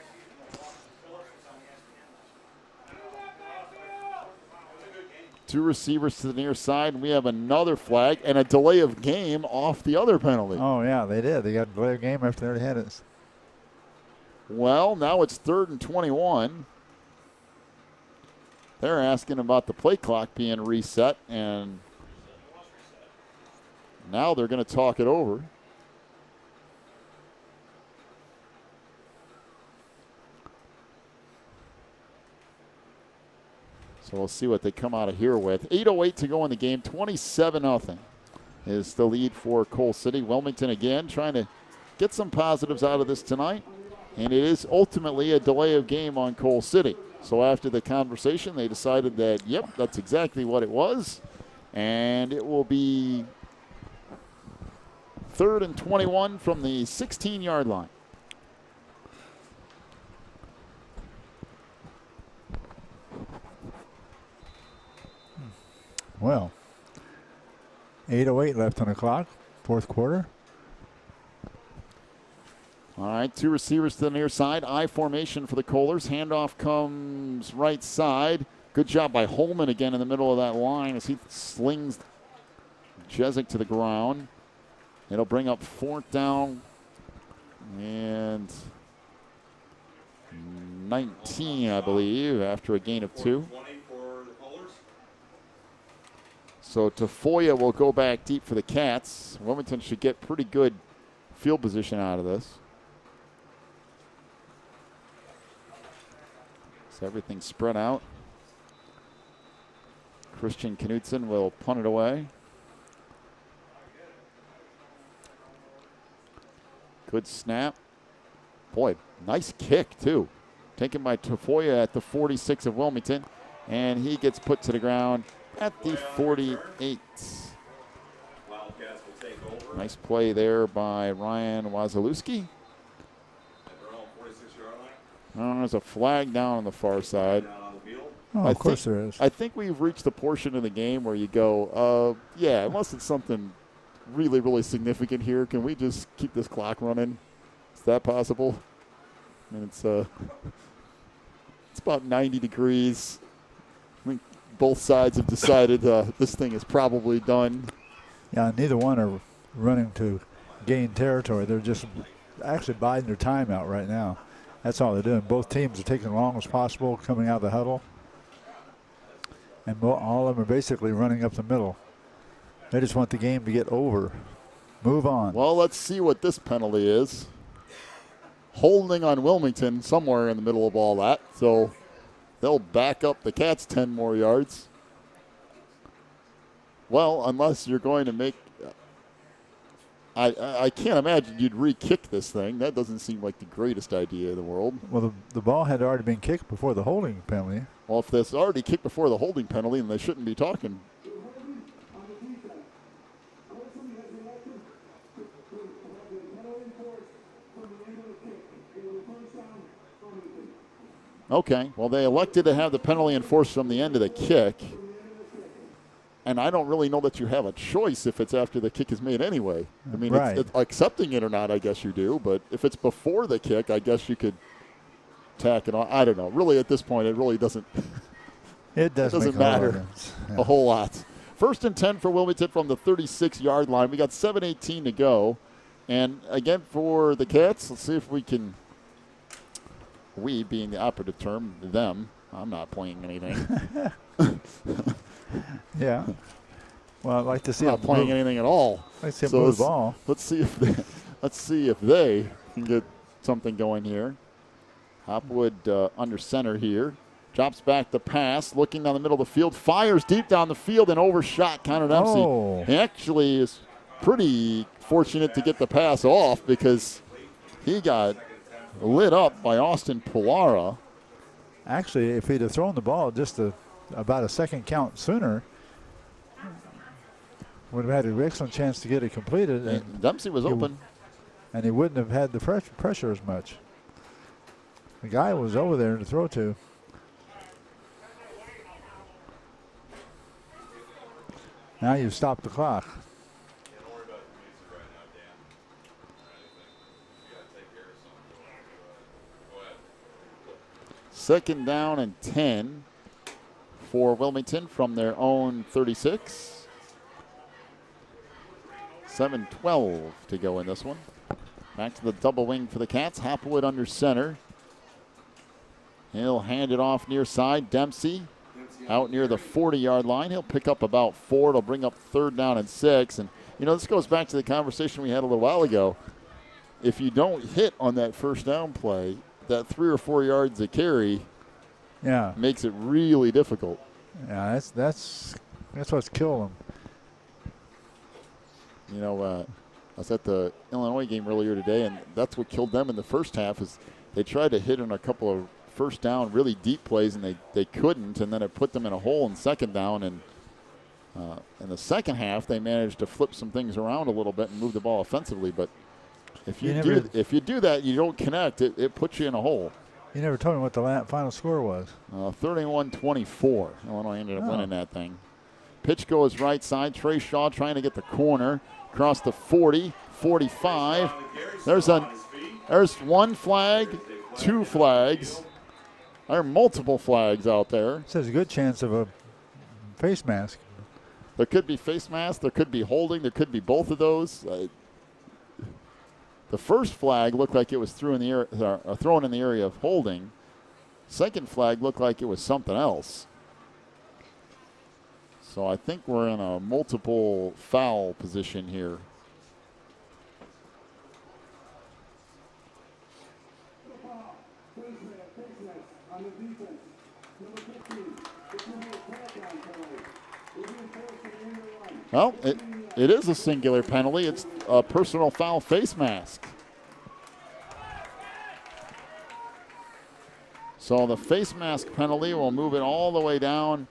[SPEAKER 1] Two receivers to the near side, and we have another flag and a delay of game off the other penalty.
[SPEAKER 2] Oh, yeah, they did. They got a delay of game after they already had it.
[SPEAKER 1] Well, now it's 3rd and 21. They're asking about the play clock being reset, and now they're going to talk it over. So we'll see what they come out of here with. 8:08 to go in the game. 27-0 is the lead for Coal City. Wilmington again trying to get some positives out of this tonight. And it is ultimately a delay of game on Coal City. So after the conversation, they decided that, yep, that's exactly what it was. And it will be 3rd and 21 from the 16-yard line.
[SPEAKER 2] Well, 8:08 left on the clock, 4th quarter.
[SPEAKER 1] All right, 2 receivers to the near side. I formation for the Kohlers. Handoff comes right side. Good job by Holman again in the middle of that line as he slings Jezik to the ground. It'll bring up 4th down and 19, I believe, after a gain of 2. So Tafoya will go back deep for the Cats. Wilmington should get pretty good field position out of this. So everything's spread out. Christian Knudsen will punt it away. Good snap. Boy, nice kick, too. Taken by Tafoya at the 46 of Wilmington. And he gets put to the ground at the 48. Nice play there by Ryan Wazalewski. There's a flag down on the far side.
[SPEAKER 2] Oh, of course there is.
[SPEAKER 1] I think we've reached the portion of the game where you go, yeah, unless it's something really, really significant here, can we just keep this clock running? Is that possible? I mean, it's about 90 degrees. I think both sides have decided this thing is probably done.
[SPEAKER 2] Yeah, neither one are running to gain territory. They're just actually biding their time out right now. That's all they're doing. Both teams are taking as long as possible coming out of the huddle. And all of them are basically running up the middle. They just want the game to get over. Move on.
[SPEAKER 1] Well, let's see what this penalty is. Holding on Wilmington somewhere in the middle of all that. So they'll back up the Cats 10 more yards. Well, unless you're going to make... I can't imagine you'd re-kick this thing. That doesn't seem like the greatest idea in the world.
[SPEAKER 2] Well, the ball had already been kicked before the holding penalty.
[SPEAKER 1] Well, if this already kicked before the holding penalty, then they shouldn't be talking. Okay, well, they elected to have the penalty enforced from the end of the kick. And I don't really know that you have a choice if it's after the kick is made anyway. I mean,
[SPEAKER 2] right.
[SPEAKER 1] it's accepting it or not, I guess you do. But if it's before the kick, I guess you could tack it on. I don't know. Really, at this point, it really doesn't.
[SPEAKER 2] It doesn't
[SPEAKER 1] matter
[SPEAKER 2] a
[SPEAKER 1] whole lot. First and 10 for Wilmington from the 36-yard line. We got 7:18 to go. And again, for the Cats, let's see if we can, we being the operative term, them. I'm not playing anything.
[SPEAKER 2] Yeah. Well, I'd like to see
[SPEAKER 1] I'm not playing anything at all.
[SPEAKER 2] I'd like to see him move the ball.
[SPEAKER 1] Let's see if they can get something going here. Hopwood under center here. Drops back the pass, looking down the middle of the field, fires deep down the field and overshot Connor Dempsey.
[SPEAKER 2] Oh.
[SPEAKER 1] He actually is pretty fortunate to get the pass off because he got lit up by Austin Pilara.
[SPEAKER 2] Actually, if he'd have thrown the ball just about a second count sooner, would have had an excellent chance to get it completed.
[SPEAKER 1] And Dempsey was open.
[SPEAKER 2] And he wouldn't have had the pressure as much. The guy was over there to throw to. Now you've stopped the clock.
[SPEAKER 1] Second down and 10 for Wilmington from their own 36. 7:12 to go in this one. Back to the double wing for the Cats. Hopwood under center. He'll hand it off near side. Dempsey out near the 40-yard line. He'll pick up about 4. It'll bring up third down and 6. And, you know, this goes back to the conversation we had a little while ago. If you don't hit on that first down play, that 3 or 4 yards a carry makes it really difficult.
[SPEAKER 2] Yeah, that's what's killing them.
[SPEAKER 1] You know, I was at the Illinois game earlier today, and that's what killed them in the first half is they tried to hit on a couple of first down, really deep plays, and they couldn't, and then it put them in a hole in second down. And in the second half, they managed to flip some things around a little bit and move the ball offensively. But if you do that, you don't connect, it puts you in a hole.
[SPEAKER 2] You never told me what the final score was.
[SPEAKER 1] 31-24. Illinois ended up winning that thing. Pitch goes right side. Trey Shaw trying to get the corner. Across the 40, 45. There's one flag, 2 flags. There are multiple flags out there.
[SPEAKER 2] So there's a good chance of a face mask.
[SPEAKER 1] There could be face mask. There could be holding. There could be both of those. The first flag looked like it was thrown in the area of holding. Second flag looked like it was something else. So I think we're in a multiple foul position here. Well, it is a singular penalty. It's a personal foul face mask. So the face mask penalty will move it all the way down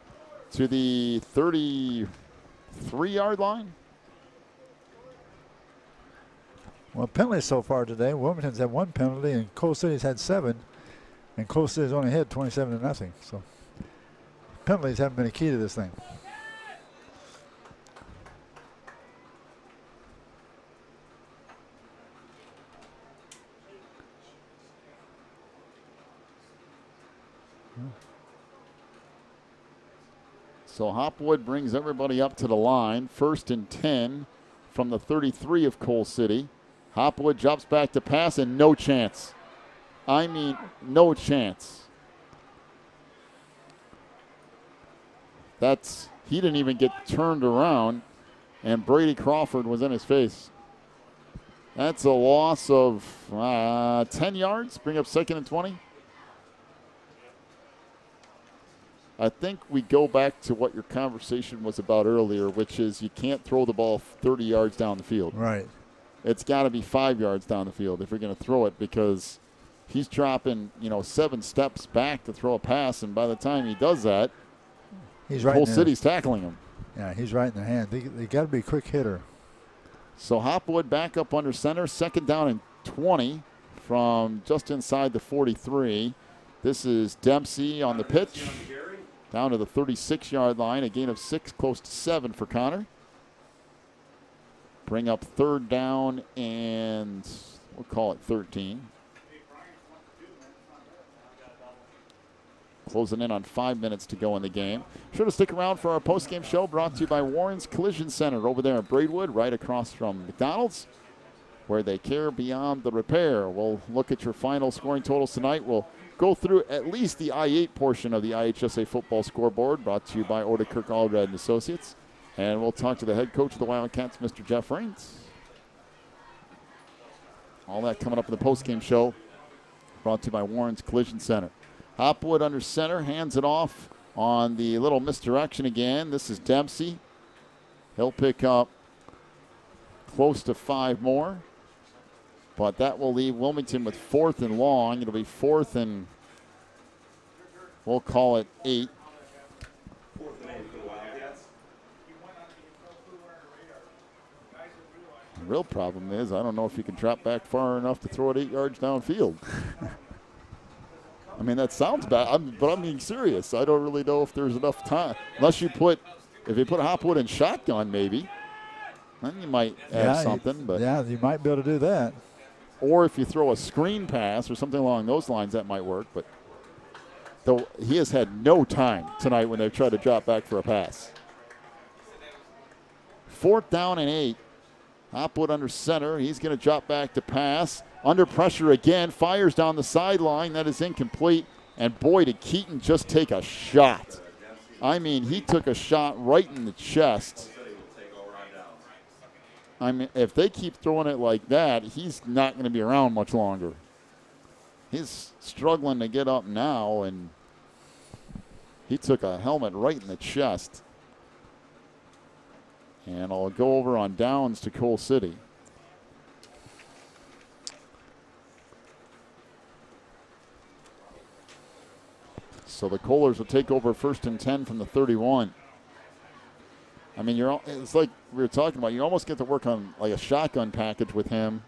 [SPEAKER 1] to the 33-yard line.
[SPEAKER 2] Well, penalties so far today. Wilmington's had 1 penalty, and Coal City's had 7. And Coal City's only had 27-0. So penalties haven't been a key to this thing.
[SPEAKER 1] So Hopwood brings everybody up to the line. First and 10 from the 33 of Coal City. Hopwood jumps back to pass and no chance. I mean, no chance. He didn't even get turned around, and Brady Crawford was in his face. That's a loss of 10 yards. Bring up second and 20. I think we go back to what your conversation was about earlier, which is you can't throw the ball 30 yards down the field.
[SPEAKER 2] Right.
[SPEAKER 1] It's got to be 5 yards down the field if you're going to throw it, because he's dropping, 7 steps back to throw a pass, and by the time he does that, Coal City's tackling him.
[SPEAKER 2] Yeah, he's right in the hand. They got to be a quick hitter.
[SPEAKER 1] So Hopwood back up under center, second down and 20 from just inside the 43. This is Dempsey on the pitch. Down to the 36-yard line, a gain of 6, close to 7 for Connor. Bring up third down and we'll call it 13. Closing in on 5 minutes to go in the game. Sure to stick around for our post-game show brought to you by Warren's Collision Center over there in Braidwood, right across from McDonald's, where they care beyond the repair. We'll look at your final scoring totals tonight. We'll go through at least the I-8 portion of the IHSA football scoreboard, brought to you by Odekirk Allred and Associates. And we'll talk to the head coach of the Wildcats, Mr. Jeff Rinks. All that coming up in the post-game show, brought to you by Warren's Collision Center. Hopwood under center, hands it off on the little misdirection again. This is Dempsey. He'll pick up close to 5 more. But that will leave Wilmington with 4th and long. It'll be 4th and, we'll call it 8. The real problem is I don't know if you can drop back far enough to throw it 8 yards downfield. I mean, that sounds bad, but I'm being serious. I don't really know if there's enough time. Unless you put, if you put Hopwood in shotgun maybe, then you might add something. But
[SPEAKER 2] yeah, you might be able to do that.
[SPEAKER 1] Or if you throw a screen pass or something along those lines, that might work. But though he has had no time tonight when they've tried to drop back for a pass. 4th down and 8. Hopwood under center. He's going to drop back to pass. Under pressure again. Fires down the sideline. That is incomplete. And boy, did Keaton just take a shot. I mean, he took a shot right in the chest. I mean, if they keep throwing it like that, he's not going to be around much longer. He's struggling to get up now, and he took a helmet right in the chest. And I'll go over on downs to Coal City. So the Kohlers will take over 1st and 10 from the 31. I mean, it's like we were talking about. You almost get to work on like a shotgun package with him,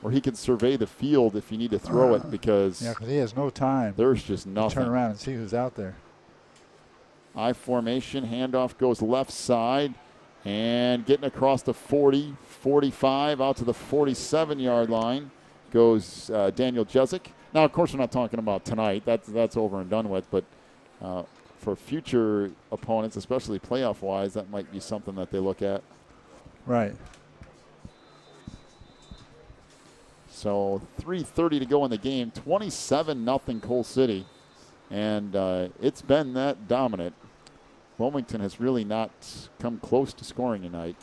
[SPEAKER 1] where he can survey the field if you need to throw it, because
[SPEAKER 2] he has no time.
[SPEAKER 1] There's just nothing.
[SPEAKER 2] Turn around and see who's out there.
[SPEAKER 1] I formation, handoff goes left side, and getting across the 40, 45, out to the 47-yard line goes Daniel Jezik. Now, of course, we're not talking about tonight. That's over and done with, but for future opponents, especially playoff-wise, that might be something that they look at.
[SPEAKER 2] Right.
[SPEAKER 1] So 3:30 to go in the game, 27-0 Coal City, and it's been that dominant. Wilmington has really not come close to scoring tonight.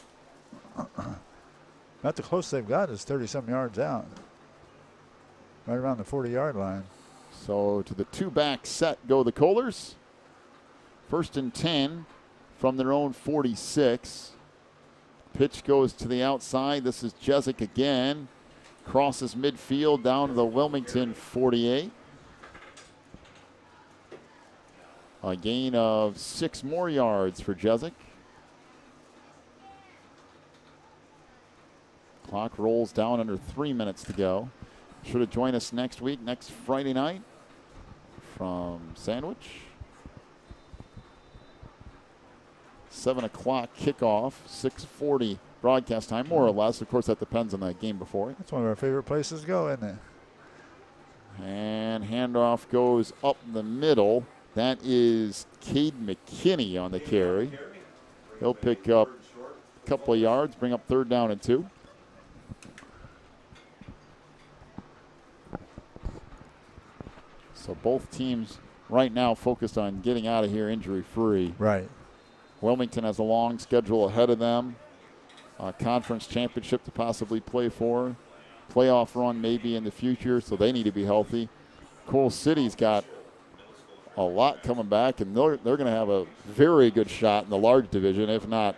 [SPEAKER 2] About the closest they've got is 30-some yards out, right around the 40-yard line.
[SPEAKER 1] So to the 2-back set go the Kohlers. 1st and 10 from their own 46. Pitch goes to the outside. This is Jezik again. Crosses midfield down to the Wilmington 48. A gain of 6 more yards for Jezik. Clock rolls down under 3 minutes to go. Sure to join us next week, next Friday night from Sandwich. 7 o'clock kickoff, 6:40 broadcast time, more or less. Of course, that depends on the game before it.
[SPEAKER 2] That's one of our favorite places to go, isn't it?
[SPEAKER 1] And handoff goes up the middle. That is Cade McKinney on the carry. He'll pick up a couple of yards, bring up 3rd down and 2. So both teams right now focused on getting out of here injury-free.
[SPEAKER 2] Right.
[SPEAKER 1] Wilmington has a long schedule ahead of them. A conference championship to possibly play for. Playoff run maybe in the future, so they need to be healthy. Coal City's got a lot coming back, and they're going to have a very good shot in the large division, if not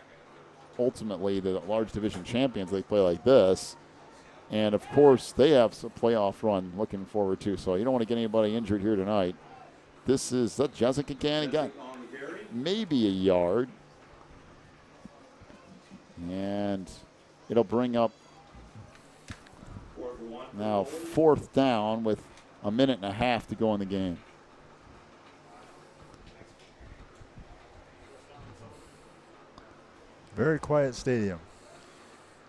[SPEAKER 1] ultimately the large division champions. They play like this. And, of course, they have a playoff run looking forward to, so you don't want to get anybody injured here tonight. This is that Jezik again. He got maybe a yard. And it'll bring up now 4th down with a minute and a half to go in the game.
[SPEAKER 2] Very quiet stadium.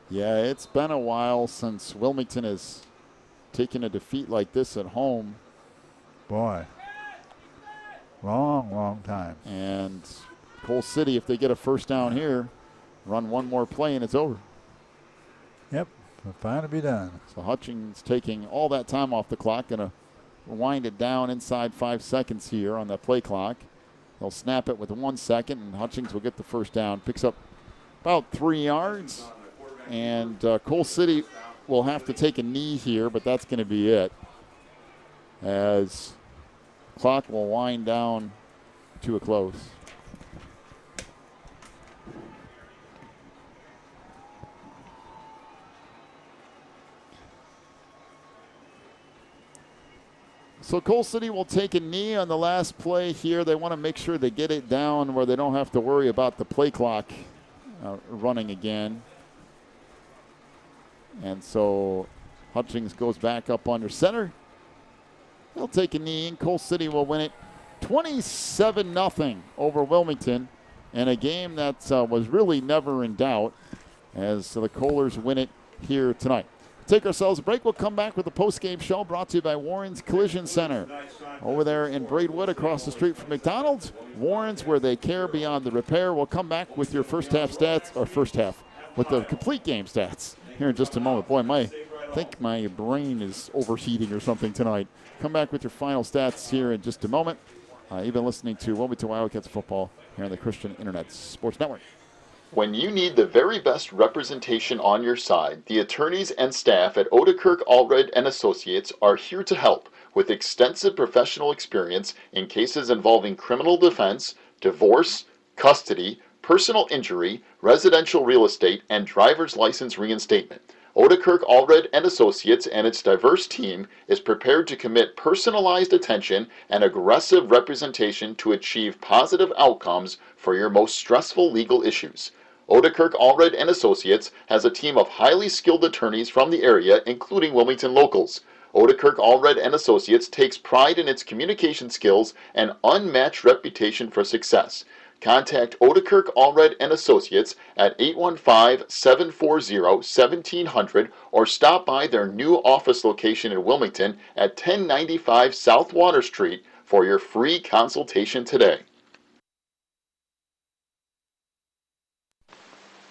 [SPEAKER 1] Yeah, it's been a while since Wilmington has taken a defeat like this at home.
[SPEAKER 2] Boy. Long time.
[SPEAKER 1] And Cole City, if they get a first down here, run one more play and it's over.
[SPEAKER 2] Yep, it'll finally be done.
[SPEAKER 1] So Hutchings taking all that time off the clock, going to wind it down inside 5 seconds here on that play clock. They'll snap it with 1 second, and Hutchings will get the first down. Picks up about 3 yards, and Cole City will have to take a knee here, but that's going to be it, as clock will wind down to a close. So Cole City will take a knee on the last play here. They want to make sure they get it down where they don't have to worry about the play clock running again. And so Hutchings goes back up under center. They'll take a knee, and Cole City will win it 27-0 over Wilmington in a game that was really never in doubt, as the Kohlers win it here tonight. Take ourselves a break. We'll come back with the post-game show brought to you by Warren's Collision Center. Over there in Braidwood across the street from McDonald's. Warren's, where they care beyond the repair. We'll come back with your first half stats, or first half, with the complete game stats here in just a moment. Boy, I think my brain is overheating or something tonight. Come back with your final stats here in just a moment. You've been listening to Wilmington Wildcats football here on the Christian Internet Sports Network.
[SPEAKER 4] When you need the very best representation on your side, the attorneys and staff at Odekirk Allred and Associates are here to help with extensive professional experience in cases involving criminal defense, divorce, custody, personal injury, residential real estate, and driver's license reinstatement. Odekirk Allred and Associates and its diverse team is prepared to commit personalized attention and aggressive representation to achieve positive outcomes for your most stressful legal issues. Odekirk Allred and Associates has a team of highly skilled attorneys from the area, including Wilmington locals. Odekirk Allred and Associates takes pride in its communication skills and unmatched reputation for success. Contact Odekirk Allred and Associates at 815-740-1700 or stop by their new office location in Wilmington at 1095 South Water Street for your free consultation today.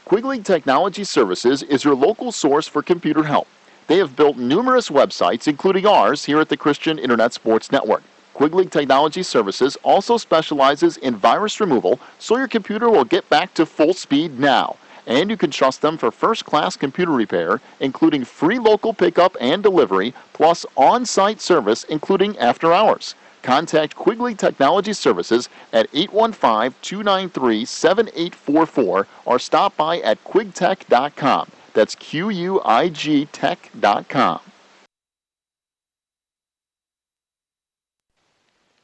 [SPEAKER 4] Quigley Technology Services is your local source for computer help. They have built numerous websites, including ours here at the Christian Internet Sports Network. Quigley Technology Services also specializes in virus removal, so your computer will get back to full speed now. And you can trust them for first-class computer repair, including free local pickup and delivery, plus on-site service, including after hours. Contact Quigley Technology Services at 815-293-7844 or stop by at quigtech.com. That's QUIG tech.com.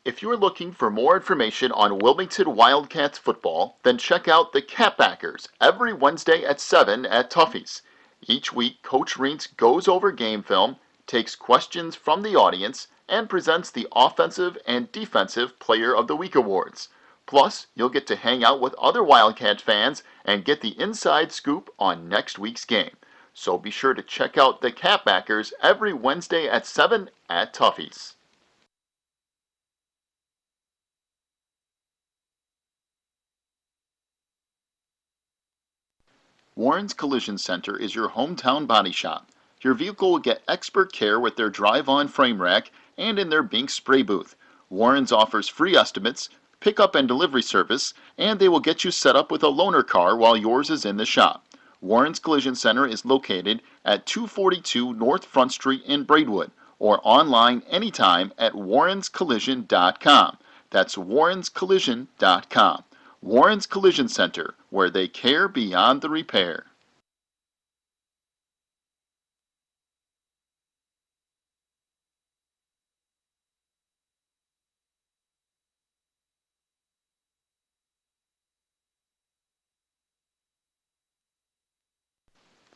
[SPEAKER 4] If you're looking for more information on Wilmington Wildcats football, then check out the Catbackers every Wednesday at 7 at Tuffy's. Each week, Coach Rinks goes over game film, takes questions from the audience, and presents the Offensive and Defensive Player of the Week awards. Plus, you'll get to hang out with other Wildcat fans and get the inside scoop on next week's game. So be sure to check out the Catbackers every Wednesday at 7 at Tuffy's. Warren's Collision Center is your hometown body shop. Your vehicle will get expert care with their drive-on frame rack and in their Bink spray booth. Warren's offers free estimates, pickup and delivery service, and they will get you set up with a loaner car while yours is in the shop. Warren's Collision Center is located at 242 North Front Street in Braidwood, or online anytime at warrenscollision.com. That's warrenscollision.com. Warren's Collision Center, where they care beyond the repair.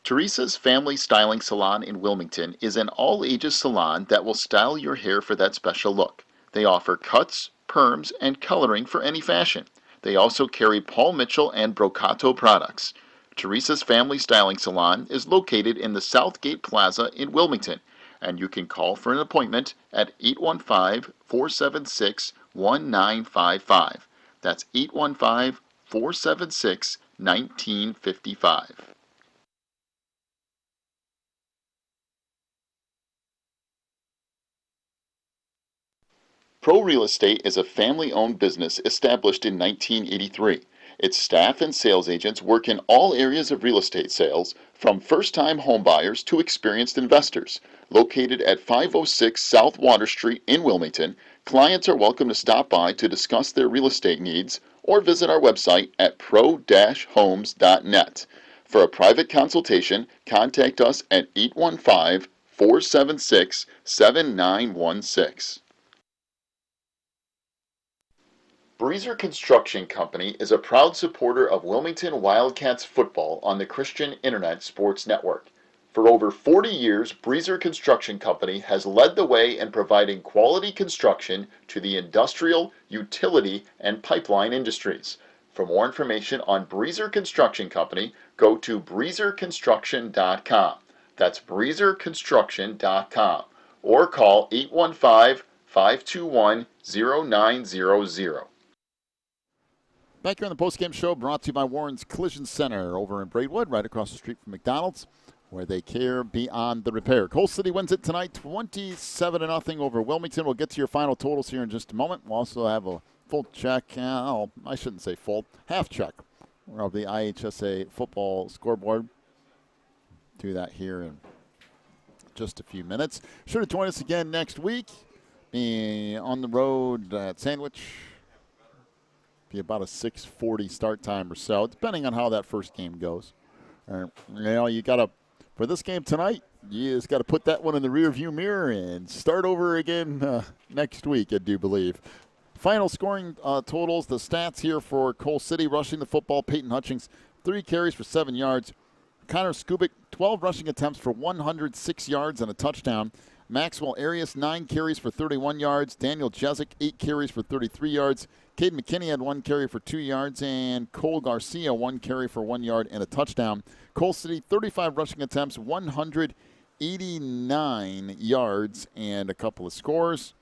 [SPEAKER 4] Teresa's Family Styling Salon in Wilmington is an all-ages salon that will style your hair for that special look. They offer cuts, perms, and coloring for any fashion. They also carry Paul Mitchell and Brocato products. Teresa's Family Styling Salon is located in the Southgate Plaza in Wilmington. And you can call for an appointment at 815-476-1955. That's 815-476-1955. Pro Real Estate is a family-owned business established in 1983. Its staff and sales agents work in all areas of real estate sales, from first-time homebuyers to experienced investors. Located at 506 South Water Street in Wilmington, clients are welcome to stop by to discuss their real estate needs or visit our website at pro-homes.net. For a private consultation, contact us at 815-476-7916. Breezer Construction Company is a proud supporter of Wilmington Wildcats football on the Christian Internet Sports Network. For over 40 years, Breezer Construction Company has led the way in providing quality construction to the industrial, utility, and pipeline industries. For more information on Breezer Construction Company, go to breezerconstruction.com. That's breezerconstruction.com. Or call 815-521-0900.
[SPEAKER 1] Back here on the postgame show, brought to you by Warren's Collision Center over in Braidwood, right across the street from McDonald's, where they care beyond the repair. Coal City wins it tonight, 27-0 over Wilmington. We'll get to your final totals here in just a moment. We'll also have a full check, I shouldn't say full, half check of the IHSA football scoreboard. Do that here in just a few minutes. Sure to join us again next week. Be on the road at Sandwich. Be about a 6:40 start time or so, depending on how that first game goes. You got to, for this game tonight, you just got to put that one in the rearview mirror and start over again next week, I do believe. Final scoring totals, the stats here for Coal City. Rushing the football, Peyton Hutchings, 3 carries for 7 yards. Connor Skubik, 12 rushing attempts for 106 yards and a touchdown. Maxwell Arias, 9 carries for 31 yards. Daniel Jezik, 8 carries for 33 yards. Cade McKinney had 1 carry for 2 yards. And Cole Garcia, 1 carry for 1 yard and a touchdown. Coal City, 35 rushing attempts, 189 yards and a couple of scores.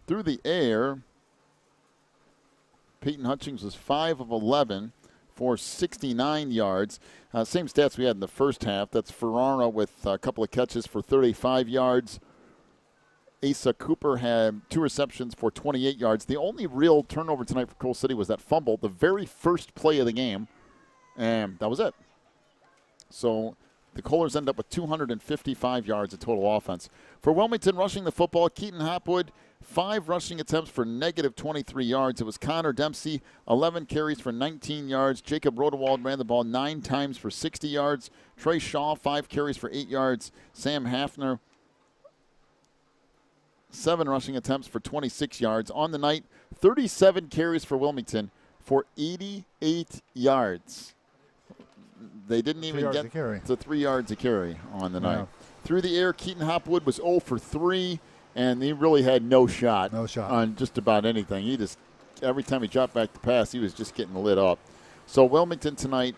[SPEAKER 1] Through the air, Peyton Hutchings was 5 of 11 for 69 yards. Same stats we had in the first half. That's Ferrara with a couple of catches for 35 yards. Asa Cooper had 2 receptions for 28 yards. The only real turnover tonight for Coal City was that fumble, the very first play of the game, and that was it. So the Kohlers end up with 255 yards of total offense. For Wilmington, rushing the football, Keaton Hopwood, 5 rushing attempts for negative 23 yards. It was Connor Dempsey, 11 carries for 19 yards. Jacob Rodewald ran the ball 9 times for 60 yards. Trey Shaw, 5 carries for 8 yards. Sam Hafner, 7 rushing attempts for 26 yards. On the night, 37 carries for Wilmington for 88 yards. They didn't even get to 3 yards a carry on the night. Through the air, Keaton Hopwood was 0 for 3. And he really had no shot on just about anything. He just, every time he dropped back to pass, he was just getting lit up. So Wilmington tonight,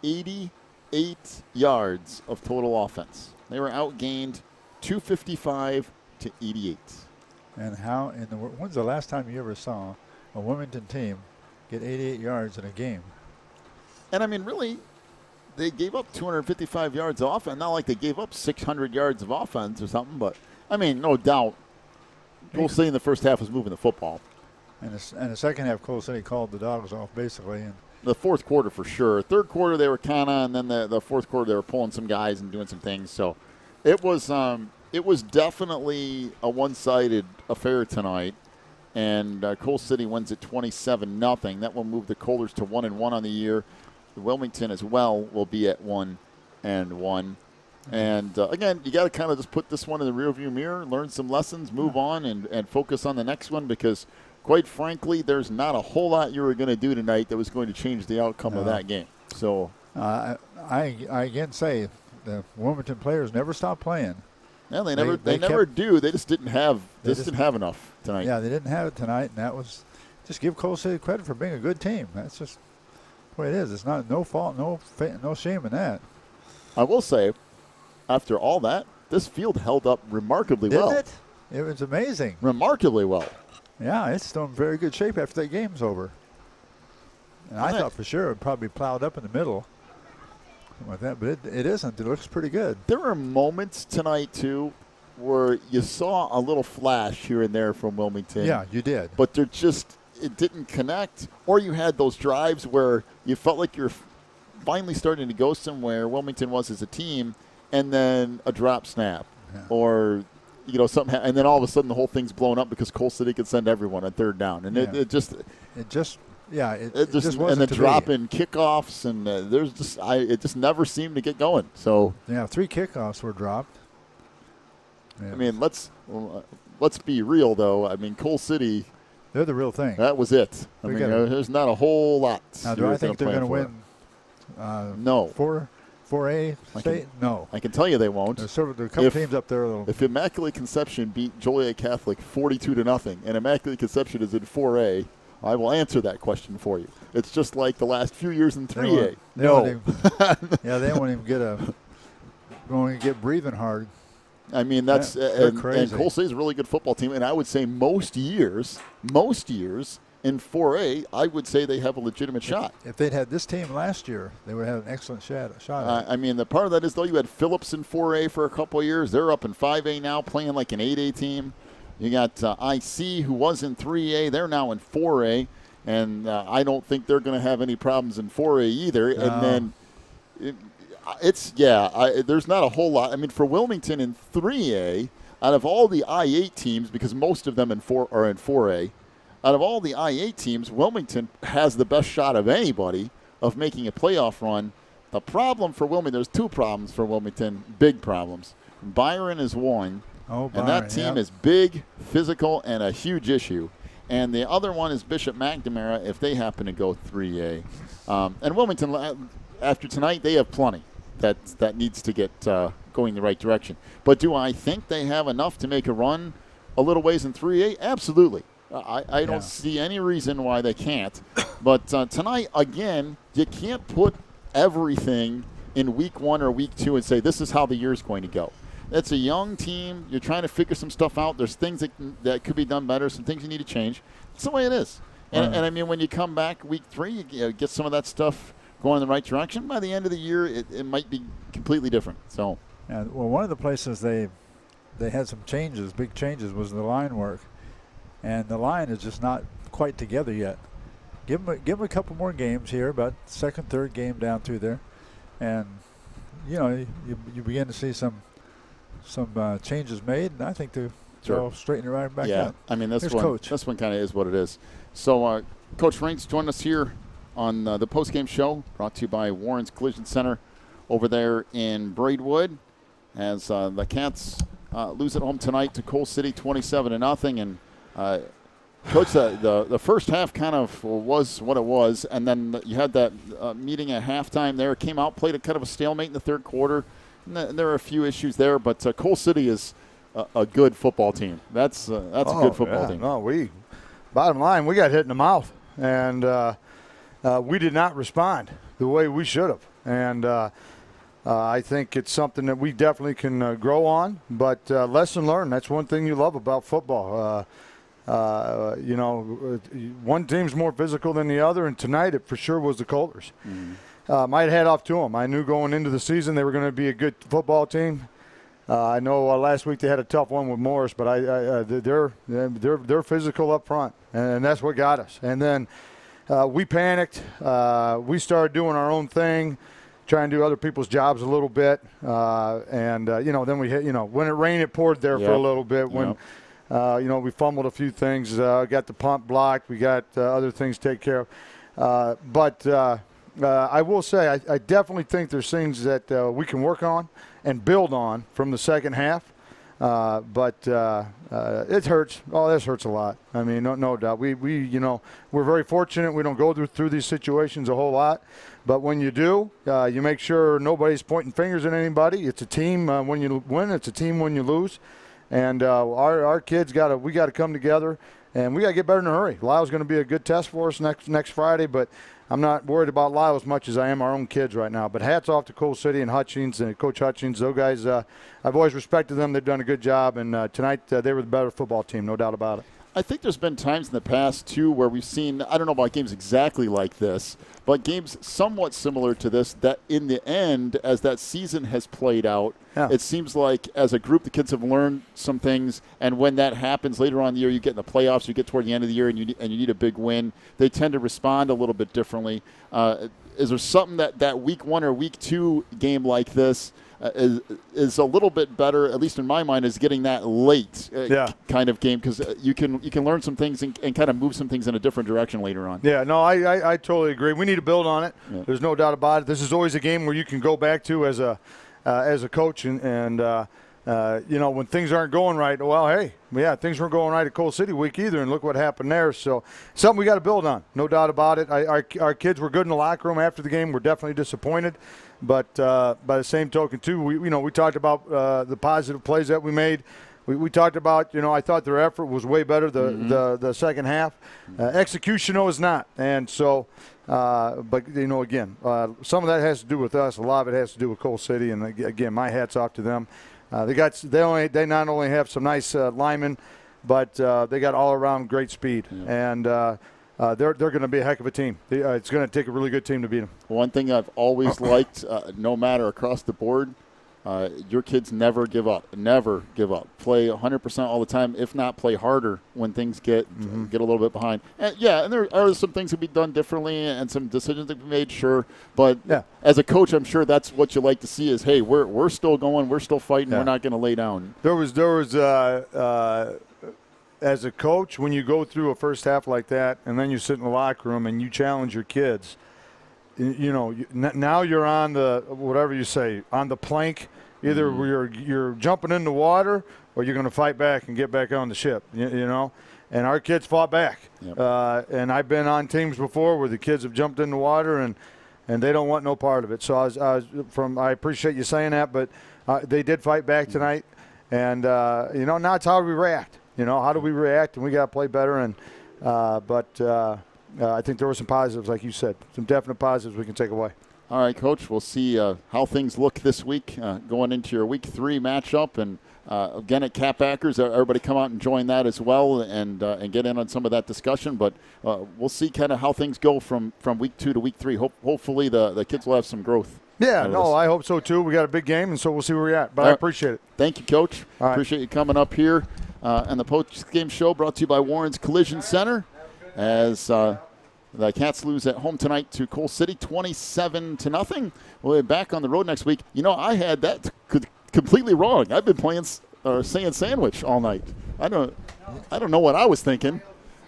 [SPEAKER 1] 88 yards of total offense. They were outgained 255 to 88.
[SPEAKER 2] And when's the last time you ever saw a Wilmington team get 88 yards in a game?
[SPEAKER 1] And I mean, really, they gave up 255 yards of offense. Not like they gave up 600 yards of offense or something, but I mean, no doubt, Coal City in the first half was moving the football.
[SPEAKER 2] And the second half, Coal City called the dogs off, basically. And
[SPEAKER 1] the fourth quarter for sure. Third quarter, they were kind of, and then the fourth quarter, they were pulling some guys and doing some things. So it was definitely a one-sided affair tonight. And Coal City wins at 27-0. That will move the Kohlers to 1-1 on the year. Wilmington as well will be at 1-1. And, again, you got to kind of just put this one in the rearview mirror, learn some lessons, move on, and focus on the next one because, quite frankly, there's not a whole lot you were going to do tonight that was going to change the outcome of that game. So
[SPEAKER 2] I again say the Wilmington players never stop playing.
[SPEAKER 1] Yeah, they never do. They just didn't have enough tonight.
[SPEAKER 2] Yeah, they didn't have it tonight, and that was just give Coal City credit for being a good team. That's just the way it is. It's not no fault, no shame in that.
[SPEAKER 1] I will say, after all that, this field held up remarkably well.
[SPEAKER 2] Didn't it? It was amazing.
[SPEAKER 1] Remarkably well.
[SPEAKER 2] Yeah, it's still in very good shape after that game's over. And I thought for sure it would probably be plowed up in the middle with that, but it isn't. It looks pretty good.
[SPEAKER 1] There were moments tonight, too, where you saw a little flash here and there from Wilmington.
[SPEAKER 2] Yeah, you did.
[SPEAKER 1] But it didn't connect. Or you had those drives where you felt like you're finally starting to go somewhere, Wilmington was as a team, and then a drop snap. Yeah. Or, something, and then all of a sudden the whole thing's blown up because Coal City could send everyone on third down. And it just wasn't. And the drop in kickoffs, and it just never seemed to get going. So
[SPEAKER 2] 3 kickoffs were dropped. Yeah.
[SPEAKER 1] I mean, let's be real though. I mean, Coal City,
[SPEAKER 2] they're the real thing.
[SPEAKER 1] That was it. I mean, there's not a whole lot.
[SPEAKER 2] Now, do I think they're going to win?
[SPEAKER 1] No.
[SPEAKER 2] 4A state? No.
[SPEAKER 1] I can tell you they won't.
[SPEAKER 2] There's a couple teams up there.
[SPEAKER 1] If Immaculate Conception beat Joliet Catholic 42-0, and Immaculate Conception is in 4A, I will answer that question for you. It's just like the last few years in 3A.
[SPEAKER 2] They won't even get breathing hard.
[SPEAKER 1] I mean, that's and Coal City is a really good football team, and I would say most years in 4A, I would say they have a legitimate shot.
[SPEAKER 2] If they'd had this team last year, they would have an excellent shot.
[SPEAKER 1] I mean, the part of that is, though, you had Phillips in 4A for a couple of years. They're up in 5A now, playing like an 8A team. You got IC, who was in 3A. They're now in 4A, and I don't think they're going to have any problems in 4A either. No. And then there's not a whole lot. I mean, for Wilmington in 3A, out of all the I-8 teams, because most of them are in 4A, out of all the I-8 teams, Wilmington has the best shot of anybody of making a playoff run. The problem for Wilmington, there's 2 problems for Wilmington, big problems. Byron is one, and that team is big, physical, and a huge issue. And the other one is Bishop McNamara if they happen to go 3A. And Wilmington, after tonight, they have plenty that needs to get going the right direction. But do I think they have enough to make a run a little ways in 3A? Absolutely. I don't see any reason why they can't. But tonight, again, you can't put everything in week 1 or week 2 and say this is how the year's going to go. It's a young team. You're trying to figure some stuff out. There's things that could be done better, some things you need to change. It's the way it is. And I mean, when you come back week 3, you get some of that stuff going in the right direction. By the end of the year, it might be completely different. So,
[SPEAKER 2] one of the places they had some changes, big changes, was the line work. And the line is just not quite together yet. Give them a couple more games here, about second, third game down through there, and you begin to see some changes made, and I think they'll straighten it right back out.
[SPEAKER 1] I mean, this one kind of is what it is. So, Coach Rinks joined us here on the postgame show, brought to you by Warren's Collision Center over there in Braidwood, as the Cats lose at home tonight to Coal City 27-0, and Coach, the first half kind of was what it was, and then you had that meeting at halftime there. Came out, played a kind of a stalemate in the third quarter. And there are a few issues there, but Coal City is a good football team. That's a good football team.
[SPEAKER 6] No, bottom line, we got hit in the mouth, and we did not respond the way we should have. And I think it's something that we definitely can grow on, but lesson learned. That's one thing you love about football. One team's more physical than the other, and tonight it for sure was the Cougars. Mm-hmm. Might hat off to them. I knew going into the season they were going to be a good football team. I know last week they had a tough one with Morris, but they're physical up front, and that's what got us. And then we panicked. We started doing our own thing, trying to do other people's jobs a little bit, then we hit. When it rained, it poured there for a little bit. When we fumbled a few things, got the punt blocked. We got other things to take care of. But I will say I definitely think there's things that we can work on and build on from the second half. But it hurts. Oh, this hurts a lot. I mean, no doubt. We're very fortunate. We don't go through these situations a whole lot. But when you do, you make sure nobody's pointing fingers at anybody. It's a team when you win. It's a team when you lose. And our kids we got to come together And we got to get better in a hurry. Lyle's going to be a good test for us next Friday, but I'm not worried about Lyle as much as I am our own kids right now. But hats off to Coal City and Hutchings and Coach Hutchings. Those guys, I've always respected them. They've done a good job. And tonight they were the better football team, no doubt about it.
[SPEAKER 1] I think there's been times in the past, too, where we've seen, I don't know about games exactly like this, but games somewhat similar to this, that in the end, as that season has played out, it seems like as a group the kids have learned some things, and when that happens later on in the year, you get in the playoffs, you get toward the end of the year, and you need a big win, they tend to respond a little bit differently. Is there something that week 1 or week 2 game like this is a little bit better, at least in my mind, is getting that late kind of game, because you can learn some things and kind of move some things in a different direction later on.
[SPEAKER 6] Yeah, no, I totally agree. We need to build on it. Yeah. There's no doubt about it. This is always a game where you can go back to as a coach and when things aren't going right, well, hey, things weren't going right at Coal City week either, and look what happened there. So something we got to build on, no doubt about it. Our kids were good in the locker room after the game. We're definitely disappointed. But by the same token, too, we talked about the positive plays that we made. We talked about, I thought their effort was way better the second half. Execution, is not. And so, but, again, some of that has to do with us. A lot of it has to do with Coal City. And, again, my hat's off to them. They not only have some nice linemen, but they got all-around great speed. Yeah. And they're going to be a heck of a team. It's going to take a really good team to beat them.
[SPEAKER 1] One thing I've always liked, no matter across the board, your kids never give up. Never give up. Play 100% all the time, if not play harder when things get a little bit behind. And there are some things that can be done differently and some decisions that can be made, sure. But as a coach, I'm sure that's what you like to see is, hey, we're still going, we're still fighting, we're not going to lay down.
[SPEAKER 6] There was as a coach, when you go through a first half like that and then you sit in the locker room and you challenge your kids, now you're on the, whatever you say, on the plank. Either you're jumping in the water or you're going to fight back and get back on the ship, And our kids fought back. Yep. And I've been on teams before where the kids have jumped in the water and they don't want no part of it. So I appreciate you saying that, but they did fight back tonight. And, now it's how we react. How do we react? And we got to play better. And I think there were some positives, like you said, some definite positives we can take away.
[SPEAKER 1] All right, Coach, we'll see how things look this week going into your Week 3 matchup. And, again, at Catbackers, everybody come out and join that as well and get in on some of that discussion. But we'll see kind of how things go from Week 2 to Week 3. Hopefully the kids will have some growth.
[SPEAKER 6] Yeah, no, I hope so, too. We got a big game, and so we'll see where we're at. But I appreciate it.
[SPEAKER 1] Thank you, Coach. Appreciate you coming up here. And the Postgame Show brought to you by Warren's Collision Center as the Cats lose at home tonight to Coal City 27-0. We'll be back on the road next week. I had that completely wrong. I've been saying sandwich all night. I don't know what I was thinking.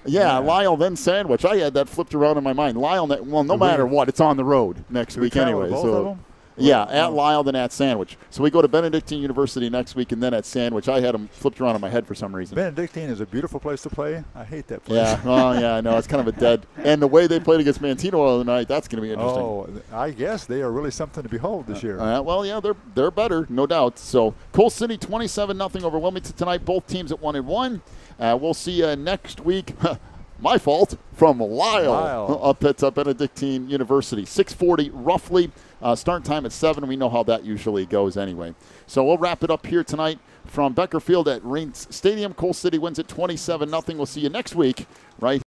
[SPEAKER 1] Yeah, Lyle then sandwich. I had that flipped around in my mind. Lyle, no matter what, it's on the road next week anyway.
[SPEAKER 2] Both of them?
[SPEAKER 1] Yeah, at Lyle, then at Sandwich. So we go to Benedictine University next week, and then at Sandwich. I had them flipped around in my head for some reason.
[SPEAKER 2] Benedictine is a beautiful place to play. I hate that place.
[SPEAKER 1] Yeah, I know. It's kind of a dead. And the way they played against Mantino the other night, that's going to be interesting.
[SPEAKER 2] Oh, I guess they are really something to behold this year.
[SPEAKER 1] They're better, no doubt. So Coal City 27-0 over Wilmington tonight. Both teams at 1-1. We'll see you next week. My fault, from Lyle. Up at Benedictine University. 6:40 roughly. Start time at 7. We know how that usually goes anyway. So we'll wrap it up here tonight from Becker Field at Rinks Stadium. Coal City wins at 27-0. We'll see you next week right